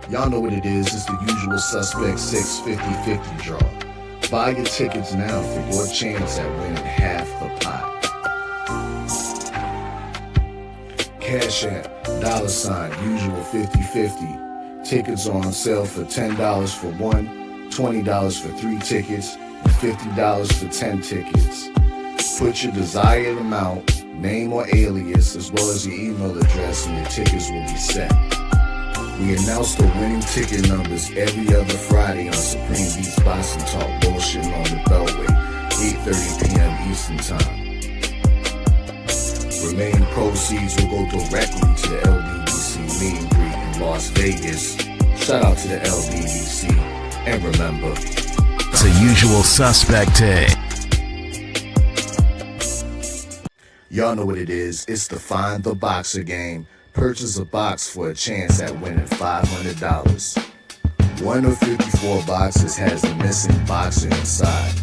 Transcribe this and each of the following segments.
Y'all know what it is. It's the usual suspect 650-50 draw. Buy your tickets now for your chance at winning half the pot. Cash App, $, usual 50-50. Tickets are on sale for $10 for one, $20 for 3 tickets, and $50 for 10 tickets. Put your desired amount, name or alias, as well as your email address, and your tickets will be set. We announce the winning ticket numbers every other Friday on Supreme Beats Boxing Talk Bullshit on the Beltway, 8:30 p.m. Eastern Time. Remaining proceeds will go directly to the LDBC meet and greet in Las Vegas. Shout out to the LDBC. And remember, it's a usual suspect day. Y'all know what it is. It's the Find the Boxer game. Purchase a box for a chance at winning $500. One of 54 boxes has a missing boxer inside.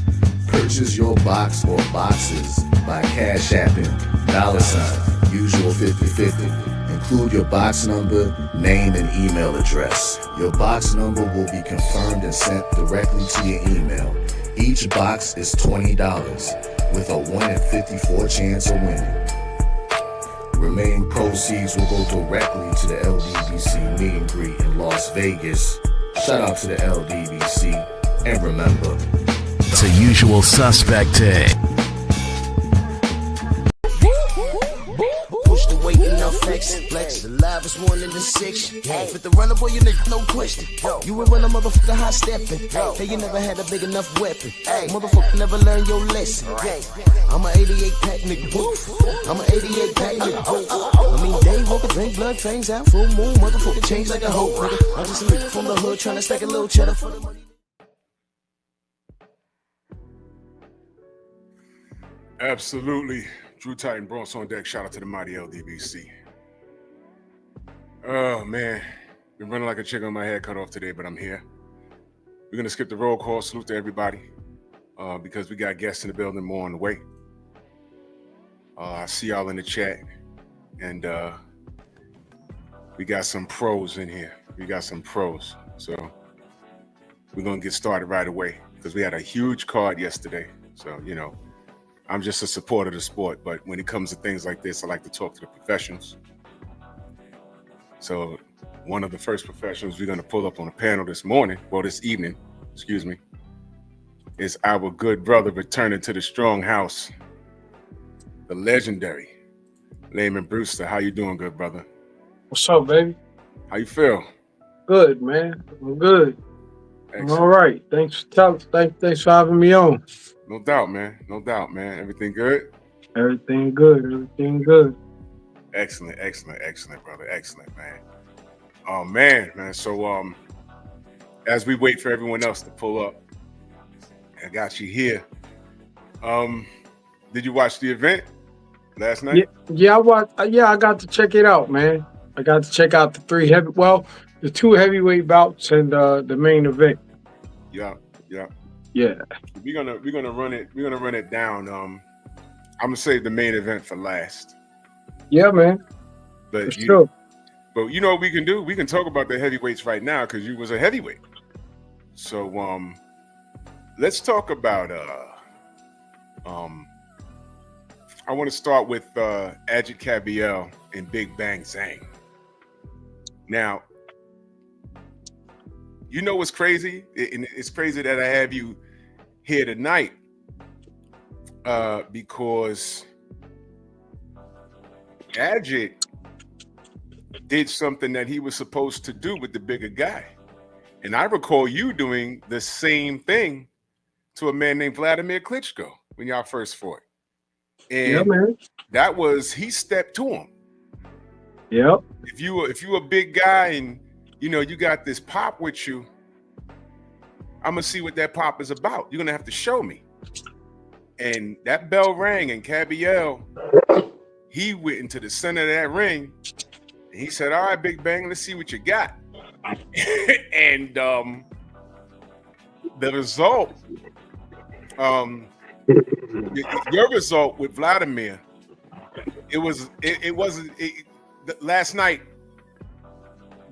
Purchase your box or boxes by Cash Apping $, usual 50-50. Include your box number, name, and email address. Your box number will be confirmed and sent directly to your email. Each box is $20 with a 1 in 54 chance of winning. Remaining proceeds will go directly to the LDBC meet and greet in Las Vegas. Shout out to the LDBC. And remember, it's a usual suspect day. Push the weight enough flex. Flex the live is 1 in the 6. Fit the runner boy, you nigga, no question. You ain't run a motherfucker high stepping. Hey, you never had a big enough weapon. Motherfucker never learned your lesson. I'm an 88 pack nigga. I'm an 88 pack nigga. I mean, day walker, drink blood, trains out, full moon, motherfucker change like a hoe, nigga. I'm just a nigga from the hood trying to stack a little cheddar for the money. Absolutely. Drew Titan Bronx on deck. Shout out to the mighty LDBC. Oh, man. Been running like a chicken with my head cut off today, but I'm here. We're going to skip the roll call. Salute to everybody because we got guests in the building, more on the way. I see y'all in the chat. And we got some pros in here. We got some pros. So we're going to get started right away because we had a huge card yesterday. So, you know, I'm just a supporter of the sport, but when it comes to things like this, I like to talk to the professionals. So one of the first professionals we're going to pull up on a panel this evening, is our good brother returning to the strong house, the legendary Layman Brewster. How you doing, good brother? What's up, baby? How you feel? Good, man. I'm good. Excellent. I'm all right. Thanks for having me on. No doubt, man. No doubt, man. Everything good? Everything good. Everything good. Excellent, brother. Excellent, man. Oh, man. So, as we wait for everyone else to pull up, I got you here. Did you watch the event last night? Yeah, I watched. Yeah, I got to check it out, man. I got to check out the 2 heavyweight bouts and the main event. Yeah. Yeah. We're gonna run it down. I'm gonna save the main event for last. Yeah, man. But sure. But you know what we can do? We can talk about the heavyweights right now because you was a heavyweight. So let's talk about I want to start with Ajit Kabiel and Big Bang Zhang. Now, you know what's crazy? It's crazy that I have you here tonight because Ajit did something that he was supposed to do with the bigger guy. And I recall you doing the same thing to a man named Vladimir Klitschko when y'all first fought. And yeah, man. That was, he stepped to him. Yep. If you a big guy and you know you got this pop with you, I'm gonna see what that pop is about. You're gonna have to show me. And that bell rang, and Kabiel, he went into the center of that ring, and he said, "All right, Big Bang, let's see what you got." And the result, your result with Vladimir, last night,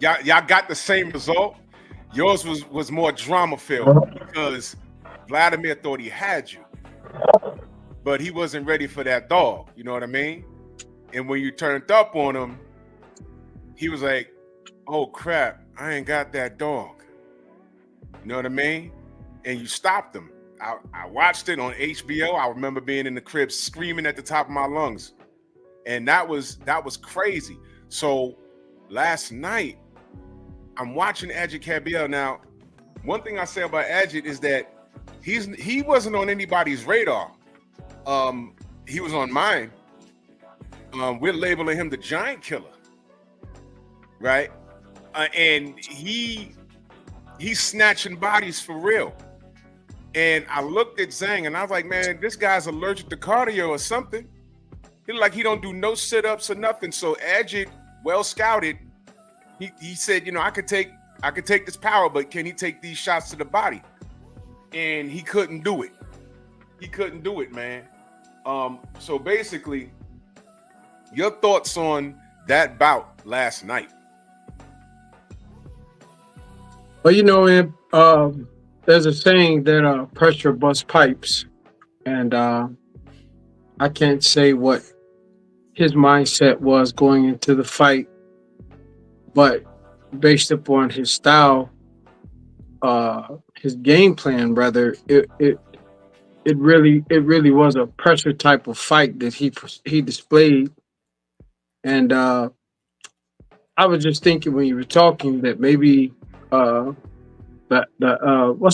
y'all got the same result. Yours was more drama filled because Vladimir thought he had you, but he wasn't ready for that dog. You know what I mean? And when you turned up on him, he was like, "Oh crap, I ain't got that dog." You know what I mean? And you stopped him. I watched it on HBO. I remember being in the crib screaming at the top of my lungs, and that was crazy. So last night, I'm watching Ajit Kabiel. Now, one thing I say about Ajit is that he wasn't on anybody's radar. He was on mine. We're labeling him the giant killer, right? And he's snatching bodies for real. And I looked at Zhang and I was like, man, this guy's allergic to cardio or something. He don't do no sit-ups or nothing. So Ajit, well scouted, he said, I could take this power, but can he take these shots to the body? And he couldn't do it. He couldn't do it, man. So basically, your thoughts on that bout last night? Well, man, there's a saying that pressure busts pipes, and I can't say what his mindset was going into the fight, but based upon his style, his game plan, rather, it really was a pressure type of fight that he displayed, and I was just thinking when you were talking that maybe what's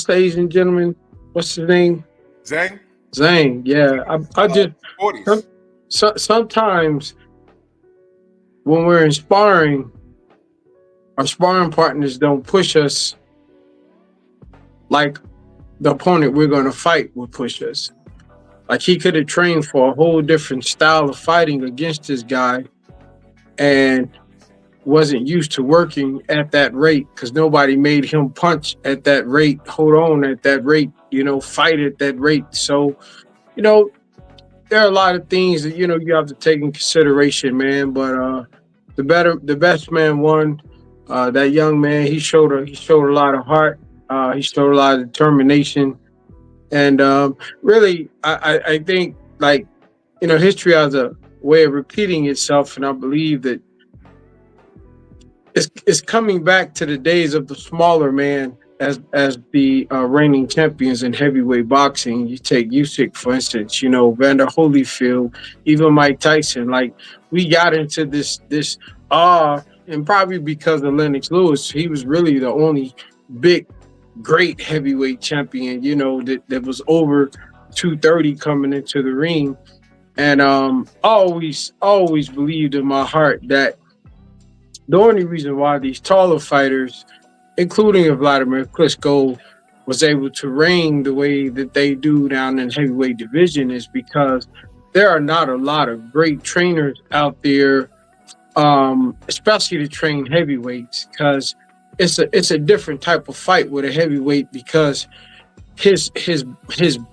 the Asian gentleman? What's his name? Zhang. Zhang. Yeah, I just 40s. Sometimes when we're in sparring, our sparring partners don't push us like the opponent we're going to fight will push us. Like he could have trained for a whole different style of fighting against this guy and wasn't used to working at that rate because nobody made him punch at that rate, hold on at that rate, fight at that rate. So, there are a lot of things that, you have to take in consideration, man. But the best man won. That young man, he showed a lot of heart. He showed a lot of determination. And really, I think, history has a way of repeating itself. And I believe that it's coming back to the days of the smaller man as the reigning champions in heavyweight boxing. You take Usyk, for instance, Vander Holyfield, even Mike Tyson. Like, we got into this and probably because of Lennox Lewis, he was really the only big, great heavyweight champion, that was over 230 coming into the ring. And always believed in my heart that the only reason why these taller fighters, including Vladimir Klitschko, was able to reign the way that they do down in heavyweight division is because there are not a lot of great trainers out there, especially to train heavyweights, because it's a different type of fight with a heavyweight because his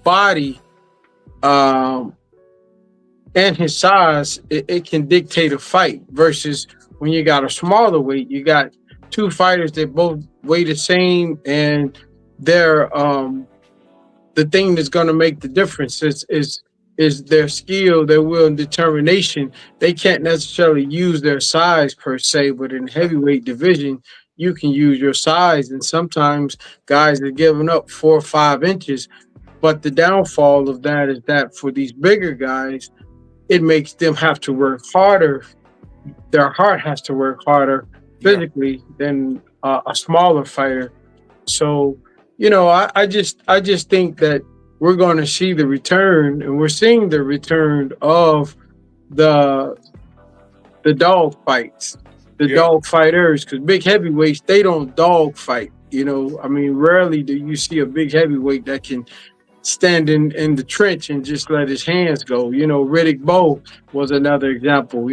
body and his size it can dictate a fight versus when you got a smaller weight, you got two fighters that both weigh the same, and they're the thing that's going to make the difference is their skill, their will, and determination. They can't necessarily use their size per se, but in heavyweight division, you can use your size, and sometimes guys are giving up 4 or 5 inches. But the downfall of that is that for these bigger guys, it makes them have to work harder. Their heart has to work harder physically than a smaller fighter. So, I just think that we're going to see the return, and we're seeing the return of the dog fights, dog fighters, because big heavyweights, they don't dog fight. Rarely do you see a big heavyweight that can stand in the trench and just let his hands go. Riddick Bowe was another example,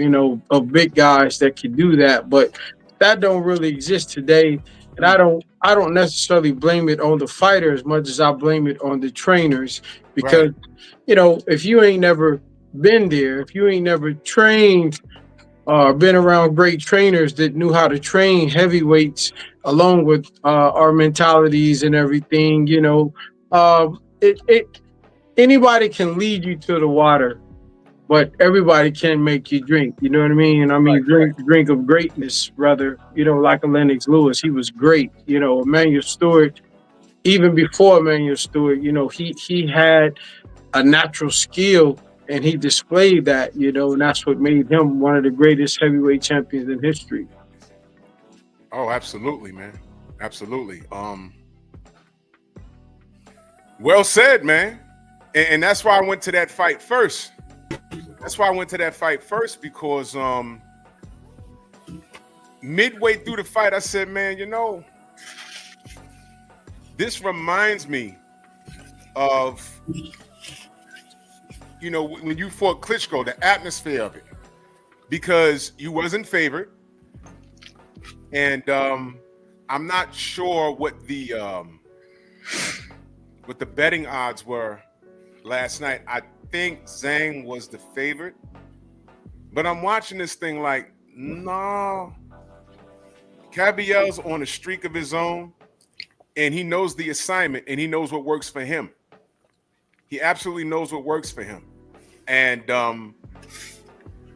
of big guys that can do that, but that don't really exist today. And I don't necessarily blame it on the fighter as much as I blame it on the trainers, because, if you ain't never been there, if you ain't never trained been around great trainers that knew how to train heavyweights along with our mentalities and everything. It anybody can lead you to the water, but everybody can make you drink. You know what I mean? And I Right, mean drink of greatness, rather. Like a Lennox Lewis, he was great. Emmanuel Stewart, even before Emmanuel Stewart, he had a natural skill and he displayed that, and that's what made him one of the greatest heavyweight champions in history. Oh, absolutely, man. Absolutely. Well said, man. And that's why I went to that fight first. Because midway through the fight, I said, man, this reminds me of, when you fought Klitschko, the atmosphere of it, because you wasn't favored. And I'm not sure what the betting odds were last night. I think Zhang was the favorite, but I'm watching this thing like, no, Cabiel's on a streak of his own, and he knows the assignment, and he knows what works for him. He absolutely knows what works for him, and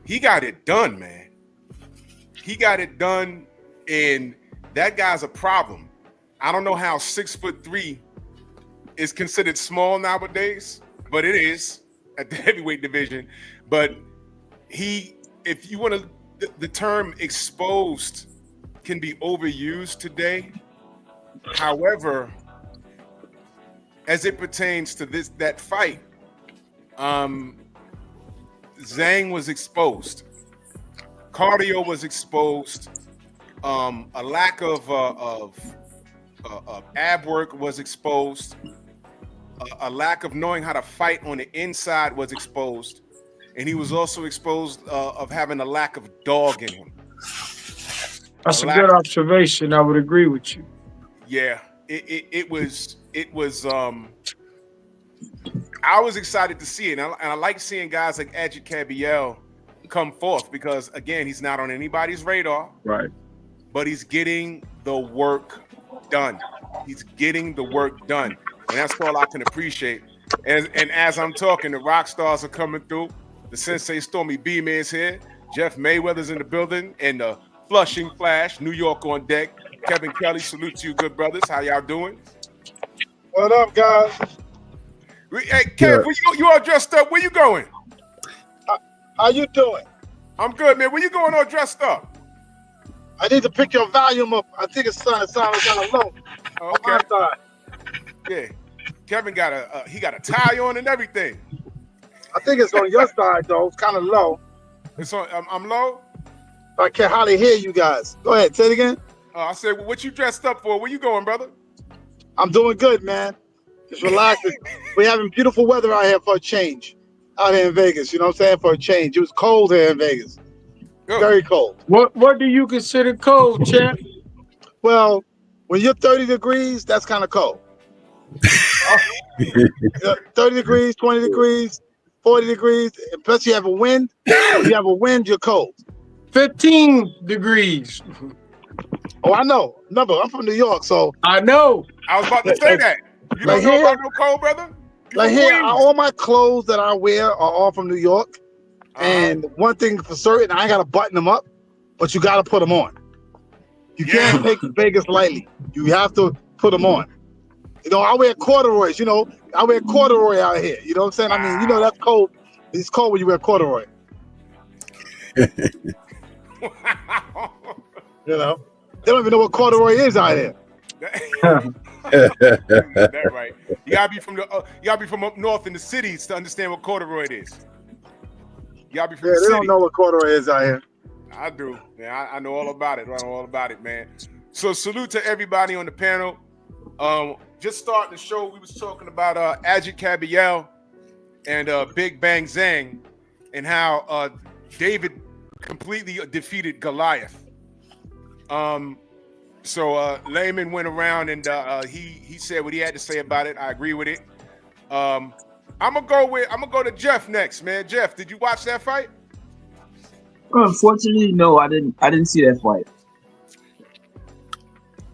he got it done, man. He got it done, and that guy's a problem. I don't know how 6'3" is considered small nowadays, but it is at the heavyweight division. But if you want to, the term exposed can be overused today. However, as it pertains to that fight, Zhang was exposed. Cardio was exposed. A lack of ab work was exposed. A lack of knowing how to fight on the inside was exposed, and he was also exposed of having a lack of dog in him. That's a good observation. I would agree with you. Yeah, it was. I was excited to see it, and I like seeing guys like Ajit Cabiel come forth because, again, he's not on anybody's radar. Right. But he's getting the work done. And that's all I can appreciate. And as I'm talking, the rock stars are coming through. The Sensei Stormy B-Man's here. Jeff Mayweather's in the building. And the Flushing Flash, New York on deck. Kevin Kelly, salute to you, good brothers. How y'all doing? What up, guys? Hey, Kev, you all dressed up. Where you going? How you doing? I'm good, man. Where you going all dressed up? I need to pick your volume up. I think it's sounding kind of low. Oh, okay. Yeah, Kevin got a tie on and everything. I think it's on your side though. It's kind of low. It's on. I'm low. I can hardly hear you guys. Go ahead, say it again. I said, well, what you dressed up for? Where you going, brother? I'm doing good, man. Just relaxing. We're having beautiful weather out here for a change. Out here in Vegas, you know what I'm saying? For a change. It was cold here in Vegas. Good. Very cold. What do you consider cold, champ? Well, when you're 30 degrees, that's kind of cold. 30 degrees, 20 degrees, 40 degrees. And plus you have a wind. If you have a wind, you're cold. 15 degrees. Oh, I know. Remember, I'm from New York, so I know. I was about to say that. You don't know about no cold, brother? Like here, all my clothes that I wear are all from New York. And one thing for certain, I ain't got to button them up, but you got to put them on. You can't take Vegas lightly. You have to put them on. I wear corduroys, I wear corduroy out here. You know what I'm saying? I mean, that's cold. It's cold when you wear corduroy. They don't even know what corduroy is out here. That's right. You gotta be from up north in the cities to understand what corduroy is. You gotta be from the they city. don't know what corduroy is out here. I do. Yeah, I know all about it. I know all about it, man. So salute to everybody on the panel. Just starting the show, we was talking about Ajit Cabiel and Big Bang Zhang and how David completely defeated Goliath. So Layman went around and he said what he had to say about it. I agree with it. I'm gonna go to Jeff next, man. Jeff, did you watch that fight? Unfortunately, no, I didn't see that fight.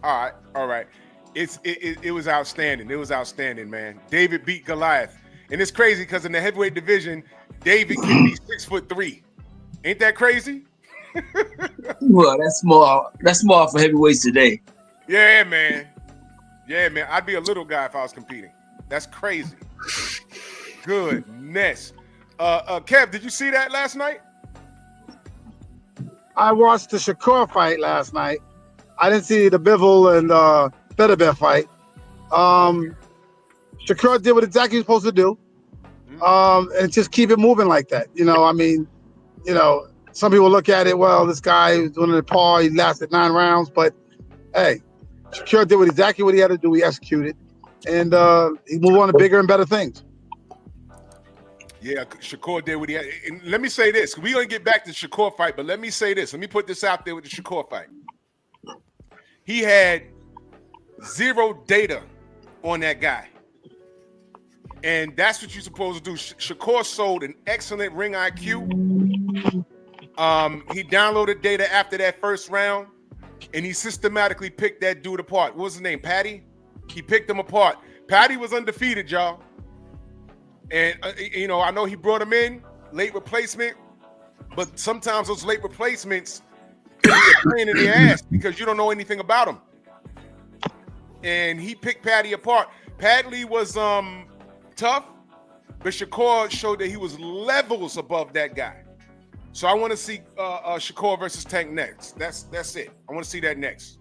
All right. It was outstanding. It was outstanding, man. David beat Goliath, and it's crazy because in the heavyweight division, David can be 6'3". Ain't that crazy? Well, that's small. That's small for heavyweights today. Yeah, man. Yeah, man. I'd be a little guy if I was competing. That's crazy. Goodness. Kev, did you see that last night? I watched the Shakur fight last night. I didn't see the Bivol and Beterbiev fight. Shakur did what exactly he was supposed to do, and just keep it moving like that. I mean, some people look at it, well, this guy was doing the par, he lasted 9 rounds, but hey, Shakur did exactly what he had to do. He executed, and he moved on to bigger and better things. Yeah, Shakur did what he had. And let me say this. We're going to get back to the Shakur fight, but let me say this. Let me put this out there with the Shakur fight. He had 0 data on that guy. And that's what you're supposed to do. Shakur sold an excellent ring IQ. He downloaded data after that first round, and he systematically picked that dude apart. What was his name? Patty? He picked him apart. Patty was undefeated, y'all. And, I know he brought him in, late replacement, but sometimes those late replacements can be a pain in the ass because you don't know anything about him. And he picked Patty apart. Padley was tough, but Shakur showed that he was levels above that guy. So I want to see Shakur versus Tank next. That's it. I want to see that next.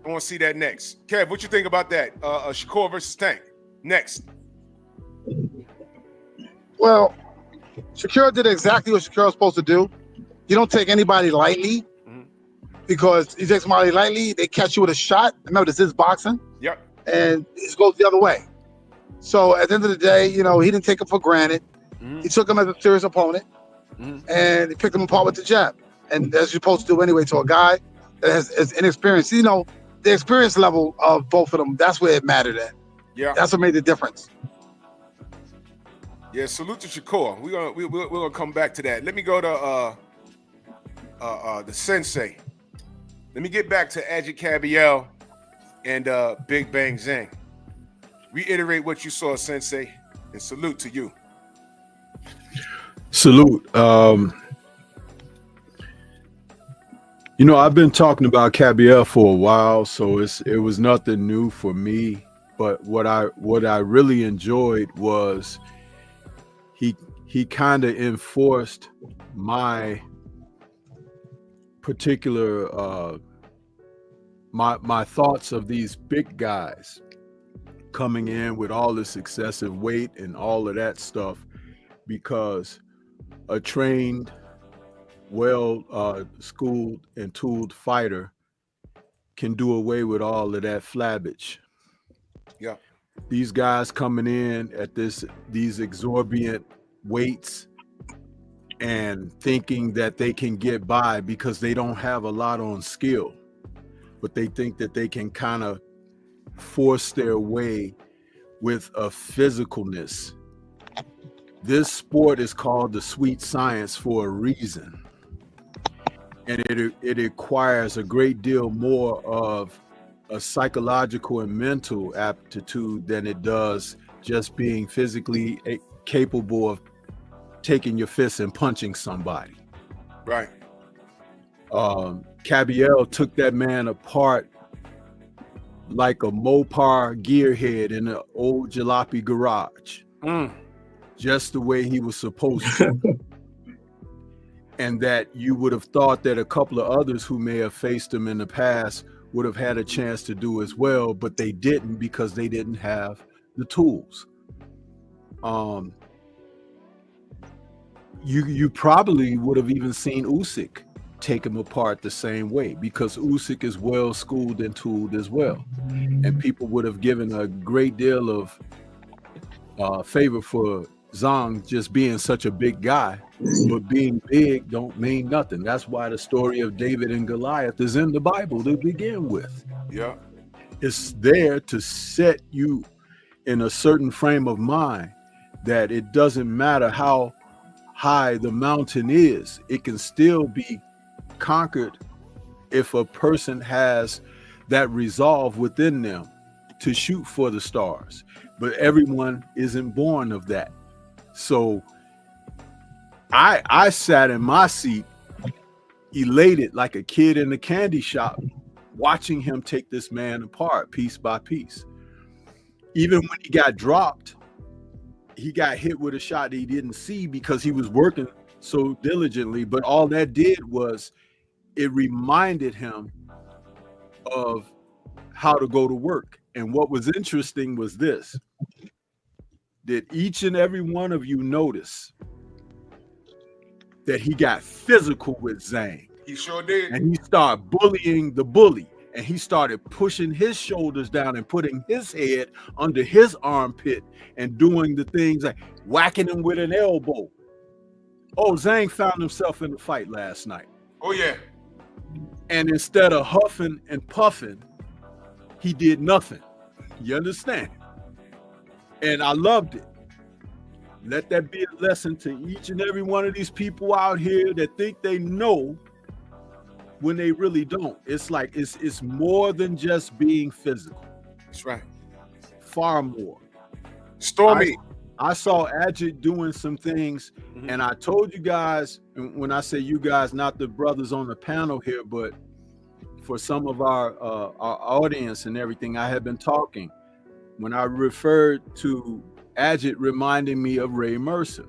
Kev, what you think about that? Shakur versus Tank next. Well, Shakur did exactly what Shakur was supposed to do. You don't take anybody lightly, because you take somebody lightly, they catch you with a shot. Remember, this is boxing. Yep. And it goes the other way. So at the end of the day, he didn't take him for granted. He took him as a serious opponent, and he picked him apart with the jab. And as you're supposed to do anyway to a guy that is inexperienced. The experience level of both of them, that's where it mattered at. Yeah. That's what made the difference. Yeah, salute to Shakur. We're gonna come back to that. Let me go to the Sensei. Let me get back to Ajit Cabiel and Big Bang Zhang. Reiterate what you saw, Sensei, and salute to you. Salute. I've been talking about Cabiel for a while, so it was nothing new for me. But what I really enjoyed was he kind of enforced my particular my thoughts of these big guys coming in with all this excessive weight and all of that stuff, because a trained, well schooled and tooled fighter can do away with all of that flabbage. Yeah. These guys coming in at these exorbitant weights and thinking that they can get by because they don't have a lot on skill, but they think that they can kind of force their way with a physicalness. This sport is called the sweet science for a reason. And it requires a great deal more of a psychological and mental aptitude than it does just being physically capable of taking your fist and punching somebody. Right. Cabiel took that man apart like a Mopar gearhead in an old jalopy garage. Just the way he was supposed to. And that you would have thought that a couple of others who may have faced him in the past would have had a chance to do as well, but they didn't because they didn't have the tools. You probably would have even seen Usyk take him apart the same way, because Usyk is well schooled and tooled as well. And people would have given a great deal of favor for Zhang just being such a big guy, but being big don't mean nothing. That's why the story of David and Goliath is in the Bible to begin with. Yeah. It's there to set you in a certain frame of mind that it doesn't matter how high the mountain is, it can still be conquered if a person has that resolve within them to shoot for the stars. But everyone isn't born of that. So I sat in my seat elated like a kid in a candy shop, watching him take this man apart piece by piece. Even when he got dropped, he got hit with a shot that he didn't see because he was working so diligently. But all that did was it reminded him of how to go to work. And what was interesting was this: did each and every one of you notice that he got physical with Zhang? He sure did. And he started bullying the bully. And he started pushing his shoulders down and putting his head under his armpit and doing the things like whacking him with an elbow. Oh, Zhang found himself in a fight last night. Oh, yeah. And instead of huffing and puffing, he did nothing. You understand? And I loved it. Let that be a lesson to each and every one of these people out here that think they know when they really don't. It's like it's more than just being physical. That's right. Far more. Stormy. I saw Ajit doing some things, and I told you guys, and when I say you guys, not the brothers on the panel here, but for some of our audience and everything, I had been talking when I referred to Ajit reminding me of Ray Mercer.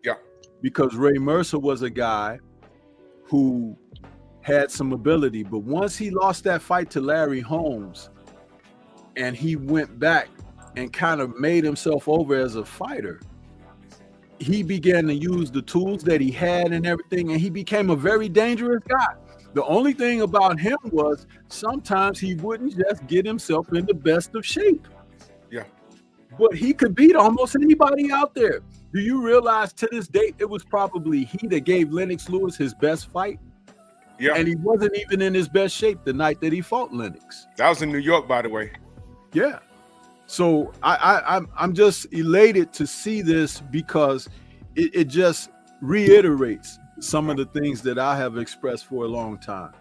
Yeah. Because Ray Mercer was a guy who had some ability, but once he lost that fight to Larry Holmes and he went back and kind of made himself over as a fighter, he began to use the tools that he had and everything, and he became a very dangerous guy. The only thing about him was sometimes he wouldn't just get himself in the best of shape. Yeah. But he could beat almost anybody out there. Do you realize to this date, it was probably he that gave Lennox Lewis his best fight? Yeah. And he wasn't even in his best shape the night that he fought Lennox. That was in New York, by the way. Yeah. So I'm just elated to see this because it just reiterates some of the things that I have expressed for a long time.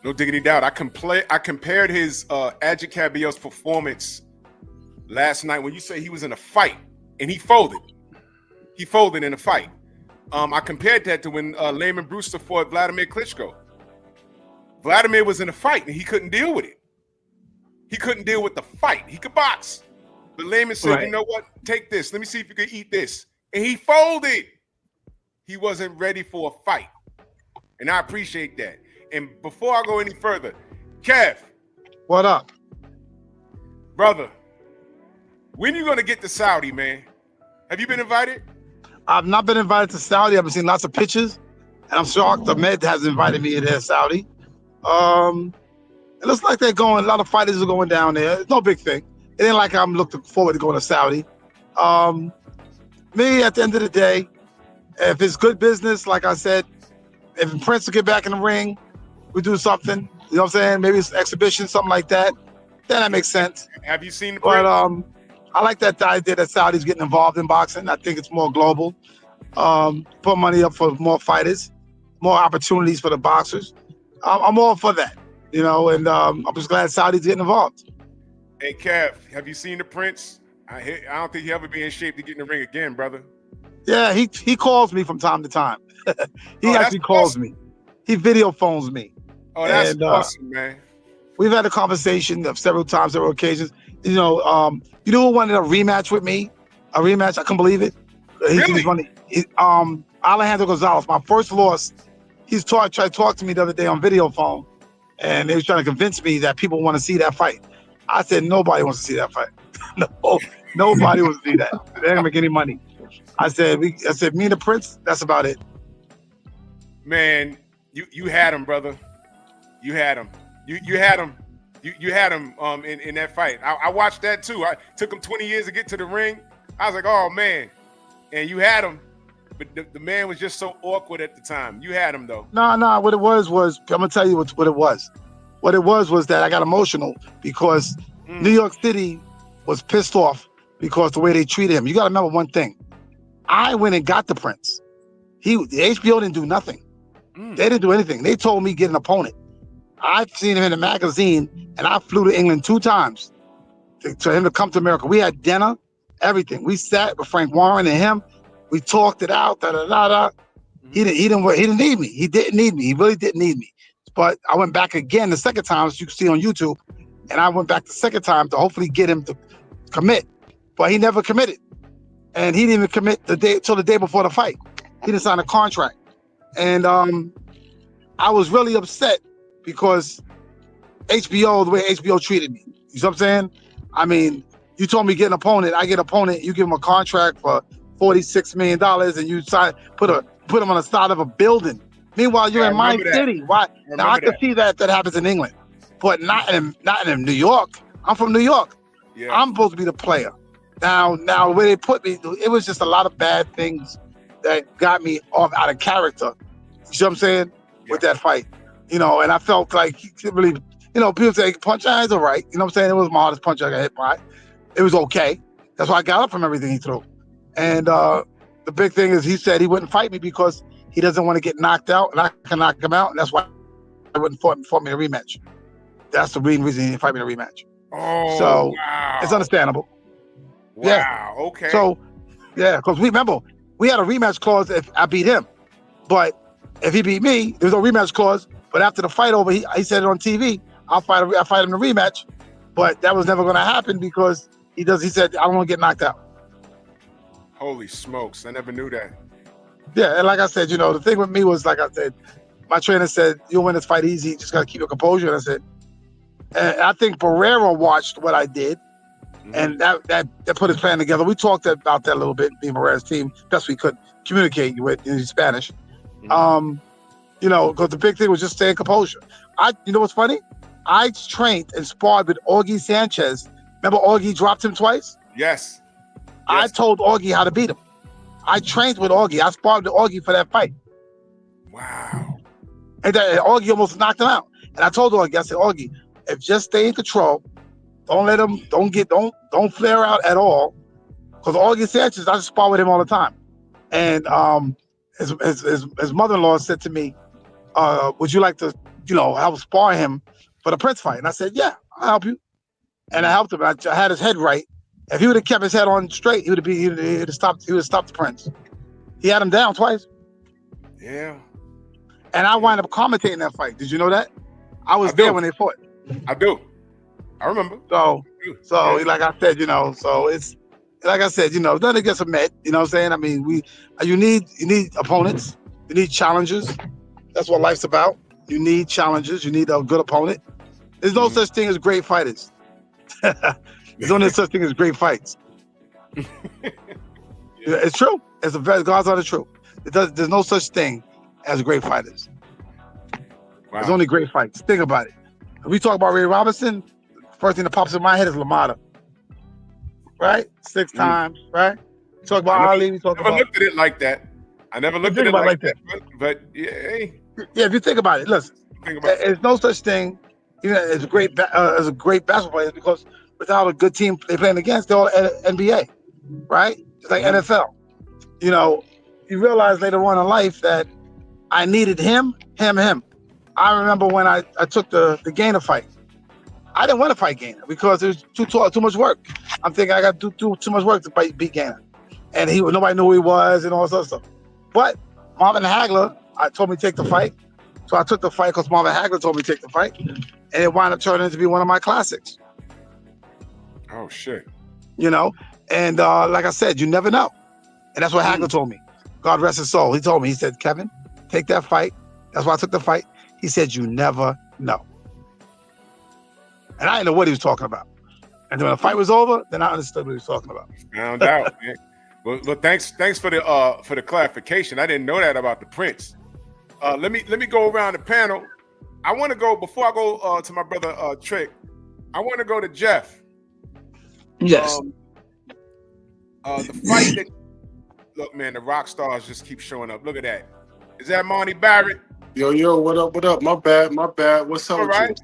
No diggity doubt. I compared his Ajit Caballel's performance last night when you say he was in a fight and he folded. He folded in a fight. I compared that to when Layman Brewster fought Vladimir Klitschko. Vladimir was in a fight and he couldn't deal with it. He couldn't deal with the fight. He could box. But Layman said, right, you know what? Take this. Let me see if you can eat this. And he folded. He wasn't ready for a fight. And I appreciate that. And before I go any further, Kev. What up? Brother, when are you going to get to Saudi, man? Have you been invited? I've not been invited to Saudi. I've been seeing lots of pictures. And I'm shocked Ahmed has invited me to Saudi. It looks like they're going, a lot of fighters are going down there. It's no big thing. It ain't like I'm looking forward to going to Saudi. Me, at the end of the day, if it's good business, like I said, if Prince will get back in the ring, we do something, you know what I'm saying? Maybe it's an exhibition, something like that. Then that makes sense. Have you seen the But I like that idea that Saudi's getting involved in boxing. I think it's more global. Put money up for more fighters, more opportunities for the boxers. I'm all for that, you know, and I'm just glad Saudi's getting involved. Hey, Kev, have you seen the Prince? I don't think he'll ever be in shape to get in the ring again, brother. Yeah, he calls me from time to time. He actually calls me. He video phones me. Oh, that's awesome, man. We've had a conversation of several times, several occasions. You know who wanted a rematch with me? A rematch? I couldn't believe it. Really? Alejandro Gonzalez, my first loss. Tried to talk to me the other day on video phone, and they was trying to convince me that people want to see that fight. I said nobody wants to see that fight. No, nobody wants to see that. They ain't gonna make any money. I said me and the Prince. That's about it. Man, you had him, brother. You had him. You had him. You had him in that fight. I watched that too. I took him 20 years to get to the ring. I was like, oh man. And you had him, but the man was just so awkward at the time. You had him though. No. What it was I'm gonna tell you what it was. What it was that I got emotional because New York City was pissed off because the way they treated him. You gotta remember one thing. I went and got the Prince. The HBO didn't do nothing. They didn't do anything. They told me get an opponent. I've seen him in a magazine, and I flew to England 2 times to him to come to America. We had dinner, everything. We sat with Frank Warren and him. We talked it out. He didn't need me. He didn't need me. He really didn't need me. But I went back again the second time, as you can see on YouTube, and I went back the second time to hopefully get him to commit. But he never committed, and he didn't even commit till the day before the fight. He didn't sign a contract, and I was really upset because HBO, the way HBO treated me. You know what I'm saying? I mean, you told me get an opponent. I get an opponent. You give him a contract for $46 million, and you put him on the side of a building. Meanwhile, you're in my city. Why? Now I can see that happens in England, but not in New York. I'm from New York. Yeah. I'm supposed to be the player. Now the way they put me, it was just a lot of bad things that got me off out of character. You know what I'm saying? Yeah. With that fight, and I felt like he really, people say punch, it's all right. You know what I'm saying? It was my hardest punch I got hit by. It was okay. That's why I got up from everything he threw. And the big thing is he said he wouldn't fight me because he doesn't want to get knocked out, and I can knock him out, and that's why I wouldn't fought me a rematch. That's the reason he didn't fight me in a rematch. Oh, so wow. It's understandable. Wow. Yeah. Okay. So, yeah, because we had a rematch clause if I beat him, but if he beat me, there's no rematch clause. But after the fight over, he said it on TV. I'll fight him in a rematch, but that was never going to happen because he said I don't want to get knocked out. Holy smokes! I never knew that. Yeah, and like I said, the thing with me was, like I said, my trainer said, you'll win this fight easy, just got to keep your composure. And I said, and I think Barrera watched what I did, and that put his plan together. We talked about that a little bit, being Barrera's team, best we could communicate with in Spanish. Because the big thing was just staying composure. You know what's funny? I trained and sparred with Augie Sanchez. Remember Augie dropped him twice? Yes. I told Augie how to beat him. I trained with Augie. I sparred with Augie for that fight. Wow. And Augie almost knocked him out. And I told Augie, I said, Augie, if just stay in control, don't let him, don't flare out at all. Because Augie Sanchez, I just spar with him all the time. And his mother-in-law said to me, would you like to, help spar him for the Prince fight? And I said, yeah, I'll help you. And I helped him. I had his head right. If he would have kept his head on straight, he would have stopped the Prince. He had him down twice. Yeah. And I wound up commentating that fight. Did you know that? I was there when they fought. I do. I remember. So like I said, so it's like I said, nothing against Ahmed. You know what I'm saying? I mean, you need opponents. You need challengers. That's what life's about. You need challengers. You need a good opponent. There's no such thing as great fighters. There's only such thing as great fights. It's true. God's honest truth. There's no such thing as great fighters. Wow. There's only great fights. Think about it. If we talk about Ray Robinson, first thing that pops in my head is LaMotta. Right? 6 times, right? Talk about Ali. We talk about. I never looked at it like that. I never looked at it like that. But yeah, hey. Yeah, if you think about it, listen. There's no such thing, as a great basketball player, because without a good team they're playing against, they're all NBA, right? It's like NFL. You realize later on in life that I needed him. I remember when I took the Gainer fight. I didn't want to fight Gainer because it was too much work. I'm thinking I got to do too much work to beat Gainer. And nobody knew who he was and all this other stuff. But Marvin Hagler told me to take the fight. So I took the fight because Marvin Hagler told me to take the fight. And it wound up turning into be one of my classics. Oh, shit. And like I said, you never know. And that's what Hagler told me. God rest his soul. He told me, he said, Kevin, take that fight. That's why I took the fight. He said, you never know. And I didn't know what he was talking about. And then when the fight was over, then I understood what he was talking about. Found out, man. Well, thanks for the clarification. I didn't know that about the Prince. Let me go around the panel. I want to go before I go to my brother Trick. I want to go to Jeff. Yes. The fight that look, man, the rock stars just keep showing up. Look at that. Is that Marnie Barrett? Yo, what up? My bad. What's up? All right.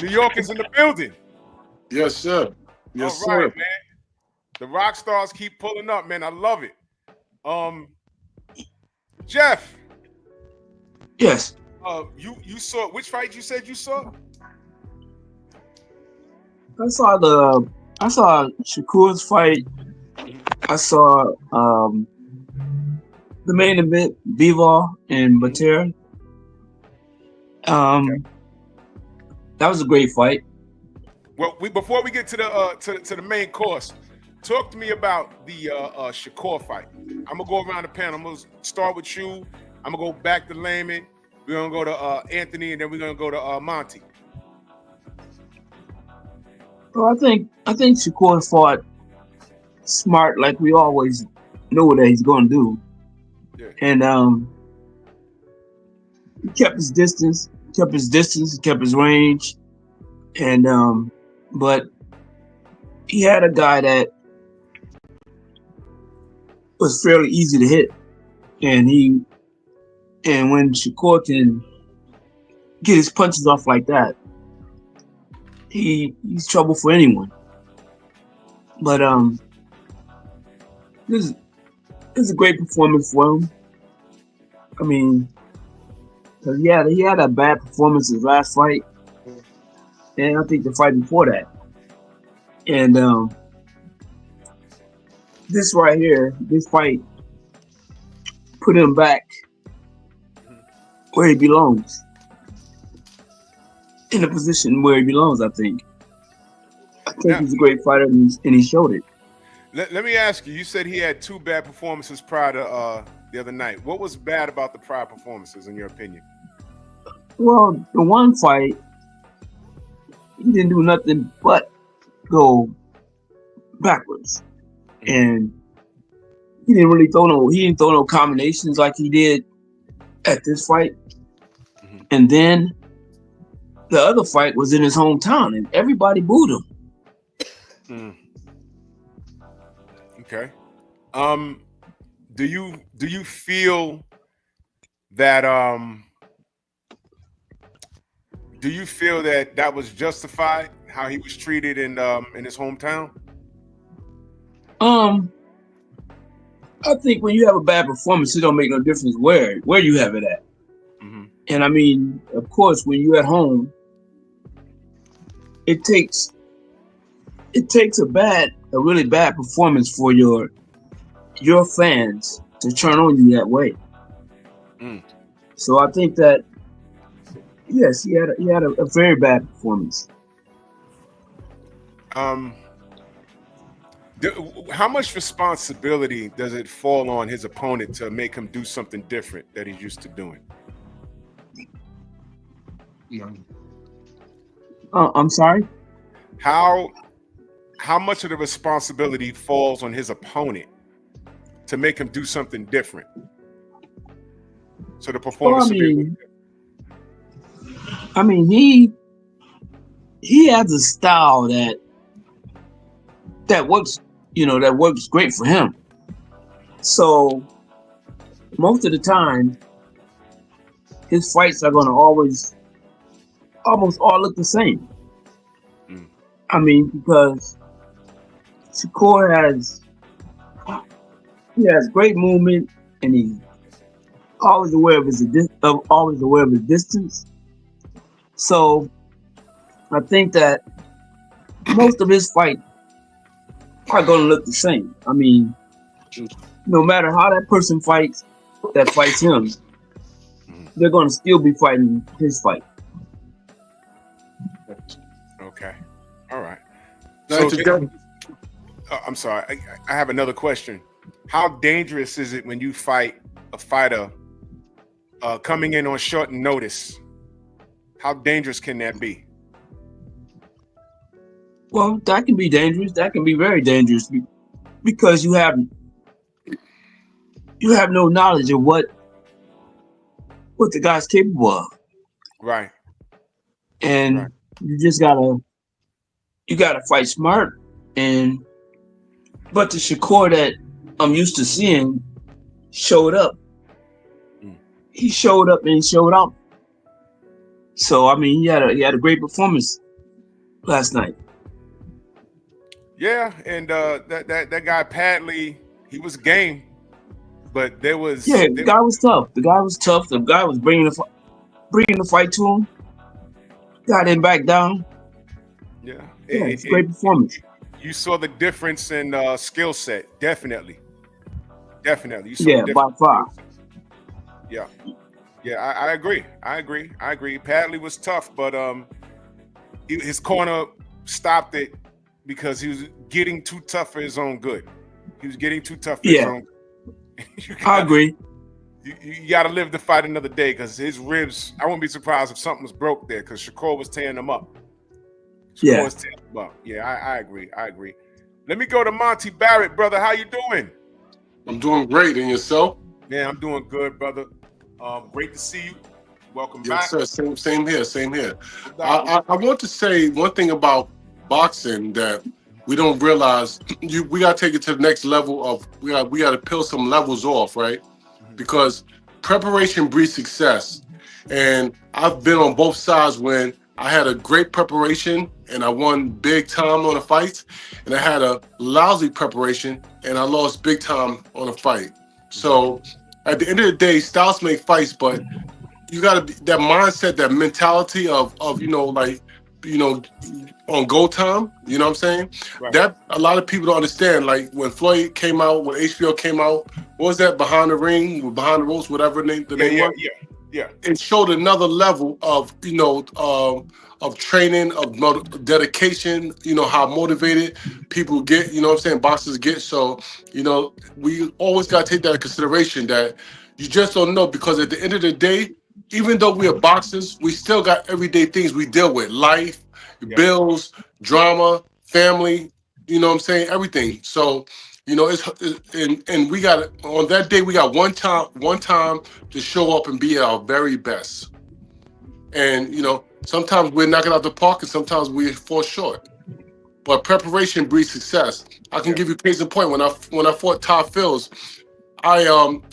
New York is in the building. Yes, sir. Yes, all right, sir. Man. The rock stars keep pulling up, man. I love it. Jeff. Yes. You saw which fight you said you saw? I saw Shakur's fight. I saw the main event, Bivol and Beterbiev. That was a great fight. Well, before we get to the main course, talk to me about the Shakur fight. I'm gonna go around the panel. I'm gonna start with you. I'm gonna go back to Layman. We're gonna go to Anthony, and then we're gonna go to Monty. Well, I think Shakur fought smart, like we always know that he's going to do. Yeah. And he kept his distance, he kept his range, and but he had a guy that was fairly easy to hit, and when Shakur can get his punches off like that, he's trouble for anyone. But this is a great performance for him. I mean, cause he had a bad performance his last fight, and I think the fight before that. And this right here, this fight put him back where he belongs, in a position where he belongs. I think he's a great fighter, and he showed it. Let me ask you. You said he had 2 bad performances prior to the other night. What was bad about the prior performances, in your opinion? Well, the one fight, he didn't do nothing but go backwards, and he didn't throw no combinations like he did at this fight. And then the other fight was in his hometown, and everybody booed him. Okay. Do you feel that that was justified, how he was treated in his hometown? I think when you have a bad performance, it don't make no difference where you have it at. And I mean, of course, when you're at home, it takes a really bad performance for your fans to turn on you that way. So I think that yes, he had a very bad performance. How much responsibility does it fall on his opponent to make him do something different that he's used to doing? I'm sorry? How much of the responsibility falls on his opponent to make him do something different? So the performance. I mean, he has a style that works, that works great for him. So most of the time, his fights are going to almost all look the same. I mean, because Shakur has great movement, and he's always aware of his distance. So I think that most of his fights are going to look the same. I mean, no matter how that person fights him, they're going to still be fighting his fight. Okay. All right. So, I'm sorry. I have another question. How dangerous is it when you fight a fighter coming in on short notice? How dangerous can that be? Well, that can be dangerous. That can be very dangerous because you have no knowledge of what the guy's capable of. Right. And you just gotta fight smart. But the Shakur that I'm used to seeing showed up. He showed up and he showed out. So I mean, he had a great performance last night. Yeah, and that guy Padley, he was game. But there was Yeah, the guy was tough. The guy was tough. The guy was bringing the fight to him. Guy didn't back down. yeah. Yeah, it's a great performance. You saw the difference in skill set, definitely. You saw Yeah, the by difference. far. Yeah, I agree. Padley was tough, but his corner stopped it because he was getting too tough for his own good. He was getting too tough for his own good. I agree. You got to live to fight another day because his ribs, I wouldn't be surprised if something was broke there because Shakur was tearing them up. Yeah, I agree. Let me go to Monty Barrett, brother. How you doing? I'm doing great. And yourself? Yeah, I'm doing good, brother. Great to see you. Welcome back. Yes, sir. Same here. I want to say one thing about boxing that we don't realize. We got to take it to the next level of we got to peel some levels off, right? Because preparation breeds success. And I've been on both sides when I had a great preparation and I won big time on a fight, and I had a lousy preparation and I lost big time on a fight. So at the end of the day, styles make fights, but you got to be that mindset, that mentality of on go time. You know what I'm saying? Right. That a lot of people don't understand. Like when Floyd came out, when HBO came out, what was that? Behind the Ring, Behind the Ropes, whatever the name was. Yeah. It showed another level of of training, of dedication. You know how motivated people get. You know what I'm saying? Boxers get. So we always got to take that into consideration. That you just don't know, because at the end of the day, even though we are boxers, we still got everyday things we deal with: life, bills, drama, family. You know what I'm saying? Everything. So. And we got on that day. We got one time to show up and be our very best. And sometimes we're knocking out the park, and sometimes we fall short. But preparation breeds success. I can give you case in point. When I fought Todd Fields, I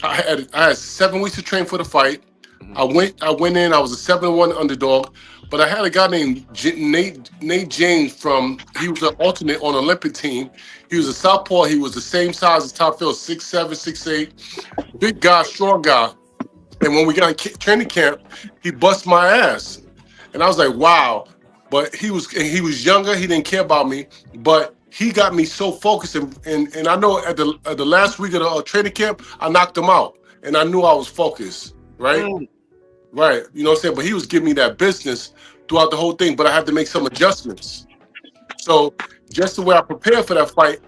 had 7 weeks to train for the fight. I went in. I was a 7-1 underdog. But I had a guy named Nate James he was an alternate on the Olympic team. He was a southpaw. He was the same size as Todd Fields, 6'7", 6'8", big guy, strong guy. And when we got in training camp, he bust my ass. And I was like, wow. But he was younger. He didn't care about me. But he got me so focused. And I know at the last week of the training camp, I knocked him out. And I knew I was focused, right? Right, you know what I'm saying? But he was giving me that business throughout the whole thing, but I had to make some adjustments. So just the way I prepared for that fight,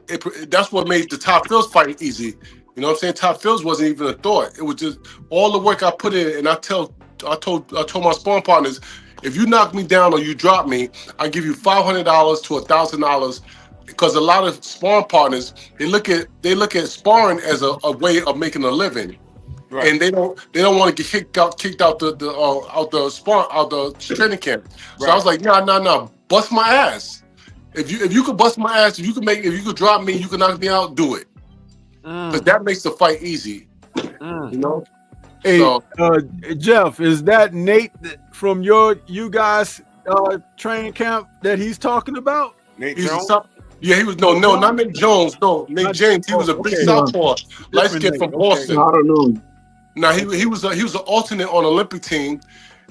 that's what made the Todd Fields fight easy. You know what I'm saying? Todd Fields wasn't even a thought. It was just all the work I put in, and I told my sparring partners, if you knock me down or you drop me, I'll give you $500 to $1,000. Because a lot of sparring partners, they look at sparring as a way of making a living. Right. And they don't want to get kicked out the training camp. So I was like, no, bust my ass. If you could bust my ass, if you could drop me, you could knock me out, do it. Because that makes the fight easy. Hey, so, Jeff, is that Nate from you guys training camp that he's talking about? Nate Jones? He was not Nate Jones. No, Nate James. He was a big southpaw, light skin from Boston. I don't know. Now he was an alternate on Olympic team,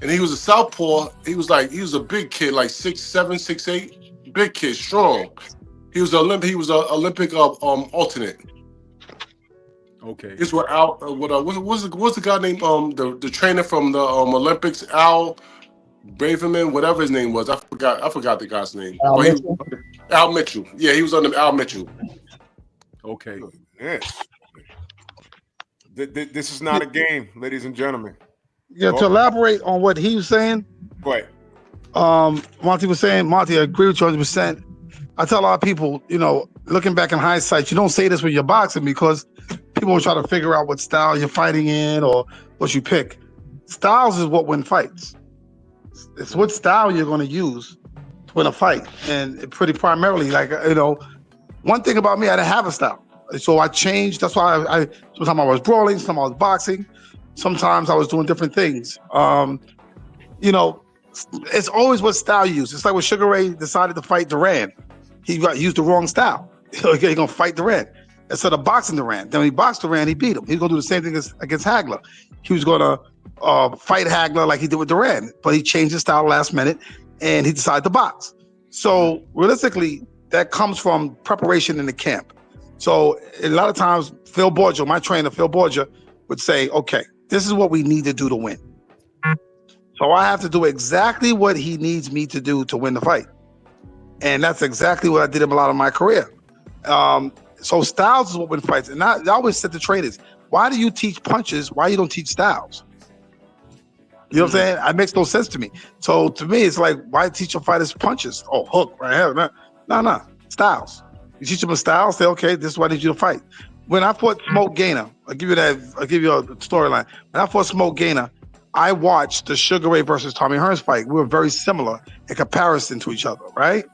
and he was a southpaw. He was a big kid, like 6'7", 6'8", big kid, strong. He was an Olympic alternate. Okay. It's what what's the guy named the trainer from the Olympics, Al Braverman, whatever his name was. I forgot the guy's name. Al Mitchell. Yeah, he was under Al Mitchell. Okay. Yes. This is not a game, ladies and gentlemen. Yeah, to elaborate on what he was saying. Right. Monty was saying, I agree with you 100%. I tell a lot of people, looking back in hindsight, you don't say this when you're boxing because people will try to figure out what style you're fighting in or what you pick. Styles is what win fights. It's what style you're going to use to win a fight. And pretty primarily, one thing about me, I didn't have a style. So I changed. That's why sometimes I was brawling, sometimes I was boxing, sometimes I was doing different things. It's always what style you use. It's like when Sugar Ray decided to fight Duran. He used the wrong style. He's gonna fight Duran. instead of boxing Duran. Then when he boxed Duran, he beat him. He's gonna do the same thing against Hagler. He was gonna fight Hagler like he did with Duran, but he changed his style last minute and he decided to box. So realistically, that comes from preparation in the camp. So a lot of times, Phil Borgia, my trainer, Phil Borgia, would say, okay, this is what we need to do to win. So I have to do exactly what he needs me to do to win the fight. And that's exactly what I did in a lot of my career. So styles is what wins fights. And I always said to trainers, why do you teach punches? Why you don't teach styles? You know what I'm saying? It makes no sense to me. So to me, it's like, why teach your fighters punches? Oh, hook right here. No. Styles. You teach them a style, say, okay, this is what I need you to fight. When I fought Smoke Gainer, I'll give you a storyline. When I fought Smoke Gainer, I watched the Sugar Ray versus Tommy Hearns fight. We were very similar in comparison to each other, right?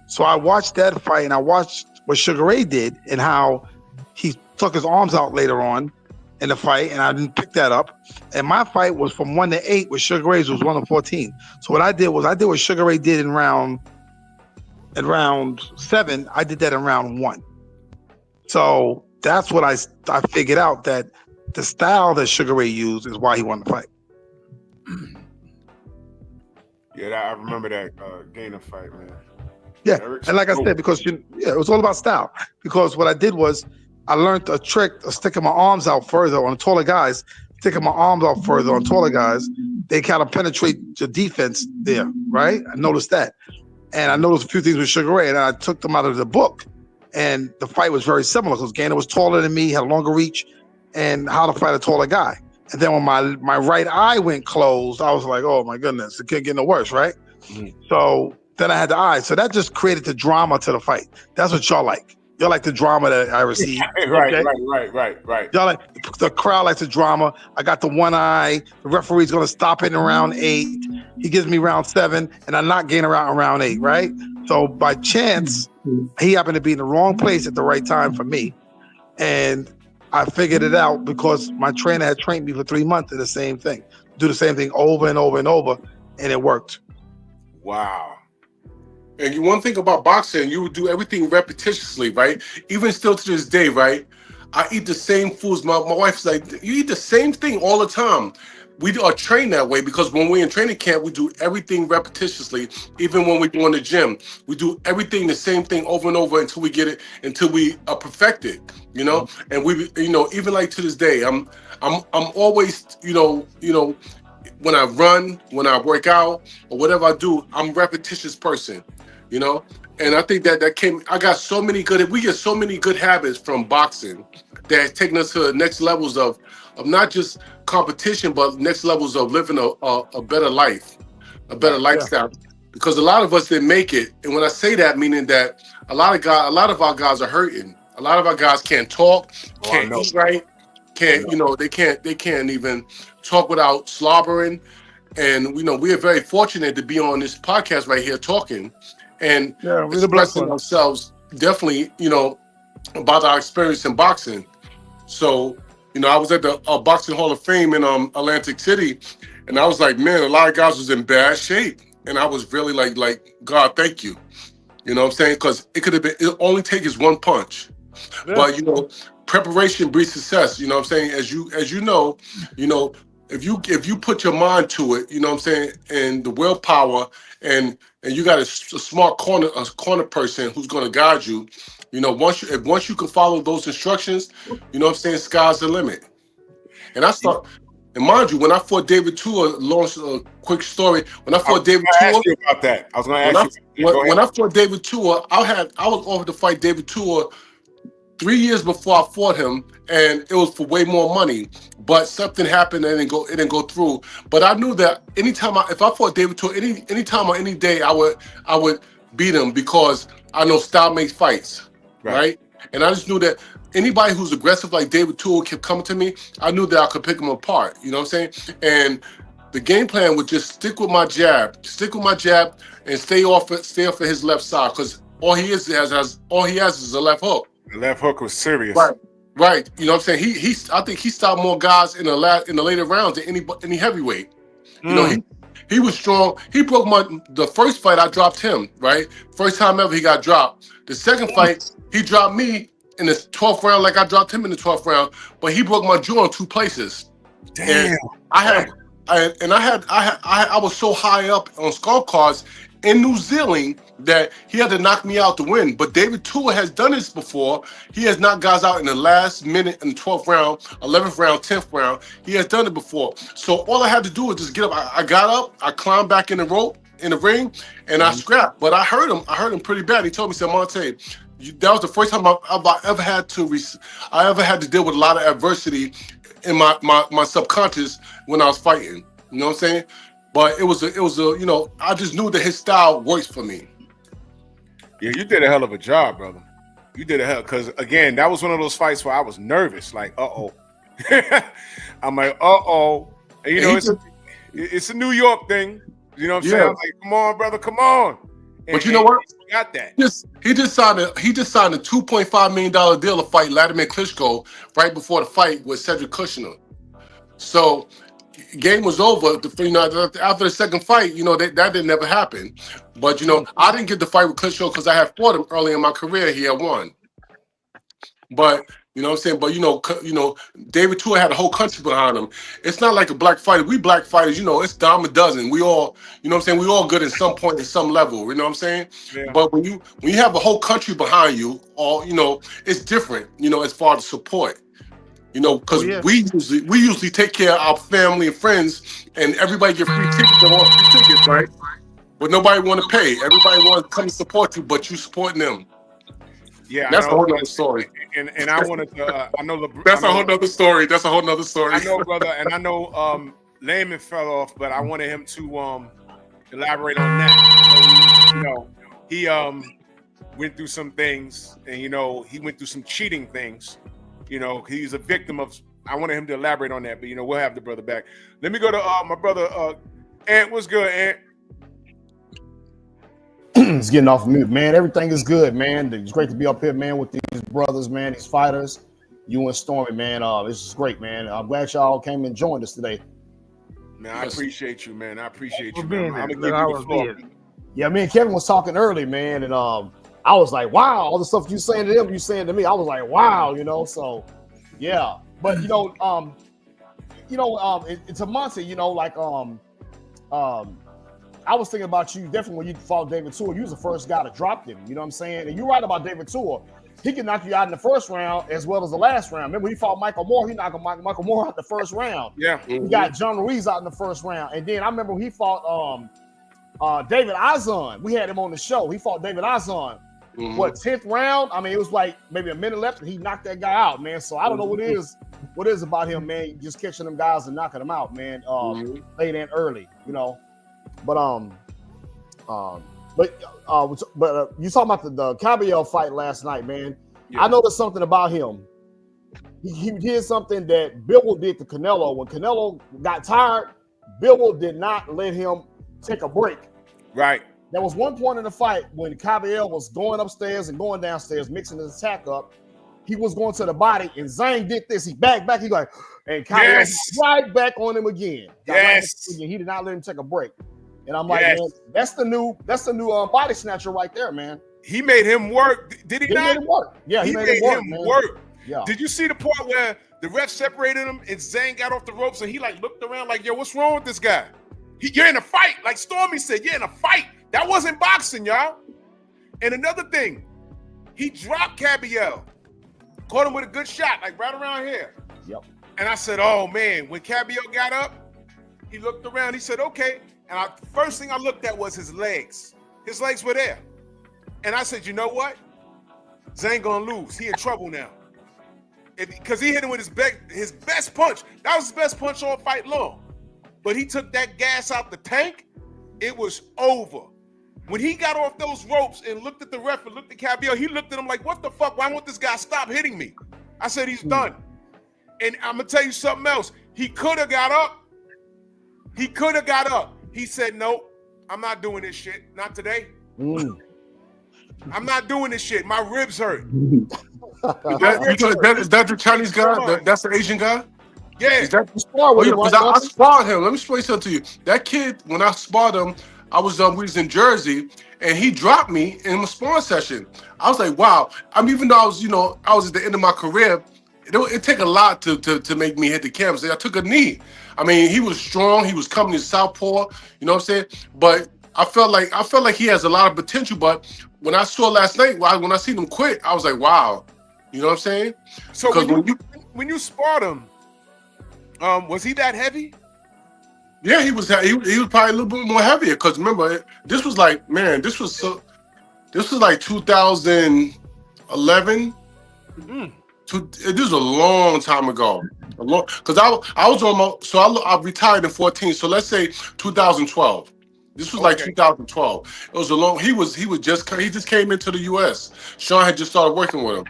So I watched that fight and I watched what Sugar Ray did and how he took his arms out later on in the fight, and I didn't pick that up. And my fight was from 1-8, with Sugar Ray's was 1-14. So what I did was I did what Sugar Ray did in round 7. I did that in round 1. So that's what I figured out, that the style that Sugar Ray used is why he won the fight. Yeah, I remember that Gainer fight, man. Yeah, and like I said, because it was all about style. Because what I did was I learned a trick of sticking my arms out further on taller guys, sticking my arms out further on taller guys. They kind of penetrate your defense there, right? I noticed that. And I noticed a few things with Sugar Ray, and I took them out of the book. And the fight was very similar because Gainer was taller than me, had a longer reach, and how to fight a taller guy. And then when my right eye went closed, I was like, oh my goodness, it can't get no worse, right? Mm-hmm. So then I had the eye. So that just created the drama to the fight. That's what y'all like. Y'all like the drama that I received. Right. Y'all like, the crowd likes the drama. I got the one eye. The referee's going to stop it in round 8. He gives me round 7, and I knock Gainer out in round 8, right? So by chance, he happened to be in the wrong place at the right time for me. And I figured it out because my trainer had trained me for 3 months to the same thing. Do the same thing over and over and over, and it worked. Wow. And one thing about boxing, you would do everything repetitiously, right? Even still to this day, right? I eat the same foods. My wife's like, you eat the same thing all the time. We are trained that way because when we're in training camp, we do everything repetitiously. Even when we go in the gym, we do everything the same thing over and over until we get it, until we are perfected, you know? And we, even like to this day, I'm always, when I run, when I work out, or whatever I do, I'm a repetitious person, And I think that came. We get so many good habits from boxing that has taken us to the next levels of not just competition, but next levels of living a better life, a better lifestyle. Because a lot of us didn't make it, and when I say that, meaning that a lot of our guys are hurting. A lot of our guys can't talk, can't eat right, they can't even talk without slobbering. And we are very fortunate to be on this podcast right here talking and expressing ourselves definitely, about our experience in boxing. So, I was at the Boxing Hall of Fame in Atlantic City, and I was like, man, a lot of guys was in bad shape. And I was really like, God, thank you. You know what I'm saying? Because it only takes one punch. Yeah. But, preparation breeds success. You know what I'm saying? As you know, if you put your mind to it, you know what I'm saying, and the willpower, and you got a smart corner person who's going to guide you, once you can follow those instructions, you know what I'm saying, sky's the limit. And and mind you, when I fought David Tua, launch a quick story. When I fought David Tua, ask you about that. I was going to ask you. When I fought David Tua, I was offered to fight David Tua 3 years before I fought him, and it was for way more money. But something happened and it didn't go through. But I knew that if I fought David Tua, anytime or any day, I would beat him because I know style makes fights, right? And I just knew that anybody who's aggressive like David Tua kept coming to me, I knew that I could pick him apart. You know what I'm saying? And the game plan would just stick with my jab, and stay off of his left side, because all he has is a left hook. The left hook was serious. Right. You know what I'm saying? I think he stopped more guys in the later rounds than any heavyweight. He was strong. He broke the first fight I dropped him, right? First time ever he got dropped. The second fight, he dropped me in the 12th round like I dropped him in the 12th round, but he broke my jaw in 2 places. Damn. And I was so high up on scorecards in New Zealand that he had to knock me out to win. But David Tua has done this before. He has knocked guys out in the last minute in the 12th round, 11th round, 10th round. He has done it before. So all I had to do was just get up. I got up, I climbed back in the rope, in the ring, and I scrapped. But I hurt him pretty bad. He told me, he said, Monte, that was the first time I ever had to deal with a lot of adversity in my subconscious when I was fighting. You know what I'm saying? But it was a you know, I just knew that his style works for me. Yeah, you did a hell of a job, brother. You did a hell, because again, that was one of those fights where I was nervous, like, uh-oh. I'm like, uh-oh. And you know, it's a New York thing. You know what I'm saying? I'm like, come on, brother, come on. But you know what? He got that. He just signed a $2.5 million deal to fight Vladimir Klitschko right before the fight with Cedric Kushner. So game was over. You know, after the second fight, you know, that didn't ever happen. But you know, I didn't get the fight with Klitschko because I had fought him early in my career. He had won. But you know what I'm saying? But you know, David Tua had a whole country behind him. It's not like a black fighter. We black fighters, you know, it's dime a dozen. We all, you know what I'm saying? We all good at some point, at some level. You know what I'm saying? Yeah. But when you have a whole country behind you, all you know, it's different. You know, as far as support. You know, because we usually take care of our family and friends, and everybody get free tickets. They want free tickets, right? But nobody want to pay. Everybody want to come and support you, but you supporting them. Yeah, that's a whole other story. And I wanted to. I know that's a whole other story. That's a whole other story. I know, brother, and I know Layman fell off, but I wanted him to elaborate on that. You know, he went through some things, and you know, he went through some cheating things. You know, he's a victim of. I wanted him to elaborate on that, but you know, we'll have the brother back. Let me go to my brother Ant. What's good, Ant? It's getting off of mute, man. Everything is good, man. It's great to be up here, man, with these brothers, man, these fighters. You and Stormy, man. This is great, man. I'm glad y'all came and joined us today. Man, I appreciate you, man. I appreciate you, man. I'm gonna give you the floor. Yeah, me and Kevin was talking early, man, and I was like, wow, all the stuff you saying to them, you saying to me. I was like, wow, you know. So, yeah, but it's a Monty, you know, like I was thinking about you definitely when you fought David Tua. You was the first guy to drop him. You know what I'm saying? And you're right about David Tua. He can knock you out in the first round as well as the last round. Remember, he fought Michael Moore. He knocked Michael Moore out the first round. Yeah. He got John Ruiz out in the first round. And then I remember he fought David Azan. We had him on the show. He fought David Azan. What, 10th round? I mean, it was like maybe a minute left, and he knocked that guy out, man. So I don't know what it is about him, man. Just catching them guys and knocking them out, man. Late and early, you know. But you talking about the Caballero fight last night, man. Yeah. I noticed something about him. He did something that Bivol did to Canelo. When Canelo got tired, Bivol did not let him take a break. Right. There was one point in the fight when Caballero was going upstairs and going downstairs, mixing his attack up. He was going to the body, and Zhang did this. He backed back. He like, and Caballero right back on him again. He did not let him take a break. And I'm like, man, that's the new body snatcher right there, man. He made him work. Did he not? Made him work. Yeah, he made him work. Yeah. Did you see the part where the ref separated him and Zhang got off the ropes and he like looked around like, yo, what's wrong with this guy? You're in a fight. Like Stormy said, you're in a fight. That wasn't boxing, y'all. And another thing, he dropped Caballero. Caught him with a good shot, like right around here. Yep. And I said, oh man, when Caballero got up, he looked around, he said, okay. And first thing I looked at was his legs. His legs were there. And I said, you know what? Zhang gonna lose. He in trouble now. Because he hit him with his best punch. That was his best punch all fight long. But he took that gas out the tank, it was over. When he got off those ropes and looked at the ref and looked at Caballero, he looked at him like, what the fuck? Why won't this guy stop hitting me? I said, he's done. And I'm going to tell you something else. He could have got up. He said, no, I'm not doing this shit. Not today. I'm not doing this shit. My ribs hurt. Is that the Chinese guy? That's the Asian guy? Yeah. I sparred him. Let me explain something to you. That kid, when I sparred him, we was in Jersey, and he dropped me in a sparring session. I was like, wow. I mean, even though I was at the end of my career, it take a lot to make me hit the canvas. I took a knee. I mean, he was strong. He was coming to southpaw. You know what I'm saying? But I felt like he has a lot of potential. But when I saw last night, when I seen him quit, I was like, wow. You know what I'm saying? So when you sparred him, was he that heavy? Yeah, he was probably a little bit more heavier. Because remember, this was like 2011. This was a long time ago. Because I was almost, I retired in 14. So let's say 2012. This was like 2012. It was a long. He just came into the U.S. Sean had just started working with him.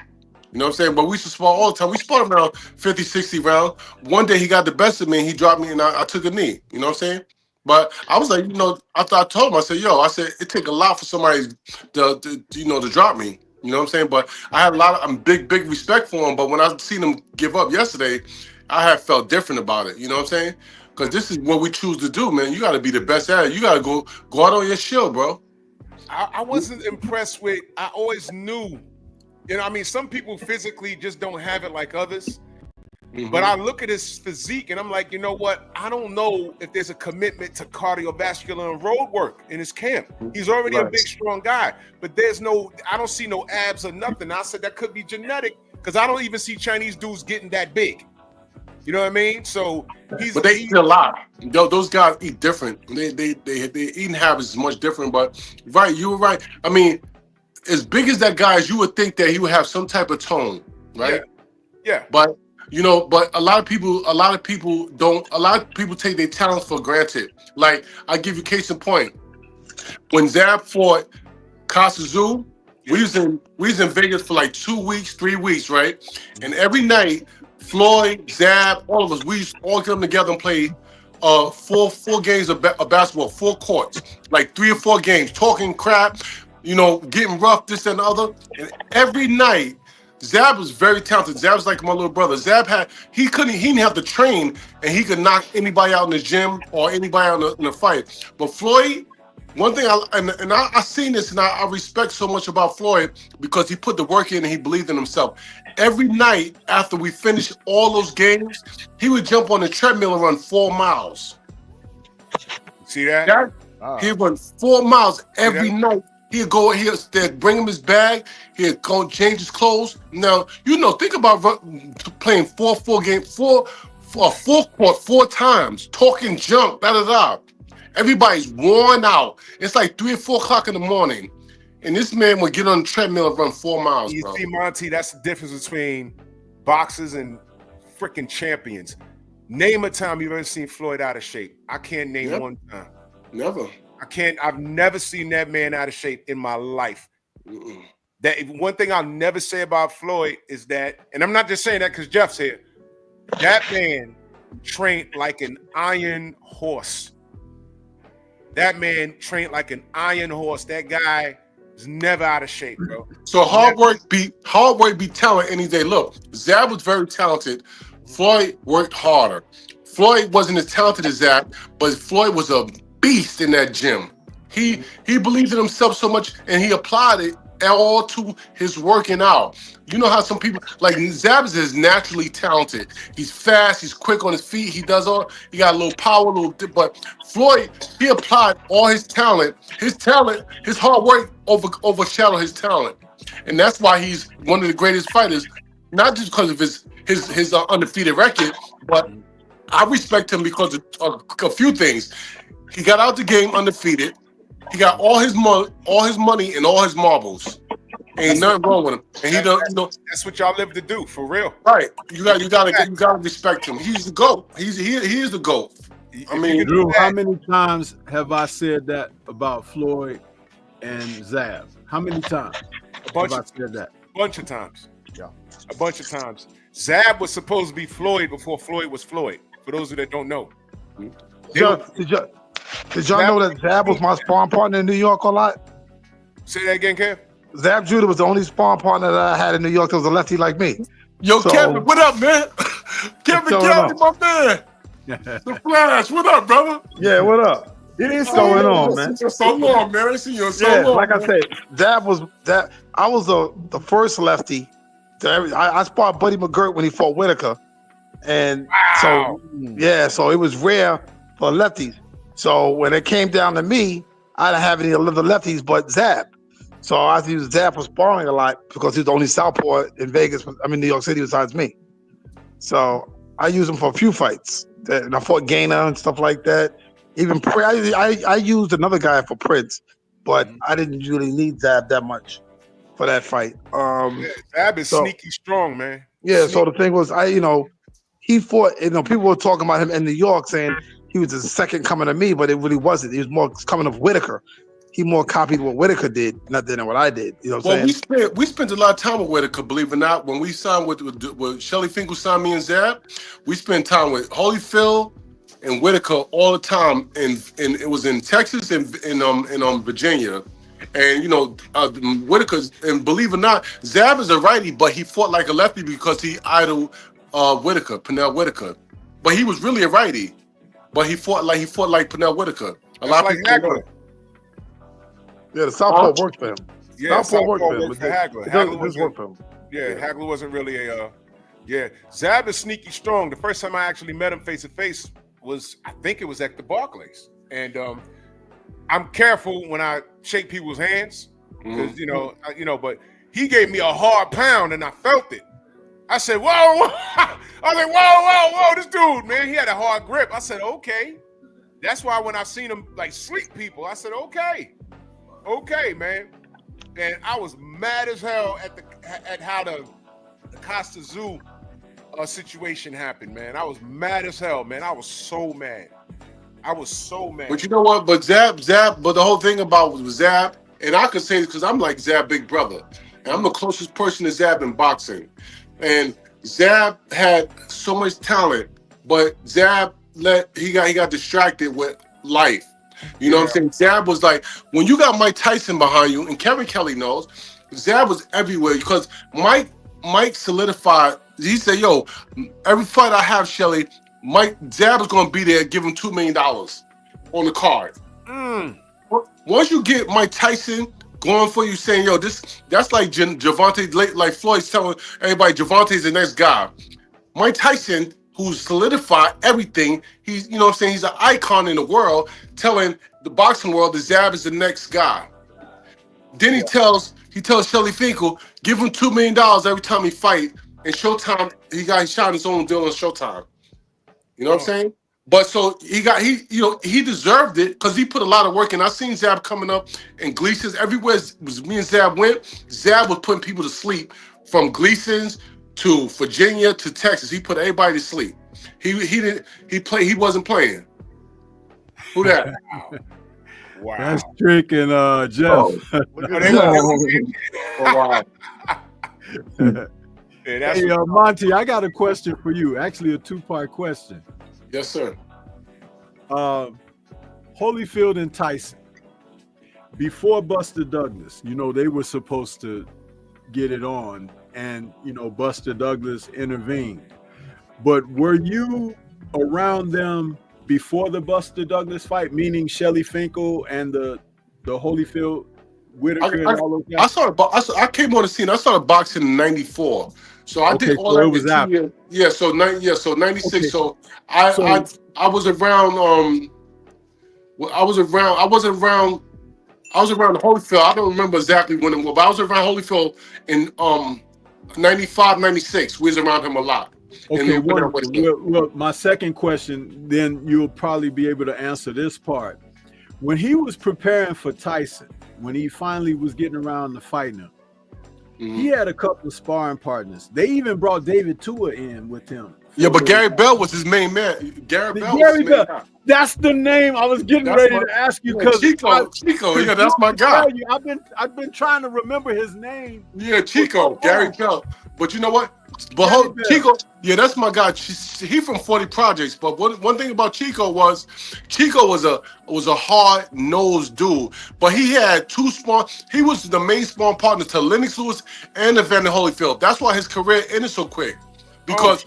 You know what I'm saying? But we used to spar all the time. We sparred around 50, 60 rounds. One day he got the best of me and he dropped me and I took a knee. You know what I'm saying? But I was like, after I told him, I said, it take a lot for somebody to drop me. You know what I'm saying? But I had I'm big respect for him. But when I seen him give up yesterday, I had felt different about it. You know what I'm saying? Because this is what we choose to do, man. You got to be the best at it. You got to go out on your shield, bro. I wasn't impressed with. I always knew. I mean, some people physically just don't have it like others. But I look at his physique and I'm like, you know what? I don't know if there's a commitment to cardiovascular and road work in his camp. He's already a big, strong guy, but I don't see no abs or nothing. I said that could be genetic because I don't even see Chinese dudes getting that big. You know what I mean? So but they eat a lot. Those guys eat different. Their eating habits is much different. But you were right. I mean, as big as that guy is, you would think that he would have some type of tone, right? Yeah. But but a lot of people don't. A lot of people take their talents for granted. Like I give you case in point. When Zab fought Kasazu, we was in Vegas for like 2 weeks, 3 weeks, right? And every night, Floyd, Zab, all of us, we used to all come together and play four games of basketball, 4 courts, like 3 or 4 games, talking crap. Getting rough, this and the other. And every night, Zab was very talented. Zab was like my little brother. Zab he didn't have to train, and he could knock anybody out in the gym or anybody out in the fight. But Floyd, one thing I seen this, and I respect so much about Floyd because he put the work in and he believed in himself. Every night after we finished all those games, he would jump on the treadmill and run 4 miles. See that? He'd run 4 miles every night. He'd bring him his bag. He'd go change his clothes. Now, think about playing 4 games, 4 court 4 times, talking junk, da-da-da. Everybody's worn out. It's like 3 or 4 o'clock in the morning. And this man would get on the treadmill and run 4 miles, You bro. see, Monty, that's the difference between boxers and freaking champions. Name a time you've ever seen Floyd out of shape. I can't name one time. Never. I've never seen that man out of shape in my life. That one thing I'll never say about Floyd is that, and I'm not just saying that because Jeff's here, that man trained like an iron horse. That man trained like an iron horse. That guy is never out of shape, bro. So hard work beat talent any day. Look, Zab was very talented. Floyd worked harder. Floyd wasn't as talented as Zab, but Floyd was a beast in that gym. He believed in himself so much, and he applied it all to his working out. You know how some people, like Zab is naturally talented. He's fast, he's quick on his feet, he got a little power, but Floyd, he applied all his talent. His hard work overshadowed his talent. And that's why he's one of the greatest fighters, not just because of his undefeated record, but I respect him because of a few things. He got out the game undefeated. He got all his money and all his marbles. Ain't nothing wrong with him. And he don't, that's what y'all live to do, for real. Right. You gotta respect him. He's the GOAT. He is the GOAT. I mean, Drew, how many times have I said that about Floyd and Zab? How many times have I said that? A bunch of times. Yeah. A bunch of times. Zab was supposed to be Floyd before Floyd was Floyd. For those of you that don't know. Did y'all know that Zab was my sparring partner in New York a lot? Say that again, Kev. Zab Judah was the only sparring partner that I had in New York that was a lefty like me. Yo, Kevin, what up, man? Kevin, my man. The Flash, what up, brother? Yeah, what up? He didn't What's say going it. on, man? It's so long, man. I see you so Yeah, long. like I man. said, I was the first lefty. I sparred Buddy McGirt when he fought Whitaker, and so it was rare for lefties. So when it came down to me, I didn't have any other lefties but Zab. So I had to use Zab for sparring a lot because he was the only southpaw in New York City besides me. So I used him for a few fights, and I fought Gainer and stuff like that. Even I used another guy for Prince, but I didn't really need Zab that much for that fight. Zab is sneaky strong, man. Yeah. So the thing was, he fought. People were talking about him in New York, saying he was the second coming of me, but it really wasn't. He was more coming of Whitaker. He more copied what Whitaker did, not than what I did. You know what I'm saying? We spent a lot of time with Whitaker, believe it or not. When we signed with Shelly Finkel signed me and Zab, we spent time with Holyfield and Whitaker all the time, and it was in Texas and in Virginia. And Whitaker's, and believe it or not, Zab is a righty, but he fought like a lefty because he idoled Whitaker, Pernell Whitaker. But he was really a righty, but he fought like Pernell Whitaker. A lot of people know. Yeah, the southpaw worked for him. Yeah, southpaw worked for Hagler. Yeah, Hagler wasn't really Zab is sneaky strong. The first time I actually met him face to face was, I think it was at the Barclays, and I'm careful when I shake people's hands because but he gave me a hard pound and I felt it. I said, whoa. I was like, whoa, this dude, man, he had a hard grip. I said, okay. That's why when I seen him like sleep people, I said, okay, man. And I was mad as hell at how the Costa Zoo situation happened, man. I was mad as hell, man. I was so mad. But you know what? But Zab, but the whole thing about Zab, and I could say this because I'm like Zab big brother. And I'm the closest person to Zab in boxing. And Zab had so much talent, but Zab he got distracted with life. You know what I'm saying? Zab was like, when you got Mike Tyson behind you, and Kevin Kelly knows, Zab was everywhere because Mike solidified. He said, yo, every fight I have, Shelly, Zab is going to be there, give him $2 million on the card. Once you get Mike Tyson going for you, saying, yo, that's like Gervonta, like Floyd's telling everybody Gervonta's the next guy. Mike Tyson, who solidified everything, he's he's an icon in the world, telling the boxing world that Zab is the next guy. Then he tells Shelly Finkel, give him $2 million every time he fight. And Showtime, he shot his own deal on Showtime. You know what I'm saying? But so he deserved it because he put a lot of work in. I seen Zab coming up in Gleason's everywhere. Me and Zab went. Zab was putting people to sleep from Gleason's to Virginia to Texas. He put everybody to sleep. He wasn't playing. Who that? Wow. That's Trick and Jeff. Wow. Hey, Monty, I got a question for you. Actually, a two-part question. Yes, sir. Holyfield and Tyson, before Buster Douglas, they were supposed to get it on, and Buster Douglas intervened. But were you around them before the Buster Douglas fight, meaning Shelly Finkel and the Holyfield, Whitaker, and all those guys? I came on the scene. I started boxing in '94. So I did all that. It was after. Yeah, so 96. Okay. So I was around. I was around Holyfield. I don't remember exactly when it was, but I was around Holyfield in 95, 96. We was around him a lot. Okay. Well, my second question, then you'll probably be able to answer this part. When he was preparing for Tyson, when he finally was getting around to fighting him, he had a couple of sparring partners. They even brought David Tua in with him. Yeah, but Gary Bell was his main man. Gary Bell. That's the name I was getting ready to ask you because Chico. Yeah, that's my guy. I've been trying to remember his name. Yeah, Chico, Gary Bell. But you know what? But Chico, yeah, that's my guy. He from 40 Projects. But one thing about Chico was a hard-nosed dude. But he had two spawn. He was the main spawn partner to Lennox Lewis and Evander Holyfield. That's why his career ended so quick. Because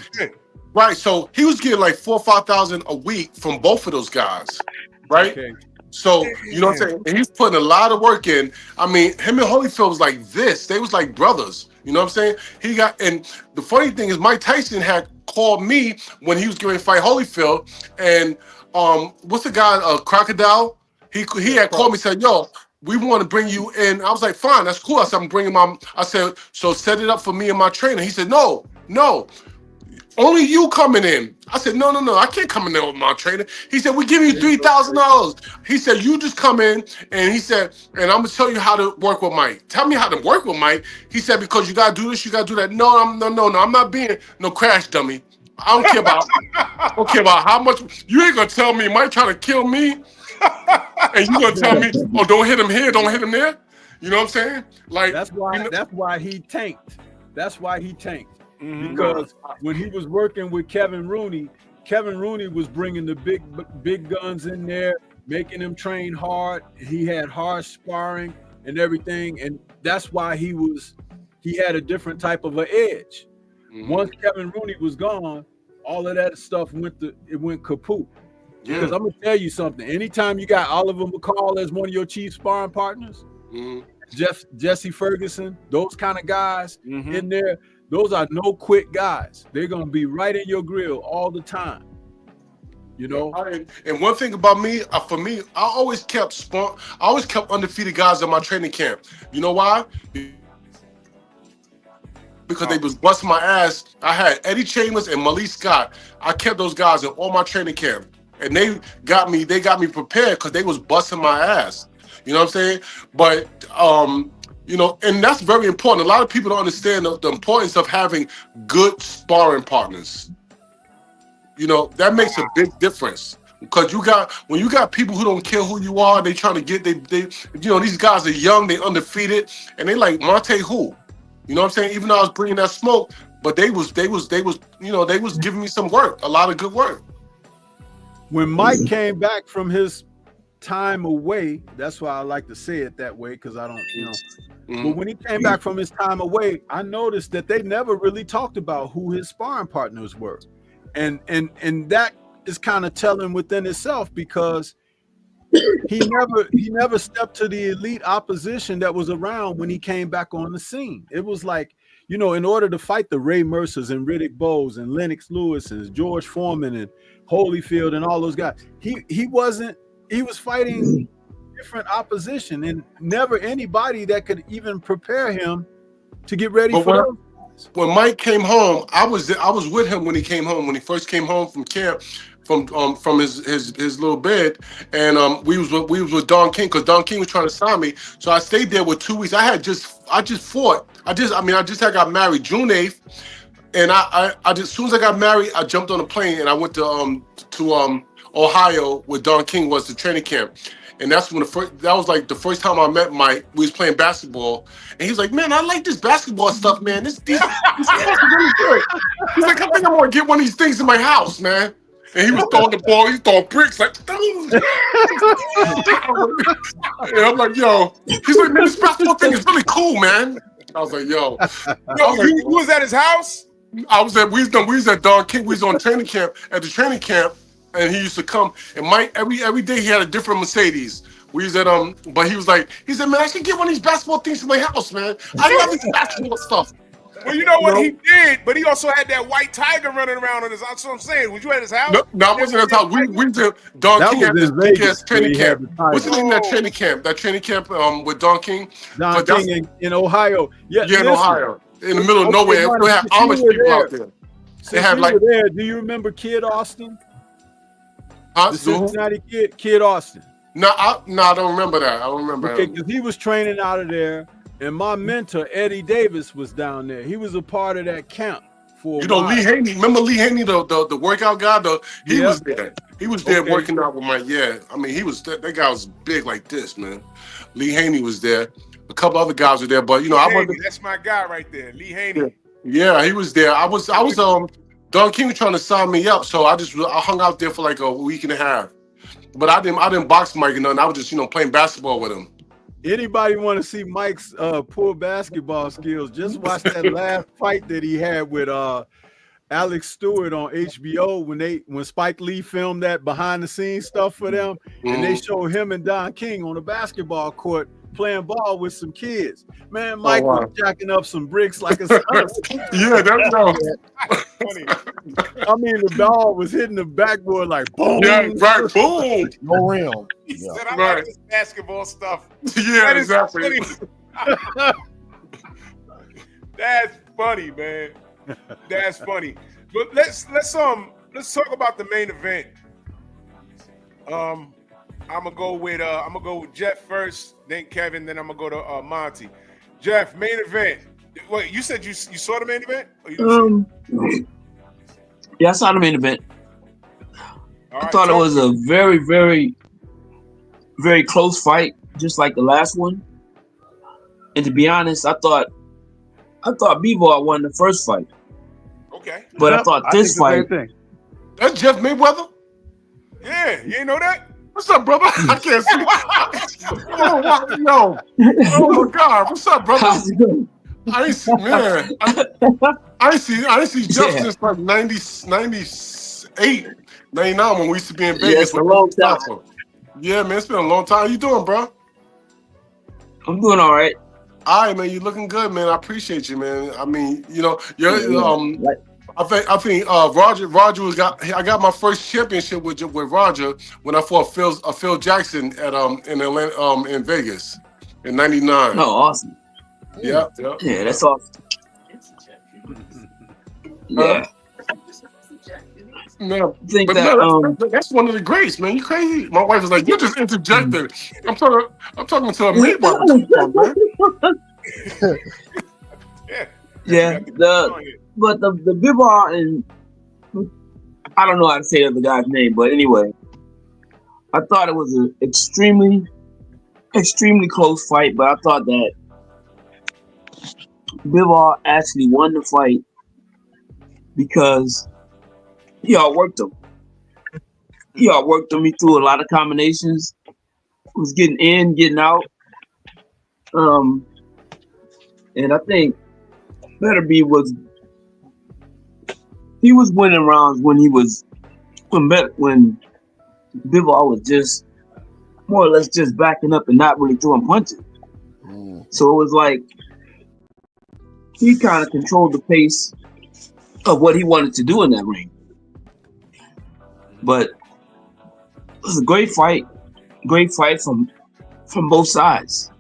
right, so he was getting like $4,000 or $5,000 a week from both of those guys, right? Okay. So, you know what I'm saying? And he's putting a lot of work in. I mean, him and Holyfield was like this. They was like brothers. You know what I'm saying? And the funny thing is Mike Tyson had called me when he was going to fight Holyfield. And what's the guy, Crocodile? He had called me and said, yo, we want to bring you in. I was like, fine, that's cool. I said, I'm bringing I said, so set it up for me and my trainer. He said, no. Only you coming in. I said, no, I can't come in there with my trainer. He said, we give you $3,000. He said, you just come in, and he said, and I'm gonna tell you how to work with Mike. Tell me how to work with Mike. He said, because you gotta do this, you gotta do that. No, I'm not being no crash dummy. I don't care about how much. You ain't gonna tell me Mike trying to kill me, and you gonna tell me, oh, don't hit him here, don't hit him there. You know what I'm saying? Like that's why he tanked. That's why he tanked. Because when he was working with Kevin Rooney was bringing the big guns in there, making him train hard. He had harsh sparring and everything, and that's why he had a different type of an edge. Once Kevin Rooney was gone, all of that stuff went kaput. Yeah. Because I'm gonna tell you something. Anytime you got Oliver McCall as one of your chief sparring partners, Jesse Ferguson, those kind of guys in there. Those are no quick guys. They're gonna be right in your grill all the time. You know. And one thing about me, for me, I always kept undefeated guys in my training camp. You know why? Because they was busting my ass. I had Eddie Chambers and Malik Scott. I kept those guys in all my training camp, and they got me prepared because they was busting my ass. You know what I'm saying? But you know, and that's very important. A lot of people don't understand the importance of having good sparring partners. You know, that makes a big difference. Because when you got people who don't care who you are, they trying to get they you know, these guys are young, they undefeated, and they like Monte who? You know what I'm saying? Even though I was bringing that smoke, but they was you know, they was giving me some work, a lot of good work. When Mike came back from his time away, that's why I like to say it that way, because I don't, you know. But when he came back from his time away, I noticed that they never really talked about who his sparring partners were. And that is kind of telling within itself, because he never stepped to the elite opposition that was around when he came back on the scene. It was like, you know, in order to fight the Ray Mercers and Riddick Bowes and Lennox Lewis and George Foreman and Holyfield and all those guys, he was fighting different opposition, and never anybody that could even prepare him to get ready for those. When Mike came home, I was with him when he came home, when he first came home from camp, from his little bed, and we was with Don King, because Don King was trying to sign me. So I stayed there with 2 weeks. I just got married June 8th, and I just, as soon as I got married, I jumped on a plane and I went to Ohio, where Don King was, the training camp. And that's when that was like the first time I met Mike. We was playing basketball, and he was like, "Man, I like this basketball stuff, man. This is really good." He's like, "I think I'm gonna get one of these things in my house, man." And he was throwing the ball, he throwing bricks like, and I'm like, "Yo," he's like, "Man, this basketball thing is really cool, man." I was like, "Yo," you was at his house? We was at Don King. We was on training camp at the training camp. And he used to come, and Mike every day he had a different Mercedes. We was at but he said, "Man, I should get one of these basketball things to my house, man. I love this basketball stuff." Well, you know what he did, but he also had that white tiger running around on his house. That's what I'm saying. Was you at his house? No, I wasn't at his house. We did Don King at this big ass training camp. What's the name of that training camp? That training camp with Don King? Don King in Ohio. Yeah, in Ohio. In the middle of nowhere. We have Amish people out there. They have like. There, do you remember Kid Austin? The Cincinnati Kid Austin. No, I don't remember that. I don't remember. Okay, because he was training out of there, and my mentor Eddie Davis was down there. He was a part of that camp for. You know, Lee Haney. Remember Lee Haney, the workout guy? He was there. He was there working out with Mike. Yeah, I mean, that guy was big like this, man. Lee Haney was there. A couple other guys were there, but you know, that's my guy right there, Lee Haney. Yeah, he was there. I was Don King was trying to sign me up, so I hung out there for like a week and a half. But I didn't box Mike or nothing. I was just, you know, playing basketball with him. Anybody want to see Mike's poor basketball skills? Just watch that last fight that he had with Alex Stewart on HBO when Spike Lee filmed that behind the scenes stuff for them, and they showed him and Don King on a basketball court playing ball with some kids. Man, Mike was jacking up some bricks like a son. Yeah, that's funny. I mean, the ball was hitting the backboard like boom. Yeah, right, boom. No rim. He said, I like this basketball stuff. Yeah, exactly. That's funny, man. That's funny. But let's talk about the main event. I'm gonna go with Jeff first, then Kevin, then I'm gonna go to Monty. Jeff, main event. Wait, you said you saw the main event? Or you didn't yeah, I saw the main event. I thought it was a very, very, very close fight, just like the last one. And to be honest, I thought Bivol won the first fight. Okay. But I thought this fight. That's Jeff Mayweather? Yeah, you ain't know that? What's up, brother? I can't see. Yo. Oh my God. What's up, brother? I ain't see, man. I ain't see Jeff since like 98, 99 when we used to be in Vegas. Yeah, it's a long time. Yeah, man, it's been a long time. How you doing, bro? I'm doing all right. All right, man, you looking good, man. I appreciate you, man. I mean, you know, you're I think Roger I got my first championship with Roger when I fought Phil Jackson at in Atlanta in Vegas in '99. Oh, awesome. Yeah, that's awesome. Yeah. No, that's one of the greats, man. You crazy? My wife was like, "You just interjected." I'm talking to a Mayweather, man. Yeah. But the Bivol and I don't know how to say the other guy's name, but anyway, I thought it was an extremely, extremely close fight. But I thought that Bivol actually won the fight because he outworked him. He threw a lot of combinations. Was getting in, getting out. And I think Beterbiev was winning rounds when Bivol was just more or less just backing up and not really throwing punches. So it was like he kind of controlled the pace of what he wanted to do in that ring. But it was a great fight from both sides.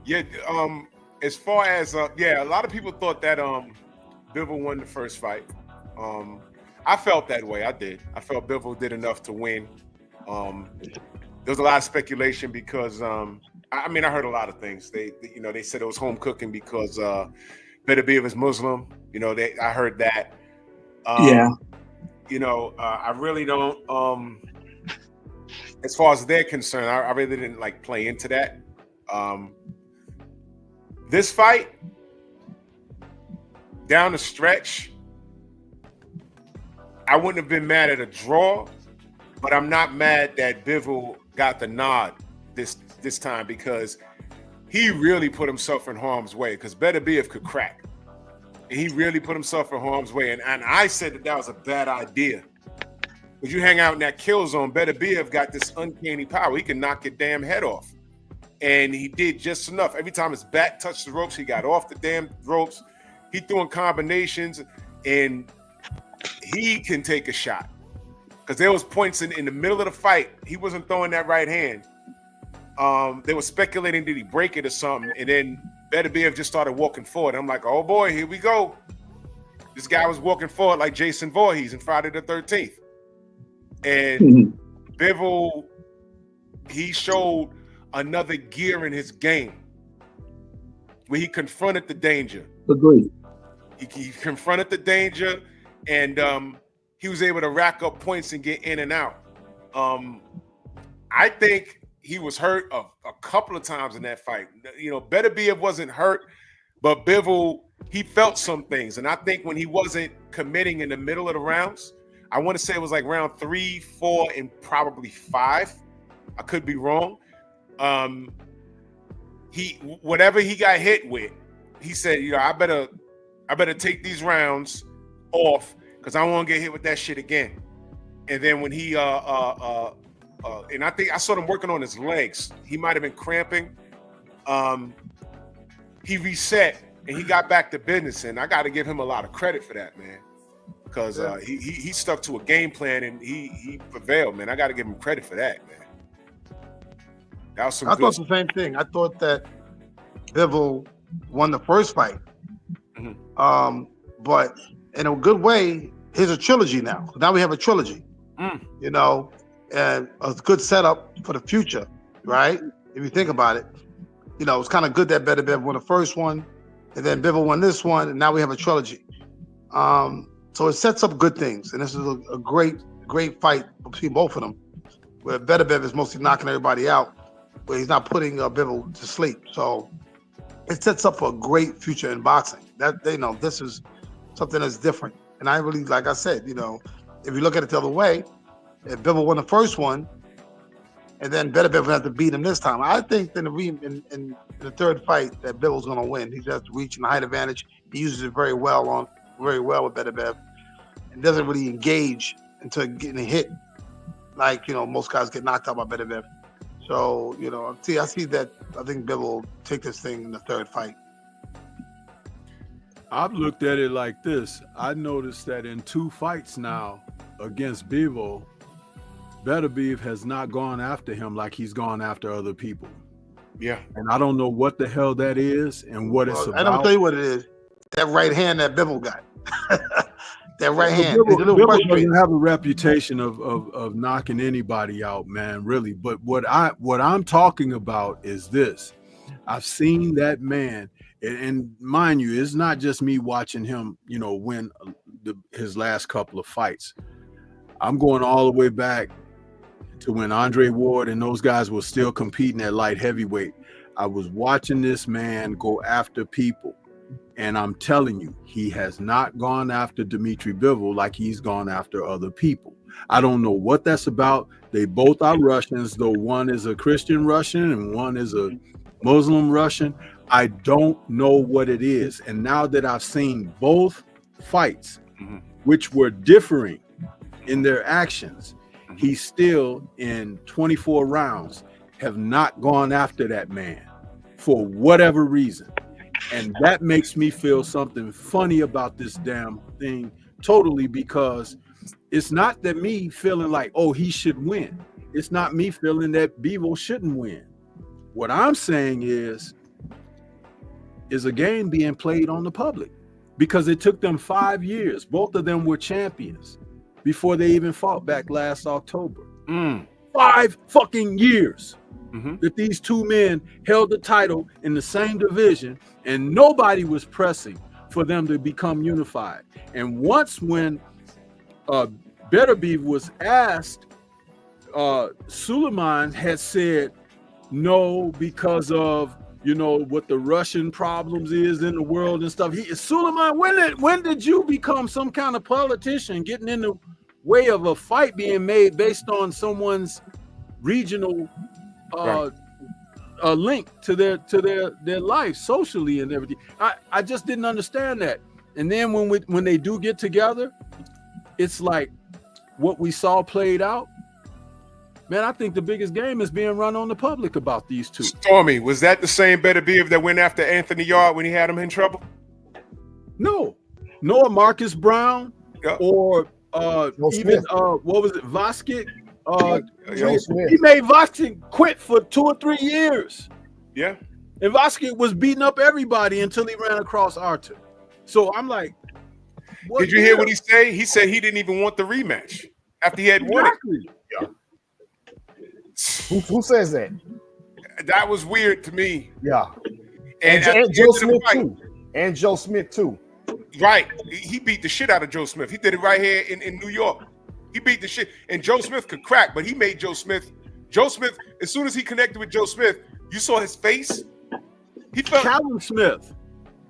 Yeah, as far as a lot of people thought that Bivol won the first fight. I felt that way. I did. I felt Bivol did enough to win. There was a lot of speculation because I heard a lot of things. They said it was home cooking because Beterbiev is Muslim. I heard that. I really don't. As far as they're concerned, I really didn't play into that. This fight, down the stretch, I wouldn't have been mad at a draw, but I'm not mad that Bivol got the nod this time because he really put himself in harm's way because Beterbiev could crack. And he really put himself in harm's way. And I said that was a bad idea. Because you hang out in that kill zone, Beterbiev got this uncanny power. He can knock your damn head off. And he did just enough. Every time his back touched the ropes, he got off the damn ropes. He threw in combinations, and he can take a shot. Because there was points in the middle of the fight, he wasn't throwing that right hand. They were speculating, did he break it or something? And then Beterbiev just started walking forward. I'm like, oh boy, here we go. This guy was walking forward like Jason Voorhees in Friday the 13th. And Bivol, he showed another gear in his game where he confronted the danger. Agreed. He confronted the danger, and he was able to rack up points and get in and out. I think he was hurt a couple of times in that fight. Beterbiev wasn't hurt, but Bivol, he felt some things. And I think when he wasn't committing in the middle of the rounds, I want to say it was like round 3, 4, and probably 5. I could be wrong. Whatever he got hit with, he said, I better I better take these rounds off because I don't want to get hit with that shit again. And then when he and I think I saw him working on his legs. He might have been cramping. He reset and he got back to business, and I got to give him a lot of credit for that, man. Because he stuck to a game plan and he prevailed, man. I got to give him credit for that, man. That was some. I thought the same thing. I thought that Bivol won the first fight, but in a good way. Here's a trilogy now. Now we have a trilogy, you know, and a good setup for the future, right? If you think about it, you know, it's kind of good that Beterbiev won the first one, and then Bivol won this one, and now we have a trilogy. So it sets up good things, and this is a great fight between both of them, where Beterbiev is mostly knocking everybody out, where he's not putting Bivol to sleep. So it sets up for a great future in boxing. That they know this is something that's different. And I really, like I said, you know, if you look at it the other way, if Bivol won the first one, and then Beterbiev would have to beat him this time, I think in the third fight that Bivol's going to win. He has to reach in the height advantage. He uses it very well with Beterbiev, and doesn't really engage until getting hit, like, you know, most guys get knocked out by Beterbiev. So, you know, I see that. I think Bivol will take this thing in the third fight. I've looked at it like this. I noticed that in 2 fights now against Bivol, Beterbiev has not gone after him like he's gone after other people. Yeah. And I don't know what the hell that is and what it's about. And I'll tell you what it is. That right hand that Bivol got. That right hand. Bivol doesn't have a reputation of knocking anybody out, man, really. But what I'm talking about is this. I've seen that man. And mind you, it's not just me watching him, you know, win his last couple of fights. I'm going all the way back to when Andre Ward and those guys were still competing at light heavyweight. I was watching this man go after people. And I'm telling you, he has not gone after Dmitry Bivol like he's gone after other people. I don't know what that's about. They both are Russians, though one is a Christian Russian and one is a Muslim Russian. I don't know what it is. And now that I've seen both fights, which were differing in their actions, he still, in 24 rounds, have not gone after that man for whatever reason. And that makes me feel something funny about this damn thing totally, because it's not that me feeling like, oh, he should win. It's not me feeling that Bivol shouldn't win. What I'm saying is a game being played on the public, because it took them 5 years. Both of them were champions before they even fought back last October. 5 fucking years that these two men held the title in the same division, and nobody was pressing for them to become unified. And once when Beterbiev was asked, Suleiman had said no because of, you know, what the Russian problems is in the world and stuff. Suleiman, when did you become some kind of politician getting in the way of a fight being made based on someone's regional link to their life socially and everything? I just didn't understand that. And then when they do get together, it's like what we saw played out. Man, I think the biggest game is being run on the public about these two. Stormy, was that the same Beterbiev that went after Anthony Yard when he had him in trouble? No, nor Marcus Brown or even what was it, Voskic? He made Voskic quit for 2 or 3 years. Yeah. And Voskic was beating up everybody until he ran across Arthur. So I'm like, did you hear what he said? He said he didn't even want the rematch after he had won it. Yeah. Who says that? That was weird to me. Yeah. And Joe Smith too. And Joe Smith too. Right. He beat the shit out of Joe Smith. He did it right here in New York. He beat the shit. And Joe Smith could crack, but he made Joe Smith, as soon as he connected with Joe Smith, you saw his face. He felt Callum Smith.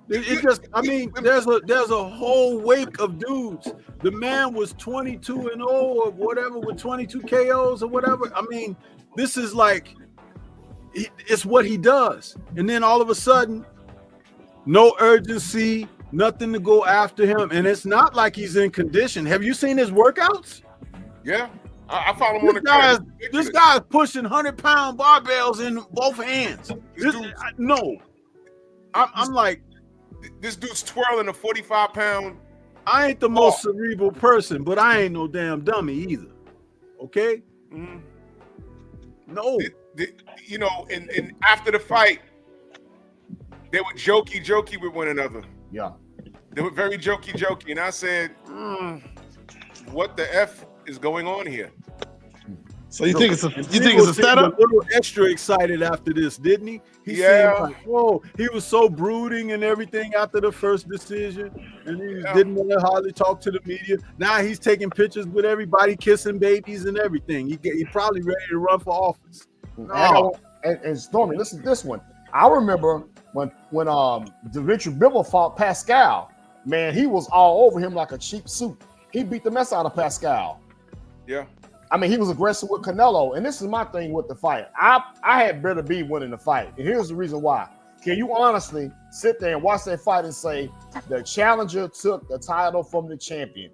It just, I mean, there's a whole wake of dudes. The man was 22-0 or whatever with 22 KOs or whatever. I mean, this is like, it's what he does. And then all of a sudden, no urgency, nothing to go after him, and it's not like he's in condition. Have you seen his workouts? Yeah, I follow him on the This guy's pushing 100-pound barbells in both hands. I'm like, this dude's twirling a 45-pound. I ain't the most cerebral person, but I ain't no damn dummy either. Okay? Mm-hmm. No. You know, and after the fight, they were jokey with one another. Yeah. They were very jokey. And I said, what the F is going on here? So you think it's a setup? A little extra excited after this, didn't he? He seemed like, whoa, he was so brooding and everything after the first decision, and he didn't want to hardly talk to the media. Now he's taking pictures with everybody, kissing babies and everything. He probably ready to run for office. And Stormy, listen to this one. I remember when Dimitri Bivol fought Pascal. Man, he was all over him like a cheap suit. He beat the mess out of Pascal. Yeah. I mean, he was aggressive with Canelo, and this is my thing with the fight. I had Beterbiev winning the fight, and here's the reason why. Can you honestly sit there and watch that fight and say the challenger took the title from the champion?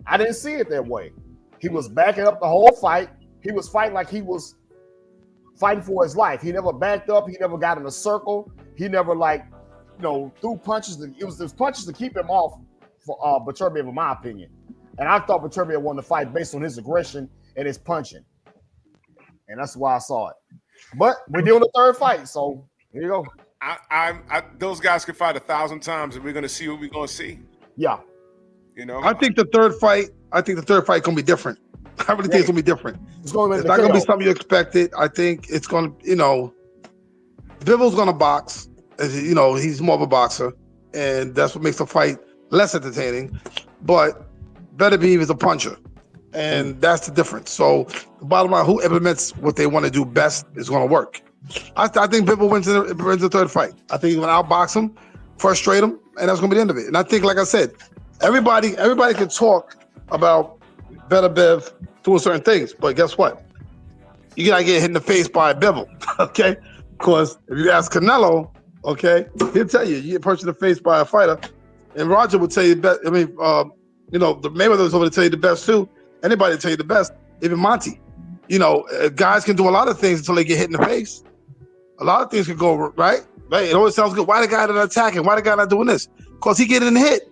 I didn't see it that way. He was backing up the whole fight. He was fighting like he was fighting for his life. He never backed up. He never got in a circle. He never threw punches. It was those punches to keep him off for Beterbiev, in my opinion. And I thought Beterbiev won the fight based on his aggression and his punching. And that's why I saw it. But we're doing the third fight, so here you go. Those guys could fight 1,000 times, and we're gonna see what we're gonna see. Yeah. You know, I think the third fight gonna be different. I really think it's gonna be different. It's not gonna be something you expected. I think it's gonna, Bivol's gonna box. He's more of a boxer, and that's what makes the fight less entertaining. But Beterbiev is a puncher, and that's the difference. So the bottom line, who implements what they want to do best is going to work. I think Bivol wins the third fight. I think he's going to outbox him, frustrate him, and that's going to be the end of it. And I think, like I said, everybody can talk about Beterbiev doing certain things, but guess what? You got to get hit in the face by Bivol, okay? Because if you ask Canelo, okay, he'll tell you get punched in the face by a fighter, and Roger would tell you the Mayweather's over to tell you the best too. Anybody tell you the best, even Monty. Guys can do a lot of things until they get hit in the face. A lot of things can go right. It always sounds good. Why the guy not attacking? Why the guy not doing this? Because he getting hit.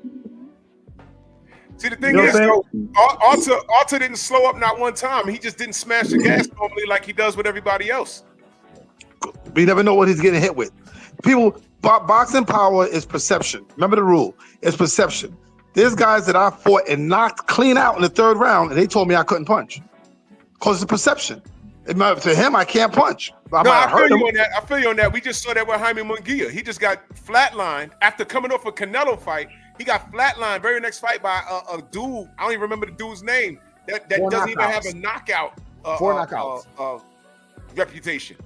See, the thing is, Alter didn't slow up not one time. He just didn't smash the gas normally like he does with everybody else. But you never know what he's getting hit with. Boxing power is perception. Remember the rule. It's perception. There's guys that I fought and knocked clean out in the third round, and they told me I couldn't punch. Because it's a perception. To him, I can't punch. I feel you on that. We just saw that with Jaime Munguia. He just got flatlined after coming off a Canelo fight. He got flatlined very next fight by a dude. I don't even remember the dude's name. That doesn't even have a knockout. Four knockouts. Reputation.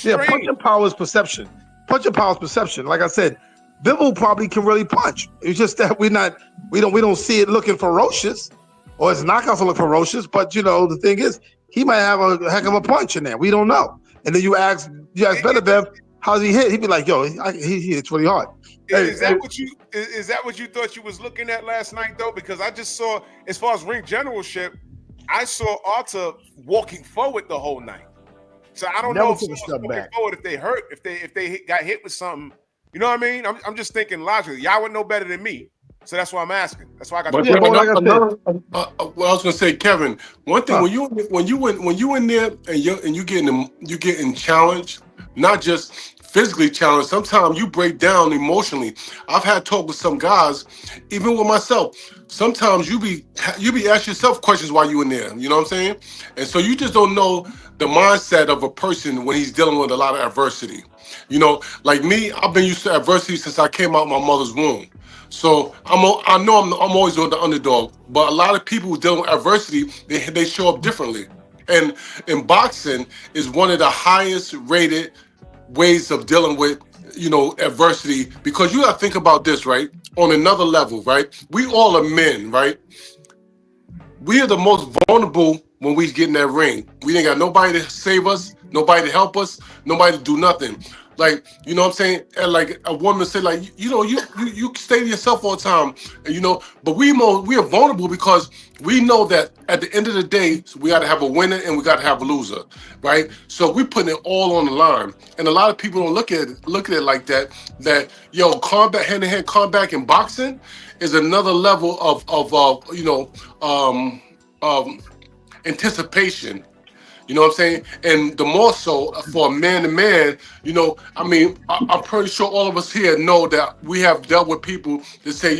Yeah, punching power is perception. Punching power is perception. Like I said, Bivol probably can really punch. It's just that we don't see it looking ferocious, or his knockouts look ferocious. But the thing is, he might have a heck of a punch in there. We don't know. And then you ask Beterbiev, how's he hit? He'd be like, yo, he hits really hard. Is that what you thought you was looking at last night though? Because I just saw, as far as ring generalship, I saw Alter walking forward the whole night. So I don't know if someone's walking forward if they hurt, if they got hit with something. You know what I mean? I'm just thinking logically. Y'all would know better than me, so that's why I'm asking. That's why I got. What I was gonna say, Kevin. One thing when you in there and you getting challenged, not just physically challenged. Sometimes you break down emotionally. I've had talk with some guys, even with myself. Sometimes you be asking yourself questions while you in there. You know what I'm saying? And so you just don't know the mindset of a person when he's dealing with a lot of adversity. Like me, I've been used to adversity since I came out my mother's womb. So I know I'm always on the underdog. But a lot of people who deal with adversity, they show up differently. And in boxing is one of the highest rated ways of dealing with adversity, because you got to think about this, right? On another level, right? We all are men, right? We are the most vulnerable when we get in that ring. We ain't got nobody to save us, nobody to help us, nobody to do nothing. Like, you know what I'm saying? And like a woman said, like, you stay to yourself all the time, and but we are vulnerable because we know that at the end of the day, we got to have a winner and we got to have a loser, right? So we're putting it all on the line, and a lot of people don't look at it like that. That combat, hand-to-hand combat in boxing is another level of anticipation. You know what I'm saying? And the more so for a man to man, I'm pretty sure all of us here know that we have dealt with people that say,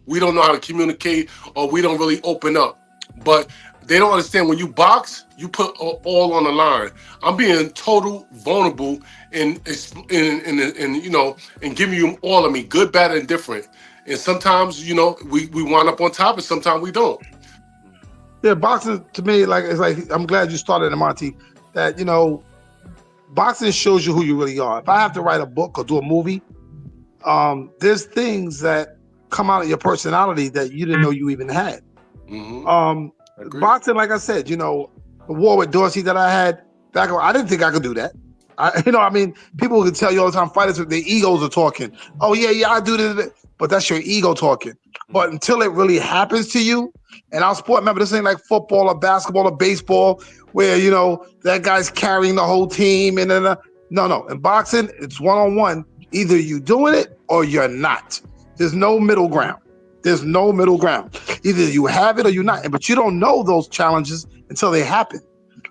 we don't know how to communicate or we don't really open up. But they don't understand when you box, you put all on the line. I'm being total vulnerable and giving you all of me, good, bad, and different. And sometimes, we wind up on top and sometimes we don't. Yeah, boxing to me, it's like I'm glad you started it, Monty. That boxing shows you who you really are. If I have to write a book or do a movie, there's things that come out of your personality that you didn't know you even had. Mm-hmm. Boxing, like I said, the war with Dorsey that I had back, I didn't think I could do that. People can tell you all the time, fighters, their egos are talking. Oh yeah, I do this, but that's your ego talking. But until it really happens to you, and our sport, remember, this ain't like football or basketball or baseball where, that guy's carrying the whole team. And then, no. In boxing, it's one-on-one. Either you doing it or you're not. There's no middle ground. Either you have it or you're not. But you don't know those challenges until they happen.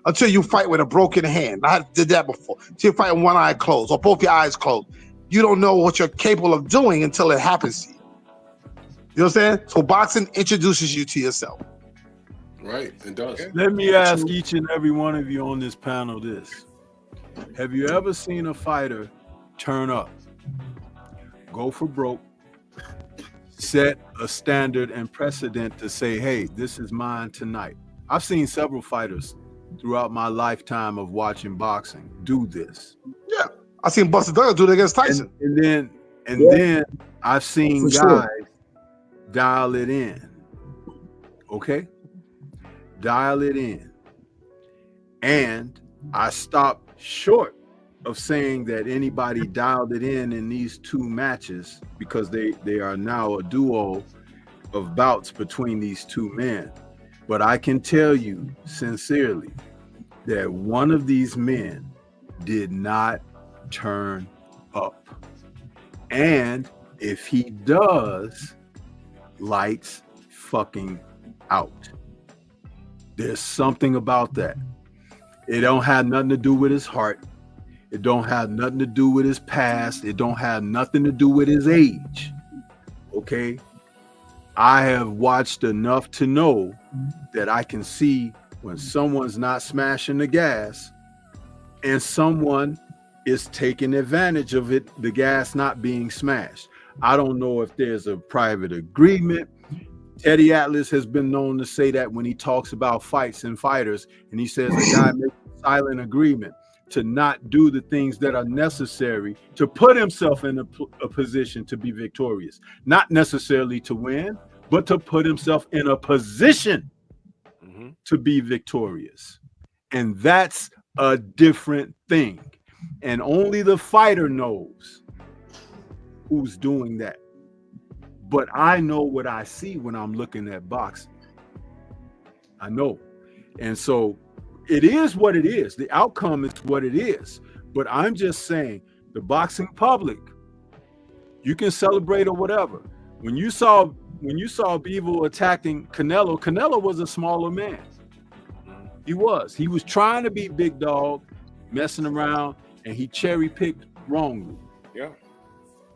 Until you fight with a broken hand. I did that before. Until you fight with one eye closed or both your eyes closed. You don't know what you're capable of doing until it happens to you. You know what I'm saying? So boxing introduces you to yourself. Right, it does. Let me ask each and every one of you on this panel this. Have you ever seen a fighter turn up, go for broke, set a standard and precedent to say, hey, this is mine tonight? I've seen several fighters throughout my lifetime of watching boxing do this. Yeah, I've seen Buster Douglas do it against Tyson. And then I've seen guys dial it in. Okay? Dial it in. And I stopped short of saying that anybody dialed it in these two matches because they are now a duo of bouts between these two men. But I can tell you sincerely that one of these men did not turn up. And if he does, lights fucking out. There's something about that. It don't have nothing to do with his heart. It don't have nothing to do with his past. It don't have nothing to do with his age. Okay? I have watched enough to know that I can see when someone's not smashing the gas and someone is taking advantage of it, the gas not being smashed. I don't know if there's a private agreement. Teddy Atlas has been known to say that when he talks about fights and fighters, and he says a guy makes a silent agreement to not do the things that are necessary to put himself in a position to be victorious. Not necessarily to win, but to put himself in a position to be victorious. And that's a different thing. And only the fighter knows who's doing that. But I know what I see when I'm looking at boxing. I know. And so it is what it is. The outcome is what it is. But I'm just saying, the boxing public, you can celebrate or whatever. When you saw Bivol attacking Canelo, Canelo was a smaller man. He was trying to be big dog, messing around, and he cherry-picked wrongly. Yeah.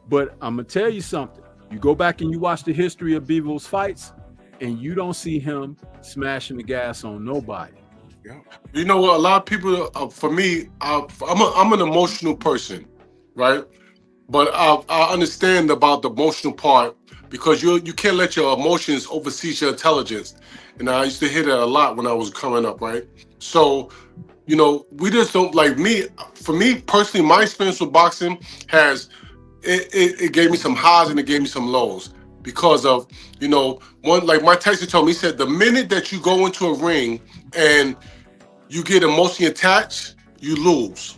But I'm gonna tell you something. You go back and you watch the history of Bivol's fights, and you don't see him smashing the gas on nobody. Yeah. You know what? A lot of people, for me, I'm an emotional person, right? But I understand about the emotional part because you can't let your emotions oversee your intelligence. And I used to hear that a lot when I was coming up, right? So, we just don't, like me. For me personally, my experience with boxing it gave me some highs and it gave me some lows because of, one, like Mike Tyson told me, he said, the minute that you go into a ring and you get emotionally attached, you lose.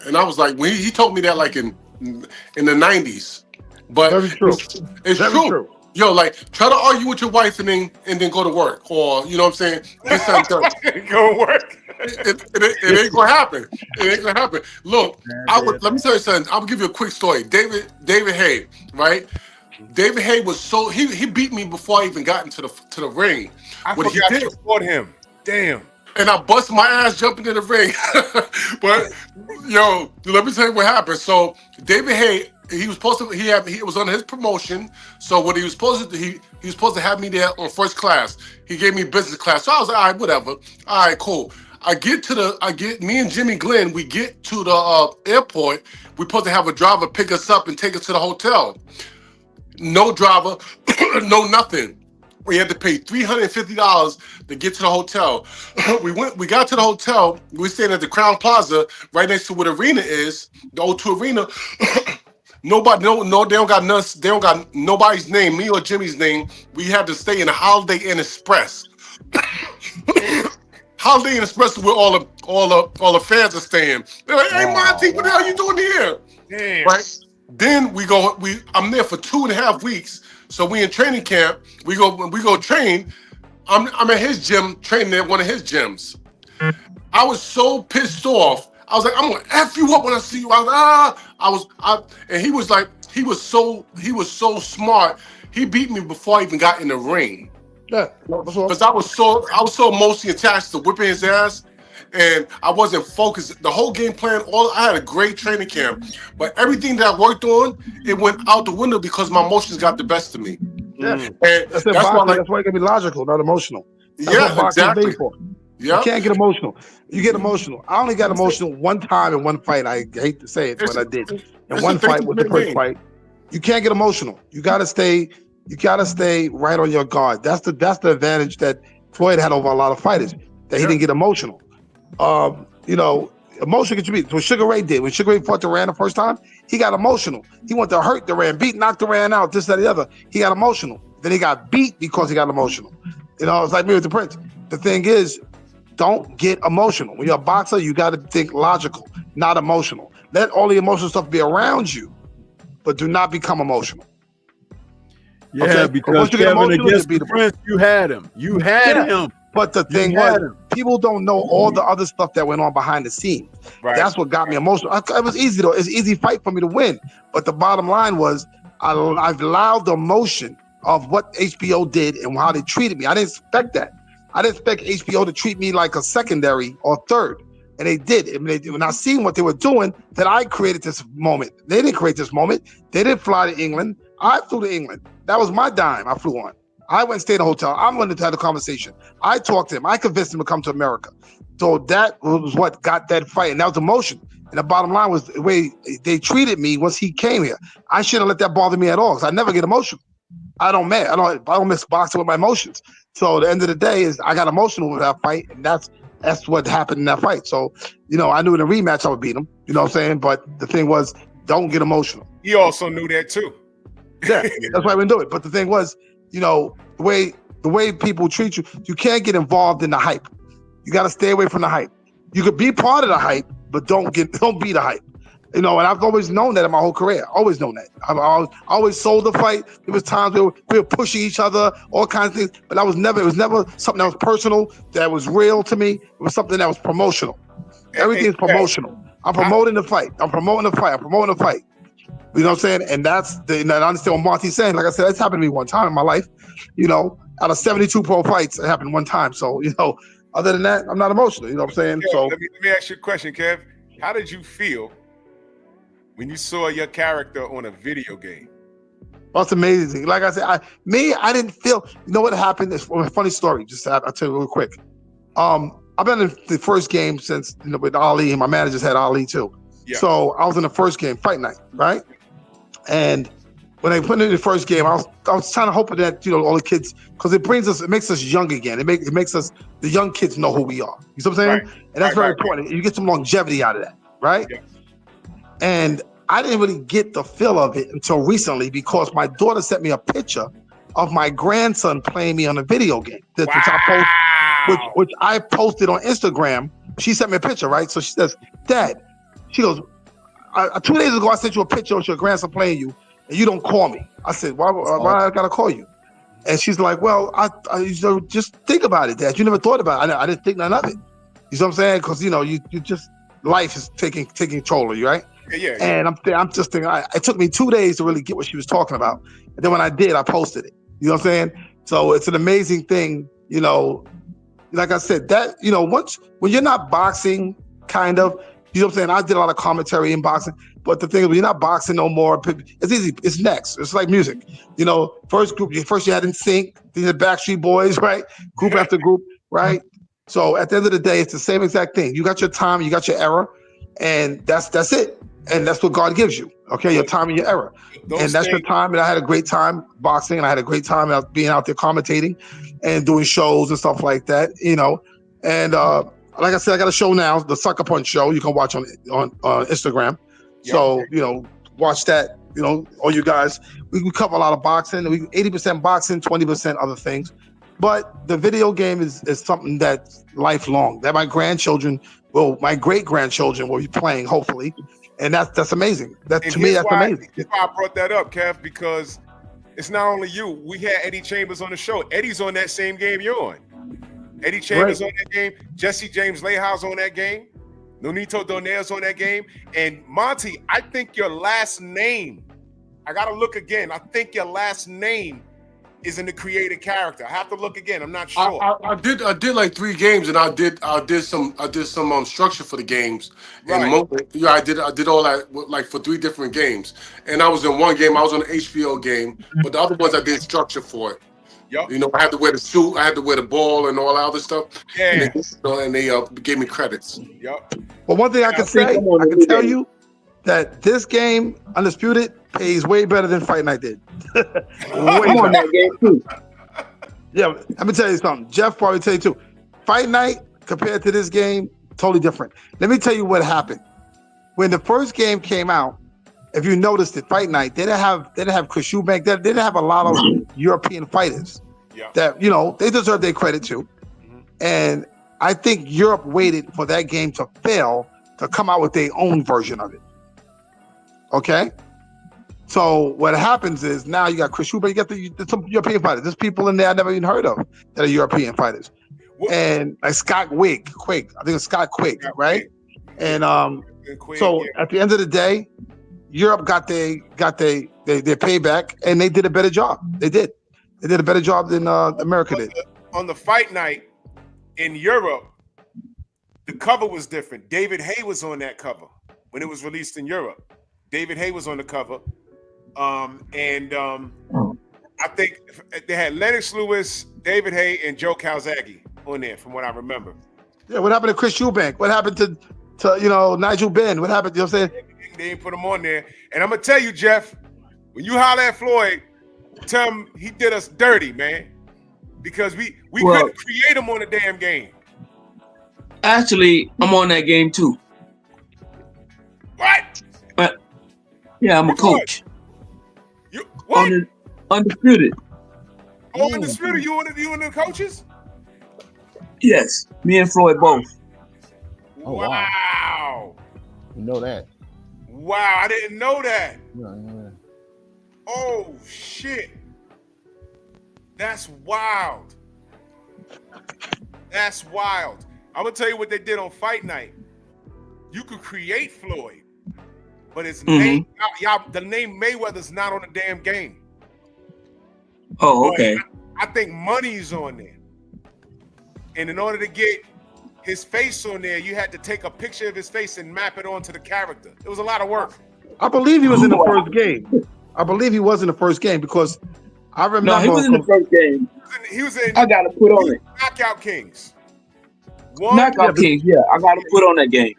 And I was like, when he told me that like in the 90s. But Very true. It's Very true. Yo, like try to argue with your wife and then go to work, or you know what I'm saying? Get something done. Go to work. It ain't gonna happen. It ain't gonna happen. Look, let me tell you something. I'll give you a quick story. David Hay, right? David Hay was so he beat me before I even got into the ring. I forgot you fought him. Damn. And I bust my ass jumping in the ring. But yo, let me tell you what happened. So David Hay, he was supposed to he was on his promotion. So what he was supposed to do, he was supposed to have me there on first class. He gave me business class. So I was like, all right, whatever. All right, cool. Me and Jimmy Glenn, we get to the airport. We're supposed to have a driver pick us up and take us to the hotel. No driver, no nothing. We had to pay $350 to get to the hotel. We got to the hotel. We were staying at the Crown Plaza, right next to where the arena is, the O2 Arena. They don't got nobody's name, me or Jimmy's name. We had to stay in the Holiday Inn Express. Holiday Inn Express is where all the fans are staying. They're like, hey Monty, what the hell are you doing here? Damn. Right? Then I'm there for 2.5 weeks. So we in training camp. We go train. I'm at his gym, training at one of his gyms. I was so pissed off. I was like, I'm gonna F you up when I see you. And he was so smart. He beat me before I even got in the ring. Yeah, because I was so emotionally attached to whipping his ass, and I wasn't focused. The whole game plan, I had a great training camp, but everything that I worked on, it went out the window because my emotions got the best of me. Yeah, and that's why you gotta be logical, not emotional. That's what exactly. made for. Yeah, you can't get emotional. You get emotional. I only got emotional one time in one fight. I hate to say it, but I did. In one fight with the first fight, you can't get emotional. You gotta stay right on your guard. That's the advantage that Floyd had over a lot of fighters. That he didn't get emotional. Emotion contributes. What Sugar Ray did when Sugar Ray fought Duran the first time, he got emotional. He wanted to hurt Duran, knock Duran out, this, that, the other. He got emotional. Then he got beat because he got emotional. It's like me with the Prince. The thing is, don't get emotional. When you're a boxer, you got to think logical, not emotional. Let all the emotional stuff be around you, but do not become emotional. Yeah, okay? because Kevin, against the Prince, you had him. You had him. But the thing was, people don't know all the other stuff that went on behind the scenes. Right. That's what got me emotional. It was easy though. It's an easy fight for me to win. But the bottom line was, I've allowed the emotion of what HBO did and how they treated me. I didn't expect that. I didn't expect HBO to treat me like a secondary or third. And they did. When I seen what they were doing, that I created this moment. They didn't create this moment. They didn't fly to England. I flew to England. That was my dime I flew on. I went and stayed in a hotel. I'm going to have a conversation. I talked to him. I convinced him to come to America. So that was what got that fight. And that was emotion. And the bottom line was the way they treated me once he came here. I shouldn't let that bother me at all because I never get emotional. I don't miss boxing with my emotions. So the end of the day is I got emotional with that fight, and that's what happened in that fight. So, I knew in a rematch I would beat him. You know what I'm saying? But the thing was, don't get emotional. He also knew that too. Yeah, that's why I didn't do it. But the thing was, the way people treat you, you can't get involved in the hype. You got to stay away from the hype. You could be part of the hype, but don't be the hype. And I've always known that in my whole career. Always known that. I always sold the fight. There was times we were pushing each other, all kinds of things. But it was never something that was personal, that was real to me. It was something that was promotional. Everything's promotional. I'm promoting the fight. I'm promoting the fight. You know what I'm saying? And I understand what Monty's saying. Like I said, that's happened to me one time in my life. Out of 72 pro fights, it happened one time. So, other than that, I'm not emotional. You know what I'm saying? Yeah, so let me ask you a question, Kev. How did you feel when you saw your character on a video game? That's amazing. Like I said, I didn't feel. You know what happened? It's a funny story. I'll tell you real quick. I've been in the first game since with Ali, and my managers had Ali too. Yeah. So I was in the first game, fight night, right? And when they put in the first game, I was trying to hope that all the kids, because it makes us young again. It makes us the young kids know who we are. You see what I'm saying? Right. And that's very important. You get some longevity out of that, right? Yeah. And I didn't really get the feel of it until recently because my daughter sent me a picture of my grandson playing me on a video game, which I posted on Instagram. She sent me a picture, right? So she says, "Dad," she goes, 2 days ago, I sent you a picture of your grandson playing you, and you don't call me. I said, why I gotta call you? And she's like, well, I just think about it, Dad. You never thought about it. I didn't think none of it. You know what I'm saying? Because you just life is taking control of you, right? Yeah. And I'm just thinking. It took me 2 days to really get what she was talking about, and then when I did, I posted it. You know what I'm saying? So it's an amazing thing. Like I said, that when you're not boxing, kind of. You know what I'm saying? I did a lot of commentary in boxing, but the thing is, when you're not boxing no more, it's easy. It's next. It's like music. First you had NSYNC, then the Backstreet Boys, right? Group after group, right? So at the end of the day, it's the same exact thing. You got your time, you got your era, and that's it. And that's what God gives you. Okay, your time and your era. And that's your time. And I had a great time boxing, and I had a great time being out there commentating and doing shows and stuff like that. And like I said, I got a show now, the Sucker Punch Show. You can watch on Instagram. So, watch that. All you guys. We cover a lot of boxing. 80% boxing, 20% other things. But the video game is something that's lifelong. That my great grandchildren will be playing, hopefully. And that's amazing. To me, that's amazing. That's why I brought that up, Kev, because it's not only you. We had Eddie Chambers on the show. Eddie's on that same game you're on. Eddie Chambers on that game. Jesse James Leha's on that game. Nonito Donair's on that game. And Monty, I think your last name, I got to look again. I think your last name is in the created character. I have to look again. I'm not sure. I did like 3 games, and I did some structure for the games. Right. And I did all that like for 3 different games. And I was in one game. I was on an HBO game, but the other ones I did structure for it. Yep. I had to wear the suit, I had to wear the ball, and all that other stuff. Yeah. And they gave me credits. Yep. But one thing I can say, I can tell you that this game, Undisputed, pays way better than Fight Night did. I'm on that game too. Yeah, let me tell you something. Jeff probably tell you too. Fight Night compared to this game, totally different. Let me tell you what happened. When the first game came out, if you noticed it, Fight Night, they didn't have Chris Eubank. They didn't have a lot of European fighters. Yeah. That they deserve their credit too. Mm-hmm. And I think Europe waited for that game to fail to come out with their own version of it. Okay? So what happens is now you got Chris Eubank, you got some European fighters. There's people in there I never even heard of that are European fighters. And like Scott Quigg, I think it's Scott Quigg, right? And so at the end of the day, Europe got their payback, and they did a better job. They did a better job than America did. On the Fight Night in Europe, the cover was different. David Hay was on that cover when it was released in Europe. David Hay was on the cover. I think they had Lennox Lewis, David Hay, and Joe Calzaghe on there, from what I remember. Yeah, what happened to Chris Eubank? What happened to Nigel Benn? What happened? You know what I'm saying? They didn't put him on there. And I'm gonna tell you, Jeff, when you holler at Floyd, tell him he did us dirty, man. Because we couldn't create him on the damn game. Actually, I'm on that game too. What? But yeah, I'm a coach. You what? Undisputed. Oh, Undisputed. You one of the coaches? Yes, me and Floyd both. Oh, wow. You know that. Wow, I didn't know that. Yeah. Oh shit. That's wild. That's wild. I'm gonna tell you what they did on Fight Night. You could create Floyd, but his name, the name Mayweather's not on the damn game. Oh, okay. I think money's on there. And in order to get his face on there, you had to take a picture of his face and map it onto the character. It was a lot of work. I believe he was in the first game. I believe he was in the first game because I remember. No, he was in the first game. He was in. I gotta put on it. Knockout Kings. Knockout Kings. Yeah, I gotta put on that game.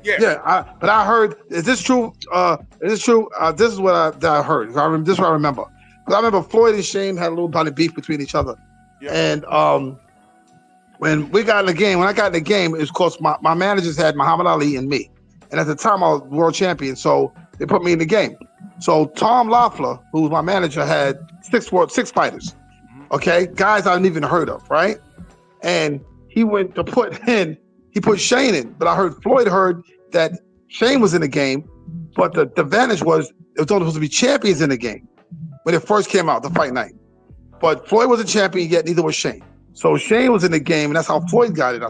Yeah. But I heard. Is this true? Is this true? This is what I heard. This is what I remember. Because I remember Floyd and Shane had a little bit of beef between each other. Yeah. And when we got in the game, it was because my managers had Muhammad Ali and me. And at the time, I was world champion, so they put me in the game. So Tom Loeffler, who was my manager, had six fighters. Okay, guys I hadn't even heard of, right? And he went to put Shane in, but I heard Floyd heard that Shane was in the game, But the advantage was it was only supposed to be champions in the game when it first came out, the fight night. But Floyd wasn't champion yet, neither was Shane. So Shane was in the game, and that's how Floyd got it.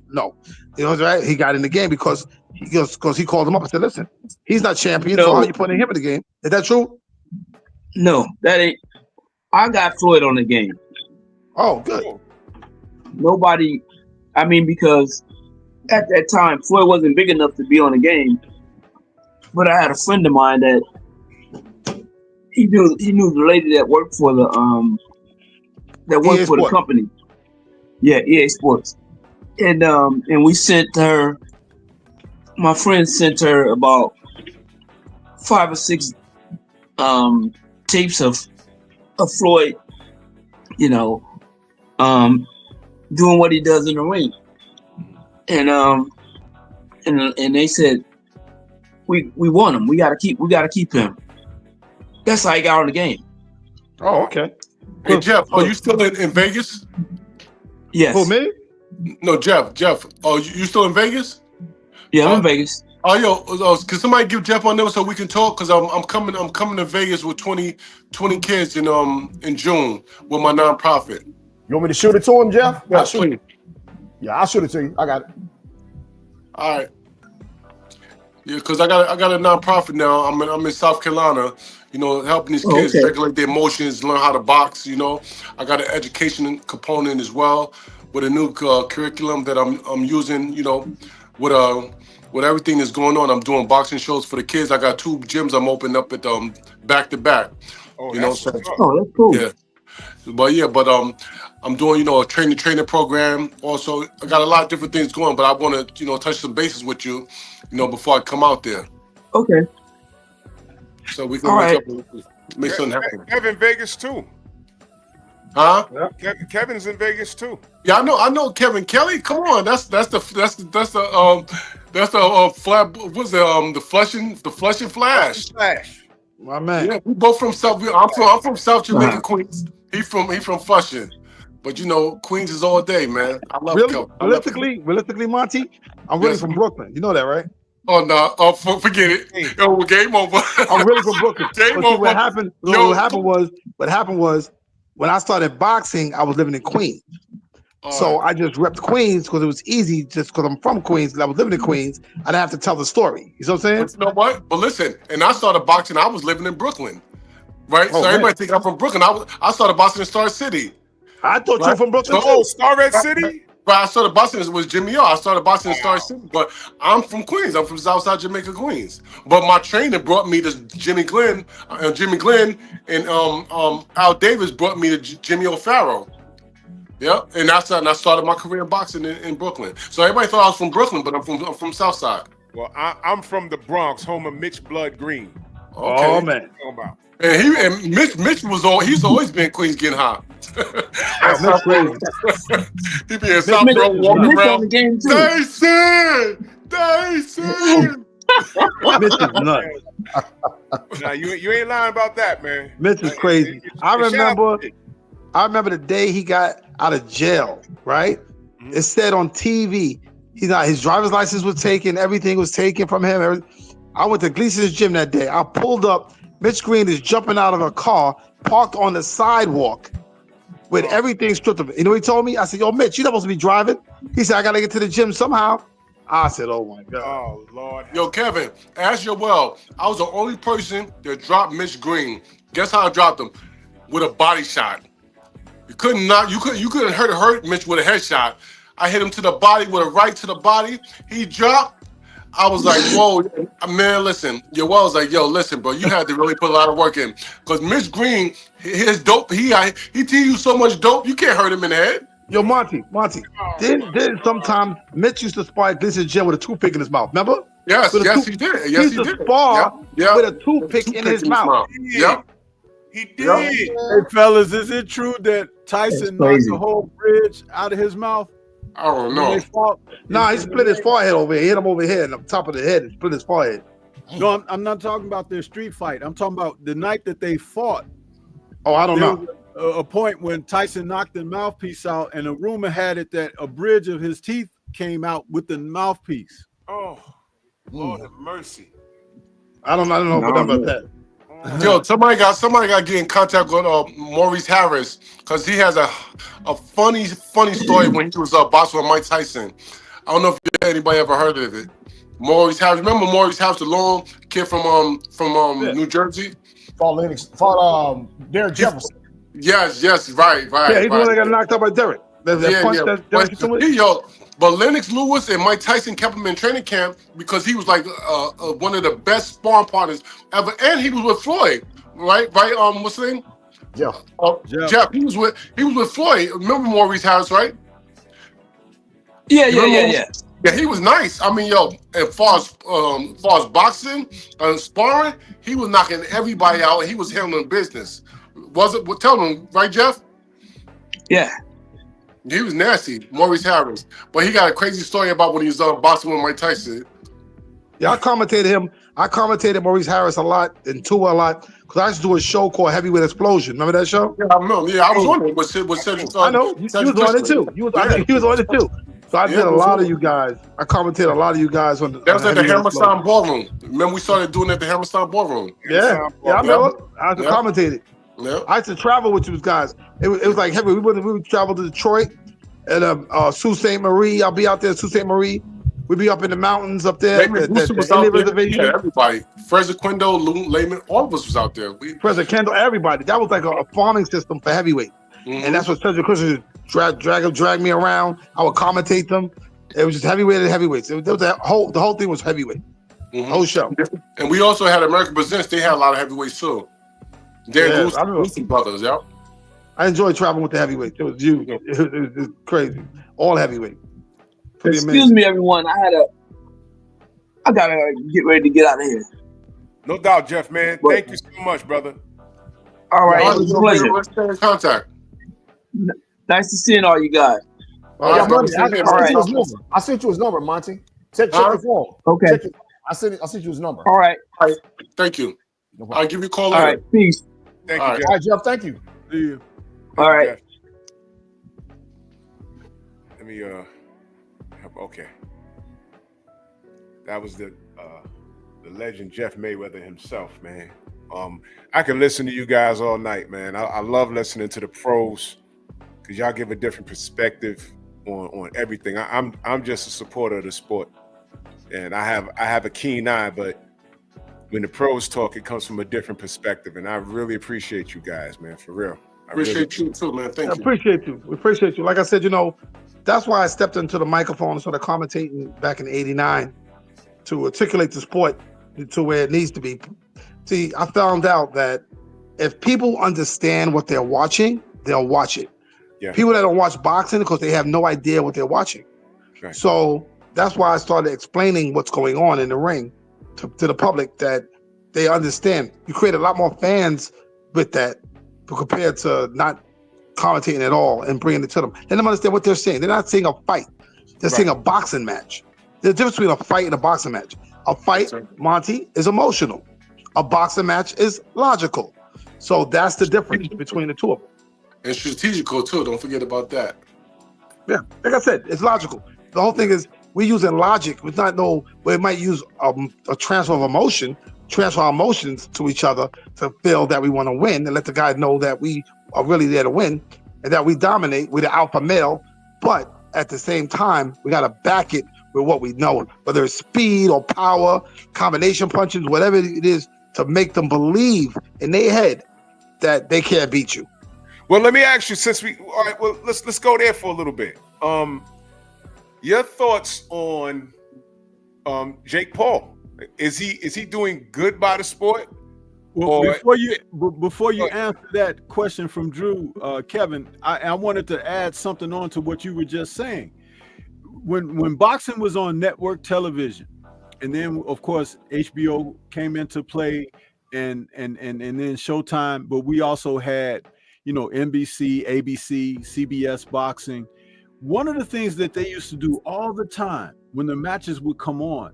No, you know, right? He got in the game because he called him up and said, "Listen, he's not champion, so how are you putting him in the game?" Is that true? No, that ain't. I got Floyd on the game. Oh, good. Nobody. I mean, because at that time Floyd wasn't big enough to be on the game. But I had a friend of mine that he knew the lady that worked for the the company. Yeah, EA Sports. And we sent her, my friend sent her about 5 or 6 tapes of Floyd, you know, doing what he does in the ring. And they said, we want him. We gotta keep him. That's how he got on the game. Oh, okay. Hey Jeff, are you still in Vegas? Yes. Who, me? No, Jeff. Oh, you still in Vegas? Yeah, I'm in Vegas. Oh, yo, can somebody give Jeff on number so we can talk? Cause I'm coming to Vegas with 20 kids in June with my nonprofit. You want me to shoot it to him, Jeff? Yeah, please. Yeah, I'll shoot it to you. I got it. All right. Yeah, because I got a nonprofit now. I'm in South Carolina, you know, helping these kids regulate their emotions, learn how to box. You know, I got an education component as well with a new curriculum that I'm using. You know, with everything that's going on, I'm doing boxing shows for the kids. I got 2 gyms I'm opening up at back to back. Oh, you know, that's that's cool. Yeah. But I'm doing, you know, a training program. Also, I got a lot of different things going, but I want to, you know, touch some bases with you, you know, before I come out there. Okay. So we can make something happen. Kevin Vegas too. Huh? Kevin's in Vegas too. Yeah, I know Kevin Kelly. Come on, that's the Flushing Flash. My man. Yeah, we both from South. I'm from South Jamaica, Queens. He from Flushing, but you know, Queens is all day, man. I love Kevin. Realistically, Monty, I'm really from Brooklyn. You know that, right? Oh no! Oh, forget it. Yo, game over. I'm really from Brooklyn. Game over. What happened was when I started boxing, I was living in Queens. So I just repped Queens because it was easy, just because I'm from Queens, because I was living in Queens. I didn't have to tell the story. You know what I'm saying? But you know what? But listen, and I started boxing, I was living in Brooklyn. Right? So everybody think I'm from Brooklyn. I started boxing in Star City. I thought you were from Brooklyn. So, Starvette City? But I started boxing, it was Jimmy O. I started boxing in Star City, but I'm from Queens. I'm from Southside Jamaica, Queens. But my trainer brought me to Jimmy Glenn, and Al Davis brought me to Jimmy O'Farrell. Yeah, and I started my career in boxing in Brooklyn. So everybody thought I was from Brooklyn, but I'm from Southside. Well, I'm from the Bronx, home of Mitch Blood Green. Okay. Oh man. And Mitch he's always been Queens getting high. That's crazy. He be in South Bronx walking around. Dyson! Mitch is nuts. Now you ain't lying about that, man. Mitch is crazy. I remember the day he got out of jail, right? Mm-hmm. It said on TV, his driver's license was taken, everything was taken from him. I went to Gleason's gym that day. I pulled up, Mitch Green is jumping out of a car, parked on the sidewalk with everything stripped of it. You know what he told me? I said, yo, Mitch, you're not supposed to be driving. He said, I got to get to the gym somehow. I said, oh my God. Oh, Lord. Yo, Kevin, ask your well. I was the only person that dropped Mitch Green. Guess how I dropped him? With a body shot. You couldn't hurt Mitch with a headshot. I hit him to the body with a right to the body. He dropped. I was like, whoa, man, listen. Your well was like, yo, listen, bro, you had to really put a lot of work in. Because Mitch Green, his dope, he teach you so much dope, you can't hurt him in the head. Yo, Monty, didn't sometimes Mitch used to spar at Gleason's gym with a toothpick in his mouth, remember? Yes, he did. Yes, he did. Spar with a toothpick in his mouth. Yep. He did. Yep. Hey, fellas, is it true that Tyson knocked the whole bridge out of his mouth? I don't know. Nah, he split his forehead over here. He hit him over here on the top of the head and split his forehead. No, I'm not talking about their street fight. I'm talking about the night that they fought. Oh, I don't know. A point when Tyson knocked the mouthpiece out, and a rumor had it that a bridge of his teeth came out with the mouthpiece. Oh, Lord have mercy. I don't know about that. Yo, somebody got to get in contact with Maurice Harris because he has a funny story when he was boxing with Mike Tyson. I don't know if anybody ever heard of it. Maurice Harris, remember Maurice Harris, the long kid from New Jersey? Fought Derek Jefferson. Yes, right. Yeah, he's the one that got knocked out by Derek. But Lennox Lewis and Mike Tyson kept him in training camp because he was like one of the best sparring partners ever, and he was with Floyd, right? What's his name? Jeff. Jeff. He was with Floyd. Remember Maurice Harris, right? Yeah. Yeah, he was nice. I mean, as far as boxing and sparring, he was knocking everybody out, and he was handling business. Tell him, right, Jeff? Yeah. He was nasty, Maurice Harris. But he got a crazy story about when he was boxing with Mike Tyson. Yeah, I commentated Maurice Harris a lot and Tua a lot because I used to do a show called Heavyweight Explosion. Remember that show? Yeah, I remember. Yeah, I was on it with Cedric. I know. He was on it too. He was on it too. So I did a lot of you guys. I commentated a lot of you guys on the. That was at the Hammerstein Ballroom. Remember we started doing it at the Hammerstein Ballroom? Yeah, I remember. I used to commentate it. Yeah. I used to travel with you guys. It was like heavy. We would travel to Detroit and Sault Ste. Marie. I'll be out there, Sault Ste. Marie. We'd be up in the mountains up there. Was out there. Yeah, everybody. Fraser Quindle, Lehman, all of us was out there. Fraser Kendall, everybody. That was like a farming system for heavyweight. Mm-hmm. And that's what Cedric Christian drag me around. I would commentate them. It was just heavyweight and heavyweights. The whole thing was heavyweight. Mm-hmm. Whole show. And we also had American Presents. They had a lot of heavyweights too. They're Lucy brothers, yeah. I enjoyed traveling with the heavyweights. It was you. It was crazy. All heavyweight. Excuse me, everyone. I gotta get ready to get out of here. No doubt, Jeff, man. Thank you so much, brother. All right, it was a pleasure. Let's stay in contact. Nice to seeing all you guys. I sent you his number, Monty. Check your phone. Okay. I sent you his number. All right. Thank you. I'll give you a call later. All right. Peace. Thank you, All right, Jeff. Thank you. See you. All right. Let me okay. That was the legend Jeff Mayweather himself, man. I can listen to you guys all night, man. I love listening to the pros because y'all give a different perspective on everything. I'm just a supporter of the sport, and I have a keen eye, but when the pros talk, it comes from a different perspective, and I really appreciate you guys, man, for real. Appreciate you too, man. Thank you. Appreciate you. We appreciate you. Like I said, that's why I stepped into the microphone and started commentating back in '89 to articulate the sport to where it needs to be. See, I found out that if people understand what they're watching, they'll watch it. Yeah. People that don't watch boxing because they have no idea what they're watching. Right. So that's why I started explaining what's going on in the ring to the public, that they understand. You create a lot more fans with that compared to not commentating at all and bringing it to them. Let them understand what they're seeing. They're not seeing a fight. They're seeing a boxing match. There's a difference between a fight and a boxing match. A fight, Monty, is emotional. A boxing match is logical. So that's the difference between the two of them. And strategical too. Don't forget about that. Yeah, like I said, it's logical. The whole thing is we're using logic. We not know where it might use a transfer of emotion, transfer our emotions to each other to feel that we want to win and let the guy know that we are really there to win and that we dominate. We're the alpha male, but at the same time, we got to back it with what we know, whether it's speed or power, combination punches, whatever it is, to make them believe in their head that they can't beat you. Well, let me ask you, all right, well, let's go there for a little bit. Your thoughts on Jake Paul? Is he doing good by the sport? Well, before you answer that question from Drew, Kevin, I wanted to add something on to what you were just saying. When boxing was on network television, and then of course HBO came into play, and then Showtime, but we also had NBC, ABC, CBS boxing. One of the things that they used to do all the time when the matches would come on,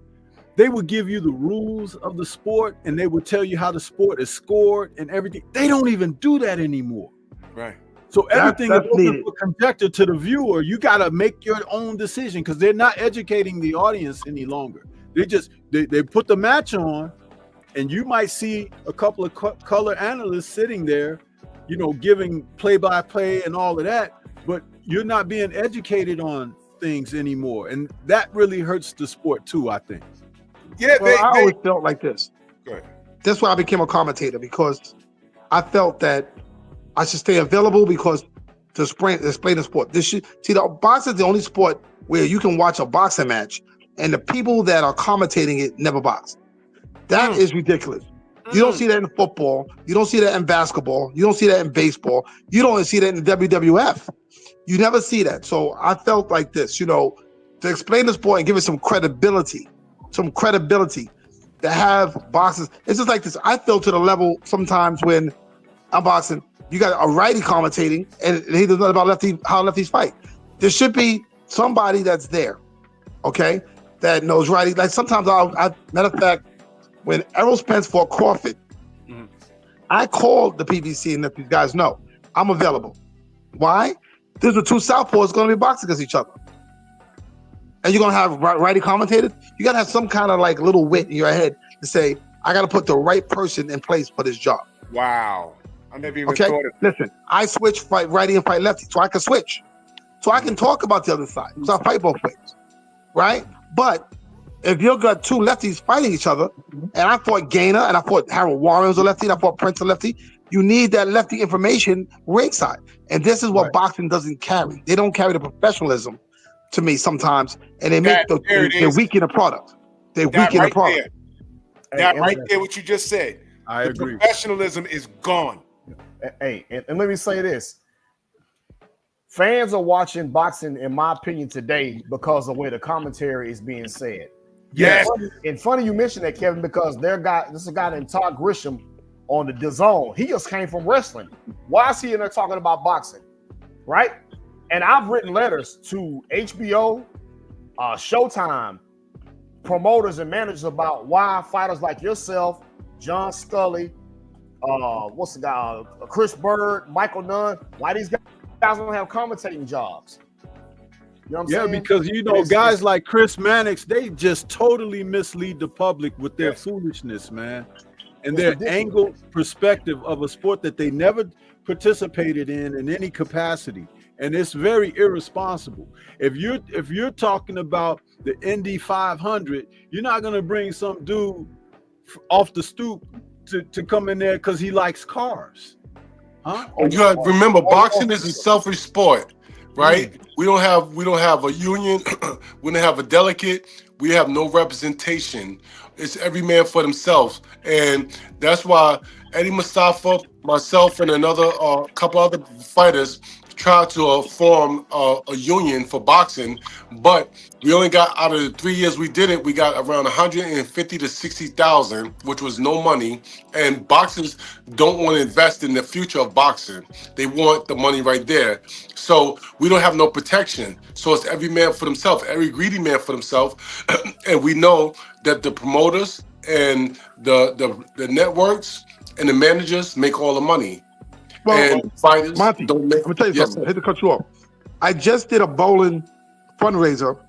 they would give you the rules of the sport and they would tell you how the sport is scored and everything. They don't even do that anymore. Right. So everything is open for conjecture to the viewer. You got to make your own decision because they're not educating the audience any longer. They put the match on and you might see a couple of color analysts sitting there, you know, giving play-by-play and all of that, but you're not being educated on things anymore, and that really hurts the sport too, I think. Yeah, well, I always felt like this. Go ahead. That's why I became a commentator, because I felt that I should stay available because to explain the sport. The boxing is the only sport where you can watch a boxing match and the people that are commentating it never box. That is ridiculous. You don't see that in football. You don't see that in basketball. You don't see that in baseball. You don't see that in the WWF. You never see that. So I felt like this, you know, to explain the sport and give it some credibility to have boxers. It's just like this. I feel to the level sometimes when I'm boxing, you got a righty commentating and he doesn't know about how lefties fight. There should be somebody that's there, okay, that knows righty. Like sometimes matter of fact, when Errol Spence fought Crawford, I called the PBC and let these guys know I'm available. Why? There's the two southpaws going to be boxing against each other. And you're going to have righty commentators? You got to have some kind of like little wit in your head to say, I got to put the right person in place for this job. Wow. I never even thought of it. Listen, I switch, fight righty and fight lefty, so I can switch. So I can talk about the other side, because I fight both ways, right? But if you've got two lefties fighting each other, and I fought Gainer, and I fought Harold Warren was a lefty, and I fought Prince a lefty, you need that lefty information ringside. And this is what boxing doesn't carry. They don't carry the professionalism to me sometimes, and they make they weaken the product. They weaken the product. That right there, what you just said. I agree. Professionalism is gone. Hey, and let me say this. Fans are watching boxing, in my opinion, today because of the way the commentary is being said. Yes. And funny you mentioned that, Kevin, because this is a guy named Todd Grisham on the DAZN. He just came from wrestling. Why is he in there talking about boxing? Right? And I've written letters to HBO, Showtime, promoters and managers about why fighters like yourself, John Scully, what's the guy, Chris Bird, Michael Nunn, why these guys don't have commentating jobs? You know what I'm saying? Because you know, guys like Chris Mannix, they just totally mislead the public with their foolishness, man, and their angled perspective of a sport that they never participated in any capacity, and it's very irresponsible. If you're talking about the Indy 500, you're not gonna bring some dude off the stoop to come in there because he likes cars, huh? You gotta remember, boxing is a selfish sport, right? We don't have a union, we don't have a delegate, we have no representation. It's every man for themselves, and that's why Eddie Mustafa, myself, and another couple other fighters tried to form a union for boxing, but we only got, out of the 3 years we did it, we got around 150 to 60,000, which was no money. And boxers don't want to invest in the future of boxing; they want the money right there. So we don't have no protection. So it's every man for themselves, every greedy man for themselves. And we know that the promoters and the networks and the managers make all the money. Well, and fighters Monty, don't make. Let me tell you something. I hate to cut you off. I just did a bowling fundraiser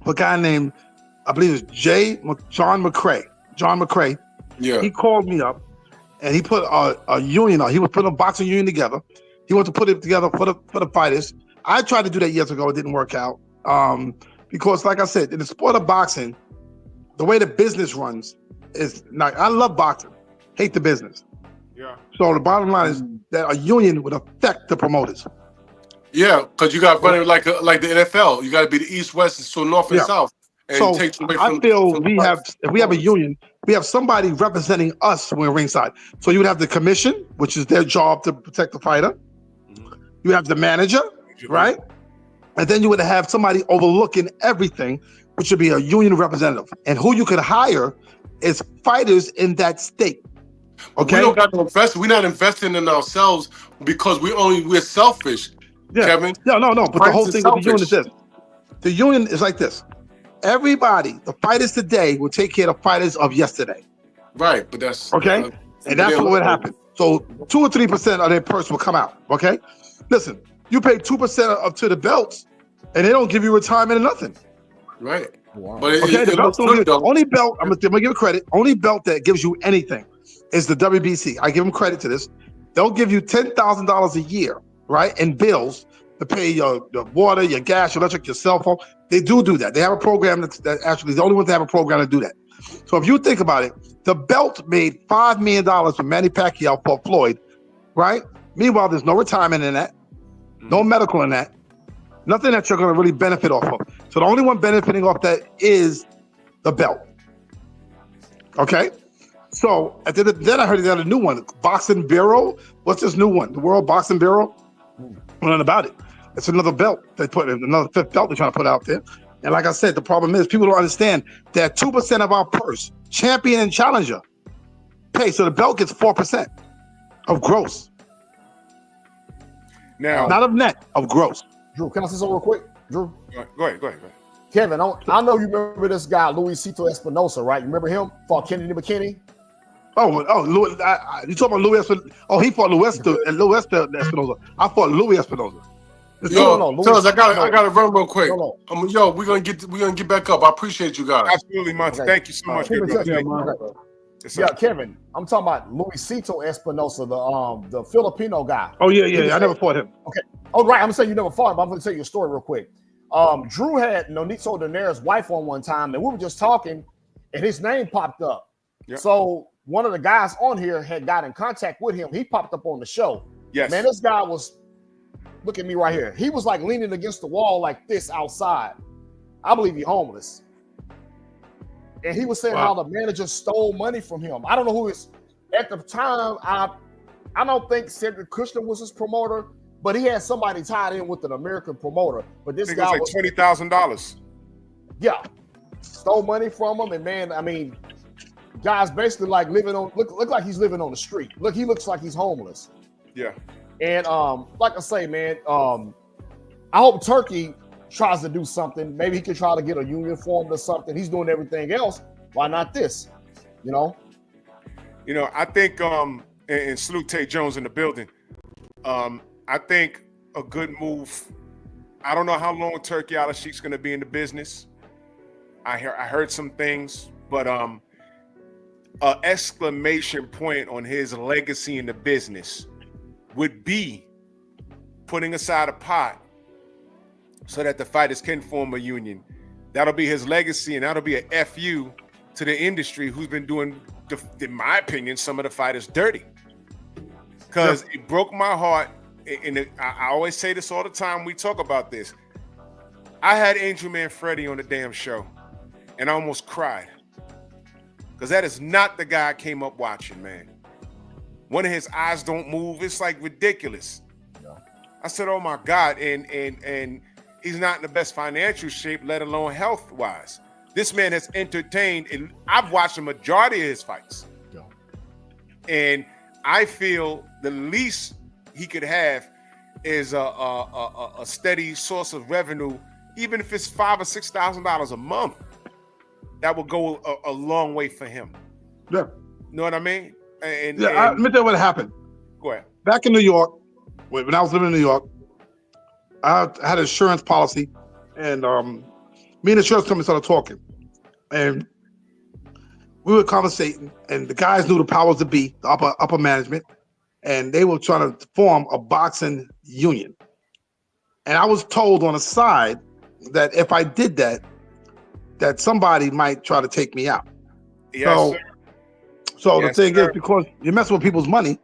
for a guy named, I believe it's John McCrae. John McCrae. Yeah. He called me up and he put a union on. He was putting a boxing union together. He wanted to put it together for the fighters. I tried to do that years ago. It didn't work out. Because like I said, in the sport of boxing, the way the business runs is not, I love boxing, hate the business. Yeah. So the bottom line is that a union would affect the promoters. Yeah, because you got running like the NFL. You got to be the East, West, and so North and South. And so take away I feel if we have a union, we have somebody representing us when we're ringside. So you would have the commission, which is their job to protect the fighter. You have the manager, right? And then you would have somebody overlooking everything, which would be a union representative. And who you could hire is fighters in that state. Okay. We don't got to invest. We're not investing in ourselves because we're selfish, Kevin. No. But the whole thing with the union is this. The union is like this. Everybody, the fighters today will take care of the fighters of yesterday. Right, but that's okay. And that's what would happen. So 2 or 3% of their purse will come out. Okay. Listen, you pay 2% to the belts, and they don't give you retirement or nothing. Right. Wow. But The belt's only belt, I'm gonna give it credit. Only belt that gives you anything is the WBC. I give them credit to this. They'll give you $10,000 a year, right, in bills to pay your water, your gas, your electric, your cell phone. They do that. They have a program that actually the only ones that have a program to do that. So if you think about it, the belt made $5 million for Manny Pacquiao for Floyd, right? Meanwhile, there's no retirement in that, no medical in that, nothing that you're going to really benefit off of. So the only one benefiting off that is the belt. Okay? So then I heard they had a new one, Boxing Bureau. What's this new one? The World Boxing Bureau? Learn about it. It's another belt they put in, another fifth belt they're trying to put out there. And like I said, the problem is people don't understand that 2% of our purse, champion and challenger, pay. So the belt gets 4% of gross. Now, not of net, of gross. Drew, can I say something real quick? Drew? Go ahead. Kevin, I know you remember this guy, Luisito Espinosa, right? You remember him? Fought Kennedy McKinney? Louis, you talking about Louis Espinosa? Oh, he fought Louis Espinosa. I fought Louis Espinosa. Fellas, I gotta run real quick. We're gonna get back up. I appreciate you guys. Absolutely, Monty. Okay. Thank you so much. Kevin, I'm talking about Luisito Espinosa, the Filipino guy. Oh yeah. I never fought him. Okay. Oh right, I'm gonna say you never fought him, but I'm gonna tell you a story real quick. Drew had Nonito Donaires' wife on one time, and we were just talking, and his name popped up. Yep. So one of the guys on here had got in contact with him. He popped up on the show. Yes. Man, this guy was, look at me right here. He was like leaning against the wall like this outside. I believe he's homeless. And he was saying how the manager stole money from him. I don't know who is at the time. I don't think Cedric Kushner was his promoter, but he had somebody tied in with an American promoter. But this guy was like $20,000. Yeah, stole money from him, and man, I mean, guy's basically like living on look like he's living on the street. Look, he looks like he's homeless. Yeah. And like I say, man, I hope Turkey tries to do something. Maybe he could try to get a union formed or something. He's doing everything else. Why not this? You know, I think and salute Tate Jones in the building. I think a good move. I don't know how long Turkey Al-Sheik's going to be in the business. I heard some things, but a exclamation point on his legacy in the business would be putting aside a pot so that the fighters can form a union. That'll be his legacy, and that'll be a FU to the industry who's been doing, in my opinion, some of the fighters dirty. Because it broke my heart, and I always say this all the time, we talk about this. I had Angel Manfredi on the damn show, and I almost cried. Because that is not the guy I came up watching, man. One of his eyes don't move. It's like ridiculous. Yeah. I said, oh my God. And he's not in the best financial shape, let alone health-wise. This man has entertained, and I've watched the majority of his fights. Yeah. And I feel the least he could have is a steady source of revenue, even if it's $5,000 or $6,000 a month. That would go a long way for him. Yeah. You know what I mean? Let me tell you what happened. Go ahead. Back in New York, when I was living in New York, I had an insurance policy, and me and the insurance company started talking, and we were conversating, and the guys knew the powers that be, the upper management, and they were trying to form a boxing union. And I was told on the side that if I did that somebody might try to take me out. Yes, so the thing is, because you're messing with people's money,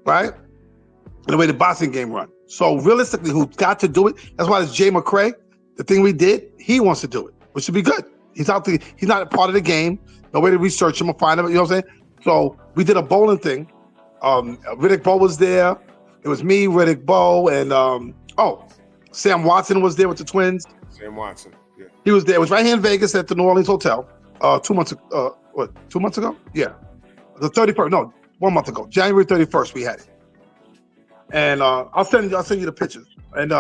right? And the way the boxing game run. So realistically, who's got to do it? That's why it's Jay McCrae. The thing we did, he wants to do it, which should be good. He's out there. He's not a part of the game. No way to research him or find him. You know what I'm saying? So we did a bowling thing. Riddick Bowe was there. It was me, Riddick Bowe, and Sam Watson was there with the twins. Sam Watson. Yeah. He was there. It was right here in Vegas at the New Orleans Hotel. 2 months ago. 2 months ago? Yeah. The 31st. No, 1 month ago. January 31st, we had it. And I'll send you the pictures. And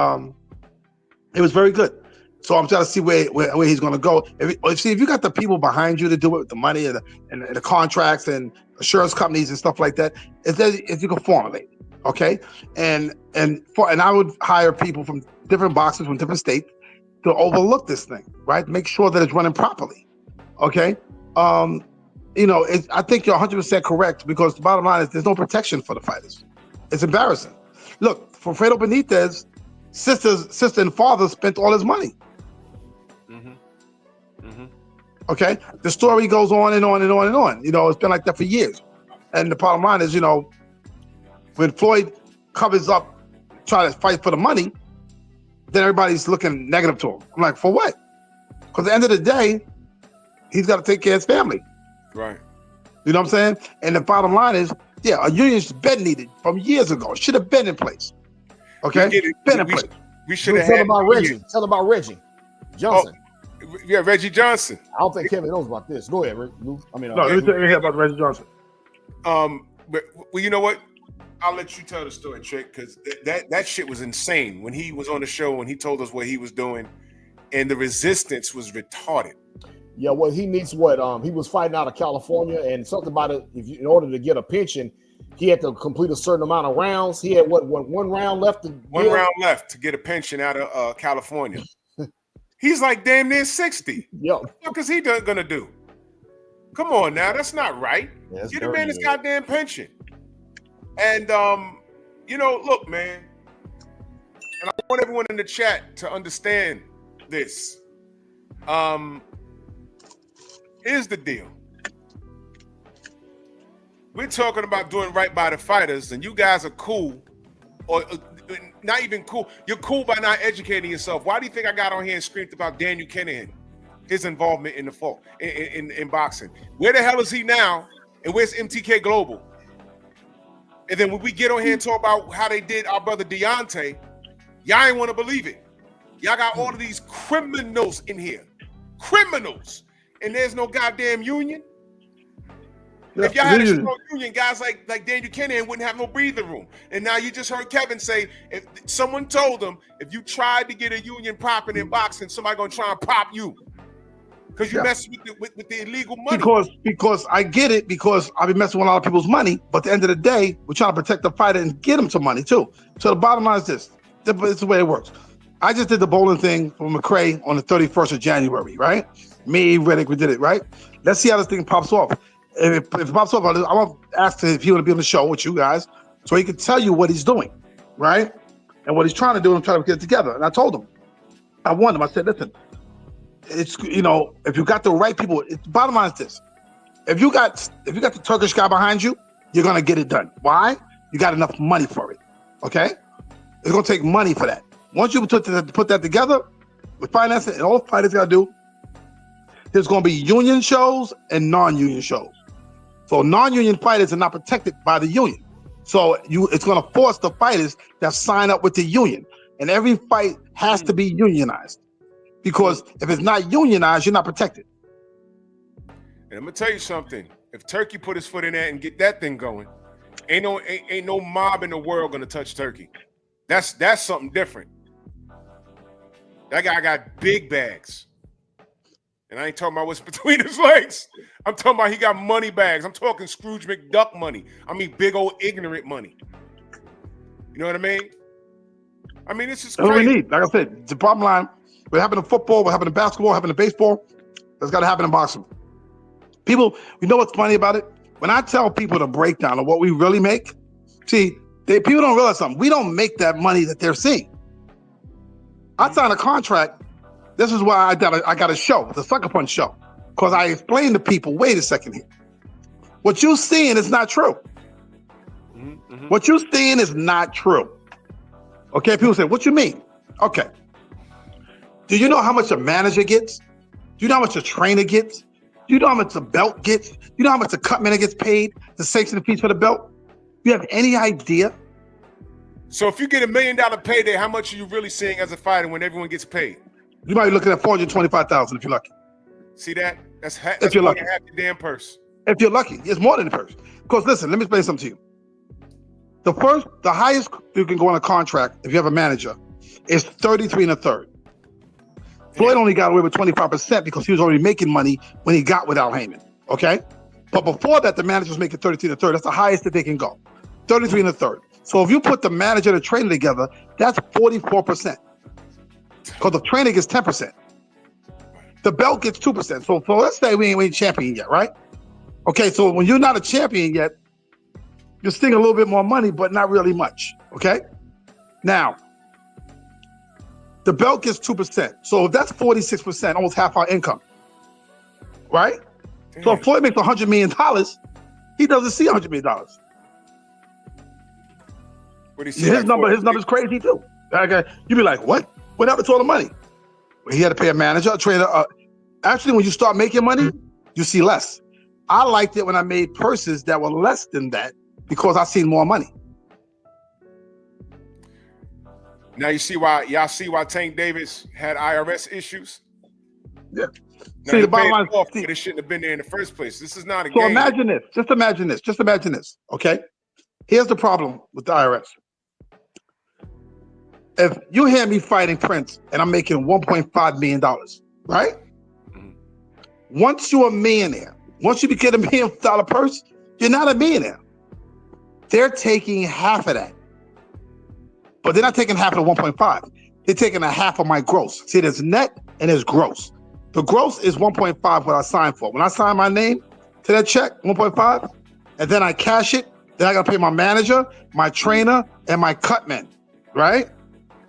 it was very good. So I'm trying to see where he's going to go. If you got the people behind you to do it with the money and the contracts and insurance companies and stuff like that, if you can formulate, okay? And I would hire people from different boxers from different states, to overlook this thing, right? Make sure that it's running properly. Okay. I think you're 100% correct, because the bottom line is there's no protection for the fighters. It's embarrassing. Look, for Fredo Benitez, sister and father spent all his money. Okay, the story goes on and on and on and on. It's been like that for years. And the bottom line is, when Floyd covers up, try to fight for the money, then everybody's looking negative to him. I'm like, for what? Because at the end of the day, he's got to take care of his family. Right. You know what I'm saying? And the bottom line is, yeah, a union's been needed from years ago. Should have been in place. Okay? Been in place. We should have Tell had about Reggie. Tell about Reggie Johnson. Yeah, Reggie Johnson. I don't think Kevin knows about this. Go ahead, Lou. Let me tell you about Reggie Johnson. But you know what? I'll let you tell the story, Trick, because that shit was insane when he was on the show and he told us what he was doing, and the resistance was retarded. Yeah, well, he needs what? He was fighting out of California, and something about it. In order to get a pension, he had to complete a certain amount of rounds. He had one round left to get a pension out of California. He's like damn near 60. Yo, what the fuck is he gonna do? Come on now, that's not right. Get a man his goddamn pension. And look, man, and I want everyone in the chat to understand this. Here's the deal. We're talking about doing right by the fighters, and you guys are cool, or not even cool. You're cool by not educating yourself. Why do you think I got on here and screamed about Daniel Kinahan, his involvement in the fall in boxing? Where the hell is he now? And where's MTK Global? And then when we get on here and talk about how they did our brother Deontay, y'all ain't want to believe it. Y'all got all of these criminals in here. Criminals. And there's no goddamn union. If y'all had a strong union, guys like Daniel Kinahan wouldn't have no breathing room. And now you just heard Kevin say, if someone told him, if you tried to get a union popping in boxing, somebody gonna try and pop you. Because you mess with the illegal money. Because I get it, because I've been messing with a lot of people's money, but at the end of the day, we're trying to protect the fighter and get him some money too. So the bottom line is this. This is the way it works. I just did the bowling thing for McRae on the 31st of January, right? Me, Riddick, we did it, right? Let's see how this thing pops off. If it pops off, I want to ask if he want to be on the show with you guys so he can tell you what he's doing, right? And what he's trying to do and try to get it together. And I told him, I warned him, I said, listen, it's, if you got the right people, the bottom line is this. If you got the Turkish guy behind you, you're going to get it done. Why? You got enough money for it, okay? It's going to take money for that. Once you put that together with financing, and all the fighters got to do, there's going to be union shows and non-union shows. So non-union fighters are not protected by the union. So it's going to force the fighters that sign up with the union. And every fight has to be unionized. Because if it's not unionized, you're not protected. And I'm going to tell you something. If Turkey put his foot in there and get that thing going, ain't no mob in the world going to touch Turkey. That's something different. That guy got big bags. And I ain't talking about what's between his legs. I'm talking about he got money bags. I'm talking Scrooge McDuck money. I mean, big old ignorant money. You know what I mean? I mean, this is crazy. That's what we need. Like I said, the bottom line, what happened in football, what happened in basketball, what happened in baseball, that's got to happen in boxing. People, you know what's funny about it? When I tell people the breakdown of what we really make, see, people don't realize something. We don't make that money that they're seeing. I signed a contract. This is why I got a show, the Sucker Punch show, because I explained to people, wait a second here. What you're seeing is not true. Mm-hmm. What you're seeing is not true. Okay, people say, what you mean? Okay. Do you know how much a manager gets? Do you know how much a trainer gets? Do you know how much a belt gets? Do you know how much a cut man gets paid, the sanction fees for the belt? Do you have any idea? So if you get $1 million payday, how much are you really seeing as a fighter when everyone gets paid? You might be looking at $425,000 if you're lucky. See that? That's if you're lucky. Half your damn purse. If you're lucky, it's more than the purse. Because listen, let me explain something to you. The highest you can go on a contract if you have a manager is 33 1/3. Floyd only got away with 25% because he was already making money when he got with Al Heyman. Okay, but before that, the manager was making 33 1/3. That's the highest that they can go. 33 1/3. So if you put the manager and the trainer together, that's 44%. because the trainer gets 10%. The belt gets 2%. So let's say we ain't champion yet, right? Okay, so when you're not a champion yet, you're stinging a little bit more money, but not really much. Okay. Now, the belt gets 2%. So if that's 46%, almost half our income, right? Damn. So if Floyd makes $100 million, he doesn't see $100 million. His number's crazy too. Okay. You'd be like, what? What happened to all the money? Well, he had to pay a manager, a trainer. Actually, when you start making money, you see less. I liked it when I made purses that were less than that because I seen more money. Now y'all see why Tank Davis had IRS issues? Yeah. Now, see, the bottom line is it shouldn't have been there in the first place. This is not a so game. imagine this. Just imagine this. Okay. Here's the problem with the IRS. If you hear me fighting Prince and I'm making $1.5 million, right? Mm-hmm. Once you're a millionaire, once you get $1 million purse, you're not a millionaire. They're taking half of that. But they're not taking half of the 1.5. They're taking a half of my gross. See, there's net and there's gross. The gross is 1.5 what I signed for. When I sign my name to that check, 1.5, and then I cash it, then I gotta pay my manager, my trainer, and my cutman, right?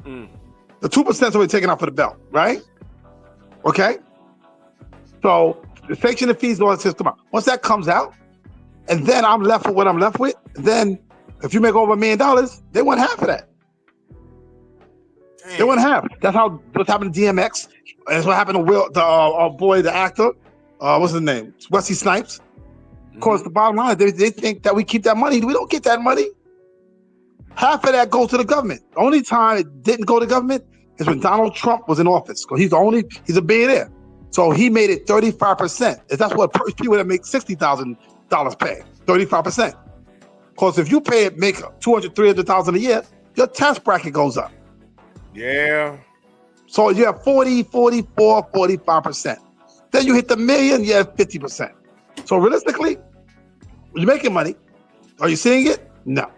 The 2% is already taken out for the belt, right? Okay. So the sanction and fees, all that system. Once that comes out, and then I'm left with what I'm left with, then if you make over $1 million, they want half of that. Damn. They want half. That's what's happened to DMX. That's what happened to Will, our boy, the actor. What's his name? Wesley Snipes. Of course, the bottom line, they think that we keep that money. We don't get that money. Half of that goes to the government. The only time it didn't go to government is when Donald Trump was in office, because he's a billionaire. So he made it 35%. That's what people that make $60,000 pay, 35%. Because if you make $200,000, $300,000 a year, your tax bracket goes up. Yeah. So you have 40, 44, 45%. Then you hit the million, you have 50%. So realistically, when you're making money, are you seeing it? No.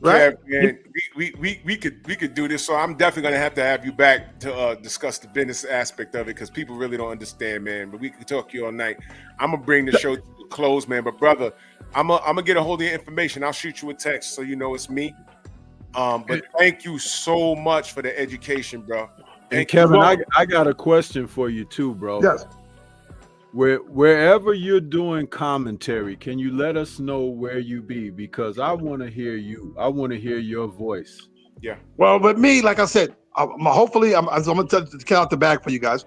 Right? Yeah, man. We could do this. So I'm definitely gonna have to have you back to discuss the business aspect of it, because people really don't understand, man. But we can talk to you all night. I'm gonna bring the show to a close, man. But brother, I'm gonna get a hold of your information. I'll shoot you a text so you know it's me. But thank you so much for the education, bro. And Kevin, I got a question for you too, bro. Yes. Wherever you're doing commentary, can you let us know where you be? Because I want to hear you. I want to hear your voice. Yeah. Well, with me, like I said, hopefully I'm going to count out the bag for you guys.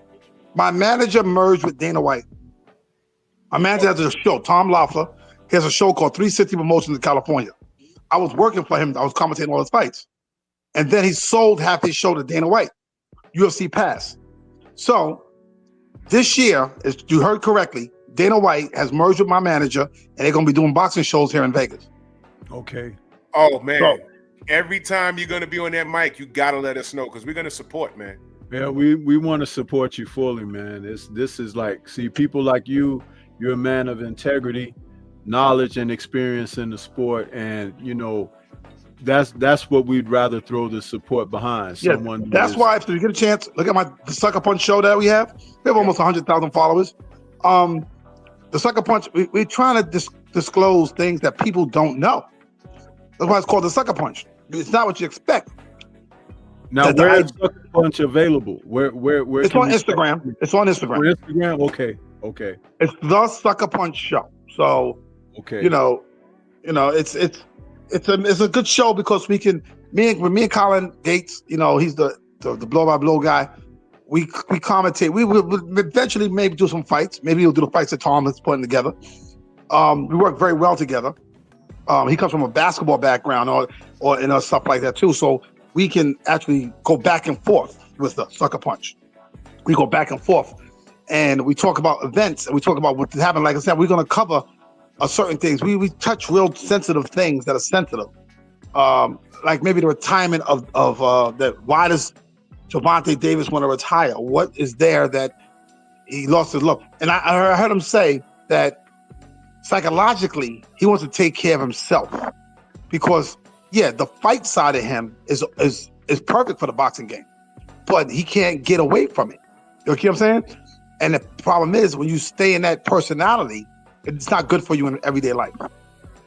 My manager merged with Dana White. My manager has a show, Tom Loeffler. He has a show called 360 Promotions in California. I was working for him. I was commentating all his fights. And then he sold half his show to Dana White, UFC Pass. So this year, as you heard correctly, Dana White has merged with my manager, and they're going to be doing boxing shows here in Vegas. Okay. Oh, man. So, every time you're going to be on that mic, you got to let us know, because we're going to support, man. Yeah, we want to support you fully, man. This is like, see, people like you, you're a man of integrity, knowledge, and experience in the sport. And, you know, that's what we'd rather throw the support behind. Yeah, that's why if you get a chance, look at the Sucker Punch show that we have. We have almost 100,000 followers. The Sucker Punch, we're trying to disclose things that people don't know. That's why it's called the Sucker Punch. It's not what you expect. Now, where is Sucker Punch available? Where it's on Instagram. It's on Instagram. Instagram. Okay. It's the Sucker Punch show. So, okay, you know, it's a good show because me and Colin Gates, you know, he's the blow by blow guy. We commentate. We will eventually maybe do some fights. Maybe we'll do the fights that Tom is putting together. We work very well together. He comes from a basketball background or stuff like that too. So we can actually go back and forth with the Sucker Punch. We go back and forth, and we talk about events, and we talk about what happened. Like I said, we're going to cover certain things. We touch real sensitive things that are sensitive, like maybe the retirement of that. Why does Gervonta Davis want to retire? What is there that he lost his love? And I heard him say that psychologically he wants to take care of himself, because the fight side of him is perfect for the boxing game. but he can't get away from it. You know what I'm saying? And the problem is when you stay in that personality, it's not good for you in everyday life.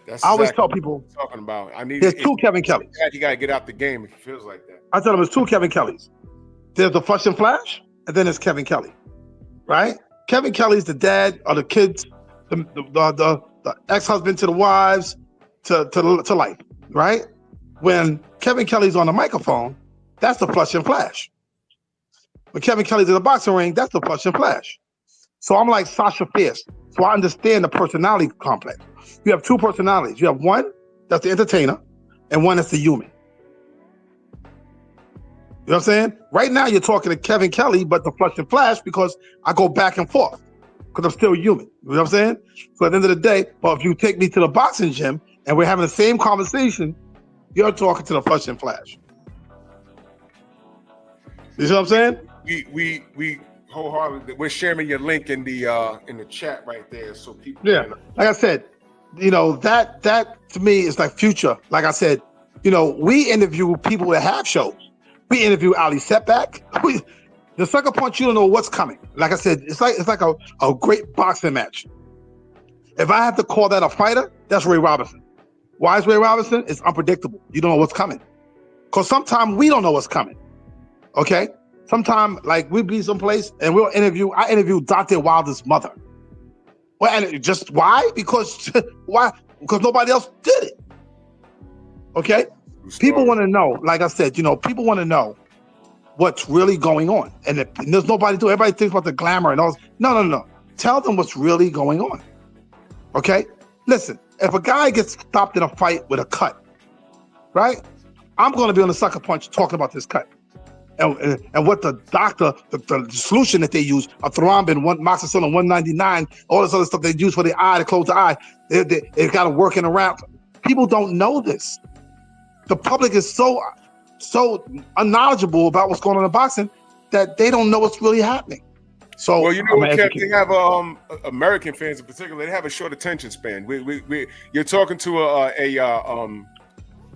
That's I always exactly tell people, what I'm talking about. there's two Kevin Kellys. You got to get out the game if it feels like that. I tell them there's two Kevin Kellys. There's the Flush and Flash, and then there's Kevin Kelly, right? Kevin Kelly's the dad of the kids, the ex-husband to the wives, to life, right? When Kevin Kelly's on the microphone, that's the Flush and Flash. When Kevin Kelly's in the boxing ring, that's the Flush and Flash. So I'm like Sasha Fierce. So I understand the personality complex. You have two personalities. You have one that's the entertainer and one that's the human. You know what I'm saying? Right now you're talking to Kevin Kelly, but the Flush and Flash because I go back and forth because I'm still human. You know what I'm saying? So at the end of the day, well, if you take me to the boxing gym and we're having the same conversation, you're talking to the Flush and Flash. You see what I'm saying? We wholeheartedly, we're sharing your link in the chat right there, so people. Yeah, like I said, that to me is like future. Like I said, we interview people that have shows. We interview Ali Setback. The sucker punch, you don't know what's coming. Like I said, it's like a great boxing match. If I have to call that a fighter, that's Ray Robinson. Why is Ray Robinson? It's unpredictable. You don't know what's coming. Because sometimes we don't know what's coming. Okay? Sometimes, like, we'll be someplace and I interview Dante Wilder's mother. Well, and just why? Because nobody else did it. Okay? People want to know, like I said, people want to know what's really going on. And there's nobody to do it. Everybody thinks about the glamour and all. No. Tell them what's really going on. Okay? Listen, if a guy gets stopped in a fight with a cut, right? I'm going to be on the sucker punch talking about this cut. And what the doctor, the solution that they use, a thrombin, moxicillin 199, all this other stuff they use for the eye to close the eye, they've got it working around. People don't know this. The public is so unknowledgeable about what's going on in boxing that they don't know what's really happening. So, well, Kev, they have American fans in particular. They have a short attention span. You're talking to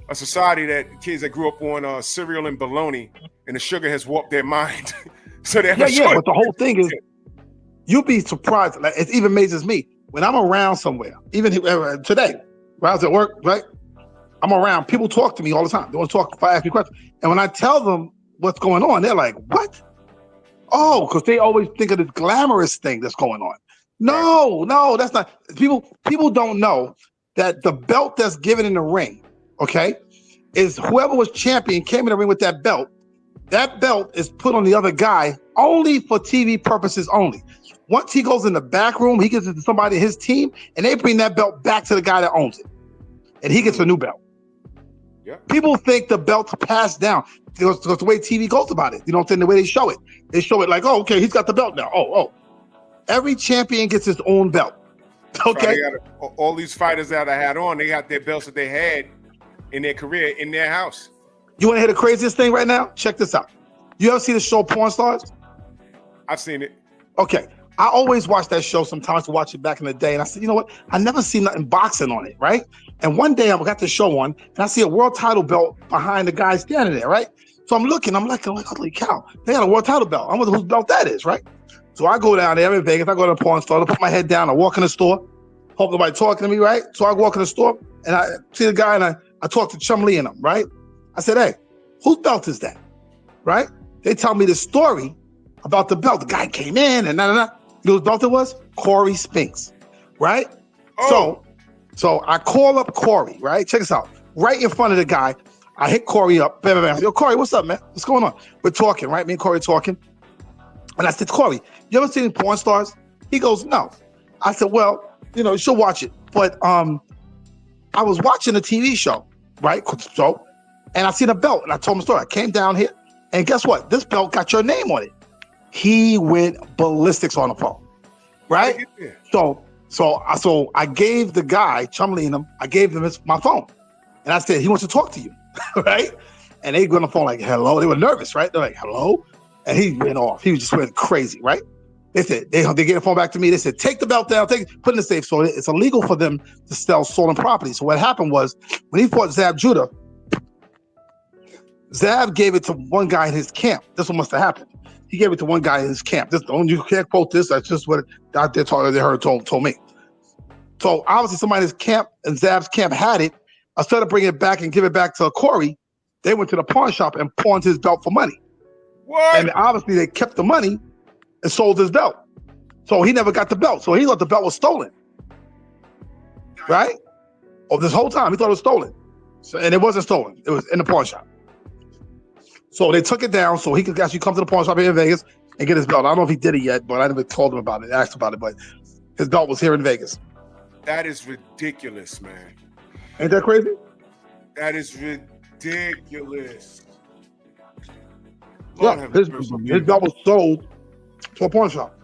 a society that kids that grew up on cereal and bologna, and the sugar has warped their mind. So they have but the whole thing is, you'll be surprised. Like, it even amazes me when I'm around somewhere, even today, when I was at work, right? I'm around, people talk to me all the time. They want to talk if I ask me questions. And when I tell them what's going on, they're like, what? Oh, because they always think of this glamorous thing that's going on. No, that's not. People don't know that the belt that's given in the ring, okay, is whoever was champion came in the ring with that belt. That belt is put on the other guy only for TV purposes only. Once he goes in the back room, he gives it to somebody in his team, and they bring that belt back to the guy that owns it. And he gets a new belt. Yeah. People think the belt's passed down. Because the way TV goes about it. You know what I'm saying? The way they show it. They show it like, oh, okay, he's got the belt now. Oh. Every champion gets his own belt. Okay? All these fighters that I had on, they got their belts that they had in their career in their house. You want to hear the craziest thing right now? Check this out. You ever see the show Porn Stars? I've seen it. Okay. I always watch that show sometimes to watch it back in the day. And I said, you know what? I never seen nothing boxing on it, right? And one day I got the show on and I see a world title belt behind the guy standing there, right? So I'm looking, I'm like, holy cow, they got a world title belt. I wonder whose belt that is, right? So I go down there in Vegas, I go to the Porn Store, I put my head down, I walk in the store, hope nobody talking to me, right? So I walk in the store and I see the guy and I talk to Chum Lee and him, right? I said, hey, whose belt is that, right? They tell me the story about the belt. The guy came in and You know whose belt it was? Corey Spinks, right? Oh. So I call up Corey, right? Check this out. Right in front of the guy, I hit Corey up. Bam, bam, bam. Yo, Corey, what's up, man? What's going on? We're talking, right? Me and Corey talking. And I said, Corey, you ever seen Porn Stars? He goes, no. I said, well, you should watch it. But I was watching a TV show, right? So, and I seen a belt, and I told him the story. I came down here, and guess what? This belt got your name on it. He went ballistics on the phone, right? So I gave the guy, Chumley and him, I gave them my phone. And I said, he wants to talk to you, right? And they go on the phone like, hello. They were nervous, right? They're like, hello? And he went off. He was just went crazy, right? They said, they get the phone back to me. They said, take the belt down, put it in the safe. So it's illegal for them to sell stolen property. So what happened was, when he fought Zab Judah Zab gave it to one guy in his camp. This one must have happened. He gave it to one guy in his camp. You can't quote this. That's just what out there they heard told me. So obviously somebody in his camp and Zab's camp had it. Instead of bringing it back and give it back to Corey, they went to the pawn shop and pawned his belt for money. What? And obviously they kept the money and sold his belt. So he never got the belt. So he thought the belt was stolen. Right? Oh, this whole time he thought it was stolen. So, and it wasn't stolen. It was in the pawn shop. So they took it down so he could actually come to the pawn shop here in Vegas and get his belt. I don't know if he did it yet, but I never told him about it, asked about it, but his belt was here in Vegas. That is ridiculous, man. Ain't that crazy? That is ridiculous. Yeah, his belt was sold to a pawn shop.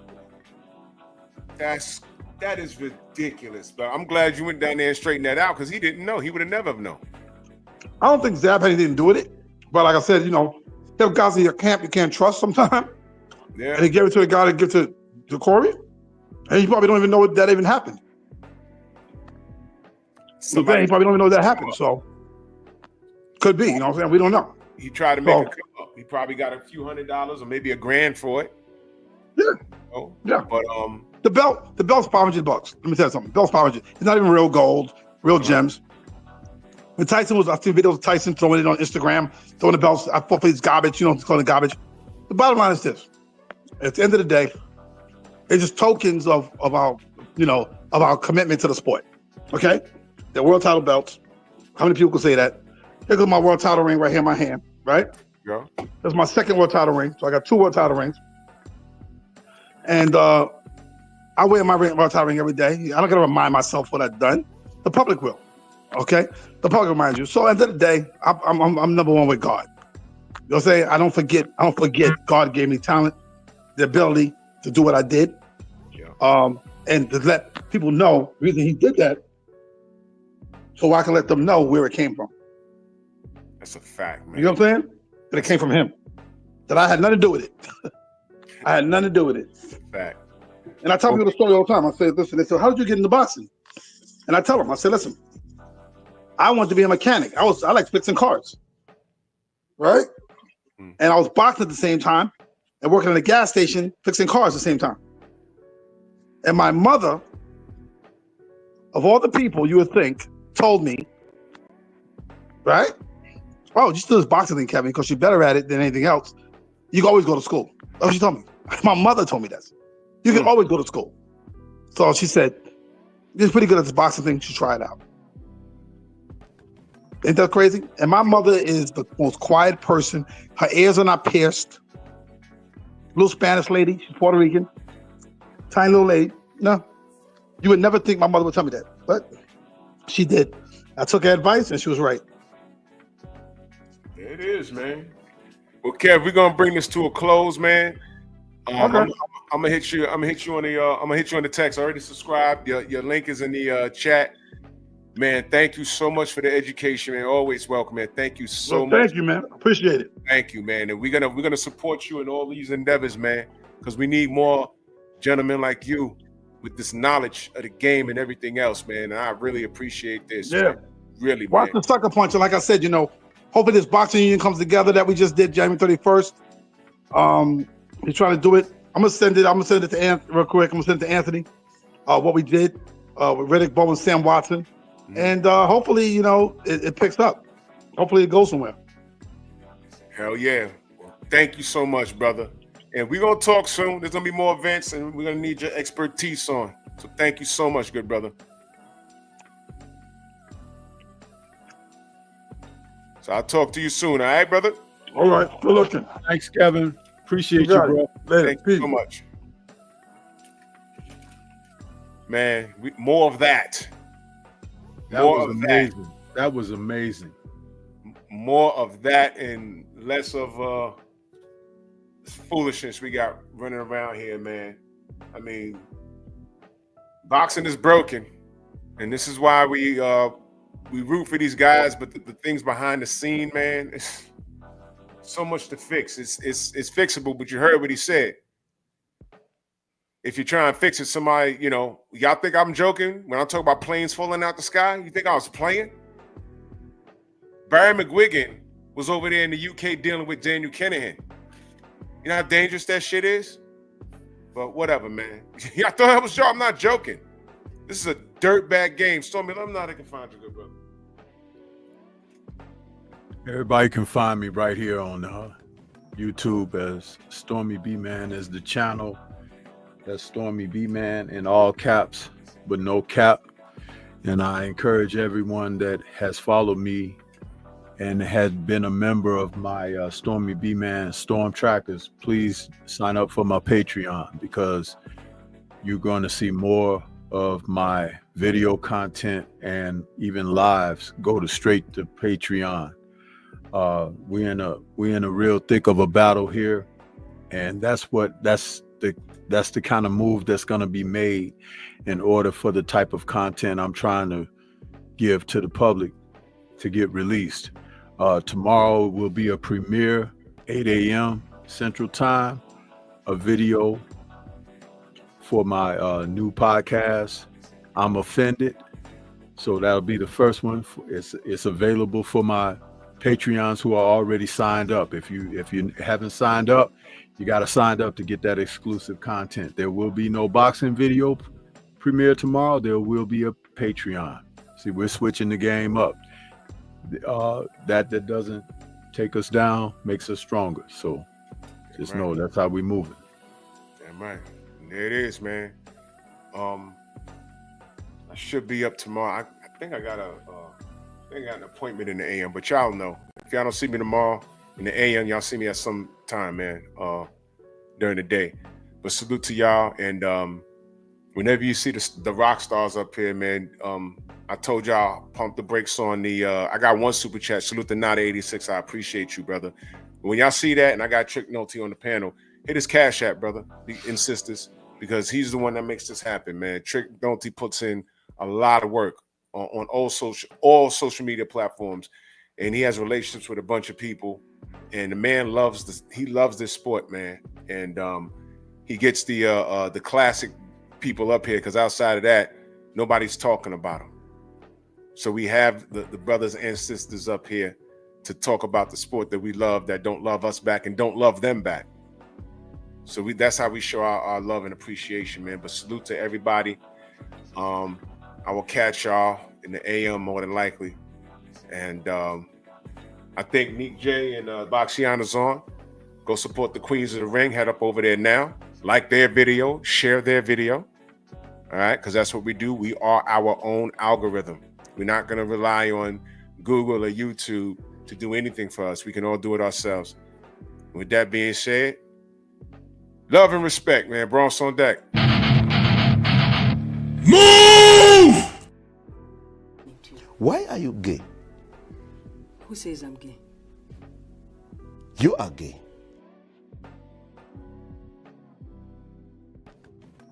That is ridiculous, but I'm glad you went down there and straightened that out because he didn't know. He would have never known. I don't think Zab had anything to do with it, but like I said, you have guys in your camp you can't trust sometimes. Yeah. And he gave it to the guy to give to Corey, and he probably don't even know that even happened. He probably don't even know that happened, so could be, you know what I'm saying? We don't know. He tried to make it come up. He probably got a few $100s or maybe $1,000 for it. Yeah. Oh, yeah. But the belt's $500. Let me tell you something. The belt's $500. It's not even real gold, real gems. When I see videos of Tyson throwing it on Instagram, throwing the belts. I thought it's garbage. He's calling it garbage. The bottom line is this: at the end of the day, it's just tokens of our commitment to the sport. Okay, the world title belts. How many people can say that? Here goes my world title ring right here in my hand. Right. Yeah. That's my second world title ring. So I got 2 world title rings. And I wear my world title ring every day. I don't got to remind myself what I've done. The public will. Okay? The public reminds you. So at the end of the day, I'm number one with God. You know what I'm saying? I don't forget God gave me talent, the ability to do what I did. Yeah. And to let people know the reason he did that, so I can let them know where it came from. That's a fact, man. You know what I'm saying? That it came from him. That I had nothing to do with it. I had nothing to do with it. Fact. And I tell people the story all the time. I say, listen, they say, how did you get into boxing? And I tell them, I say, listen, I wanted to be a mechanic. I like fixing cars. Right? And I was boxing at the same time and working at a gas station fixing cars at the same time. And my mother, of all the people you would think, told me, right? Oh, you still this boxing thing, Kevin, because you're better at it than anything else. You can always go to school. That's what she told me. My mother told me this. You can always go to school. So she said, you're pretty good at this boxing thing. You should try it out. Ain't that crazy? And my mother is the most quiet person. Her ears are not pierced. Little Spanish lady. She's Puerto Rican. Tiny little lady. No. You would never think my mother would tell me that. But she did. I took her advice and she was right. It is, man. Well, Kev, we're gonna bring this to a close, man. Okay. I'm gonna hit you on the text. I already subscribed. Your link is in the chat. Man, thank you so much for the education, man. Always welcome, man. Thank you so much. Thank you, man. Appreciate it. Thank you, man. And we're gonna support you in all these endeavors, man, because we need more gentlemen like you with this knowledge of the game and everything else, man. And I really appreciate this. Yeah. Man. Really, watch man. the sucker punch. And like I said, hopefully this boxing union comes together that we just did January 31st. He's trying to do it. I'm gonna send it to Anthony real quick. I'm gonna send it to Anthony. What we did with Riddick Bowe and Sam Watson. And hopefully, it picks up. Hopefully it goes somewhere. Hell yeah. Thank you so much, brother. And we're gonna talk soon. There's gonna be more events and we're gonna need your expertise on. So thank you so much, good brother. So I'll talk to you soon, all right, brother? All right, good looking. Thanks, Kevin. Appreciate you, bro. Later. Thank you so much. Man, more of that. That was amazing. That was amazing. More of that and less of foolishness we got running around here, man. I mean, boxing is broken, and this is why we root for these guys. But the things behind the scene, man, it's so much to fix. It's fixable. But you heard what he said. If you try and fix it, somebody, y'all think I'm joking when I talk about planes falling out the sky? You think I was playing? Barry McGuigan was over there in the UK dealing with Daniel Kinahan. You know how dangerous that shit is? But whatever, man. I thought that was I'm not joking. This is a dirtbag game. Stormy, let me know how they can find you, good brother. Everybody can find me right here on YouTube as Stormy B Man is the channel. That's Stormy B Man in all caps, but no cap. And I encourage everyone that has followed me and has been a member of my Stormy B Man Storm Trackers, please sign up for my Patreon, because you're going to see more of my video content and even lives go to straight to Patreon. We're in a real thick of a battle here, and that's the kind of move that's going to be made in order for the type of content I'm trying to give to the public to get released. Tomorrow will be a premiere, 8 a.m. Central Time, a video for my new podcast, I'm Offended. So that'll be the first one. It's available for my Patreons who are already signed up. If you haven't signed up, you got to sign up to get that exclusive content. There will be no boxing video premiere tomorrow. There will be a Patreon. See, we're switching the game up. That doesn't take us down, makes us stronger. So just know that's how we move it. Damn right. And there it is, man. I should be up tomorrow. I think I got an appointment in the AM, but y'all know. If y'all don't see me tomorrow in the AM, y'all see me at some time, man, during the day. But salute to y'all, and whenever you see the rock stars up here, man, I told y'all, pump the brakes on the, I got one super chat. Salute to Nada 86. I appreciate you, brother. When y'all see that, and I got Trick Nolte on the panel, hit his Cash App, brother, and sisters, because he's the one that makes this happen, man. Trick Nolte puts in a lot of work on all social media platforms, and he has relationships with a bunch of people, and the man loves this sport, man, and he gets the classic people up here, because outside of that, nobody's talking about them. So we have the brothers and sisters up here to talk about the sport that we love, that don't love us back and don't love them back. So that's how we show our love and appreciation, man. But salute to everybody. I will catch y'all in the AM more than likely. And I think Neek J and Boxiana's on. Go support the Queens of the Ring. Head up over there now. Like their video. Share their video. All right? Because that's what we do. We are our own algorithm. We're not going to rely on Google or YouTube to do anything for us. We can all do it ourselves. With that being said, love and respect, man. Bronx on deck. Move! Why are you gay? Who says I'm gay? You are gay.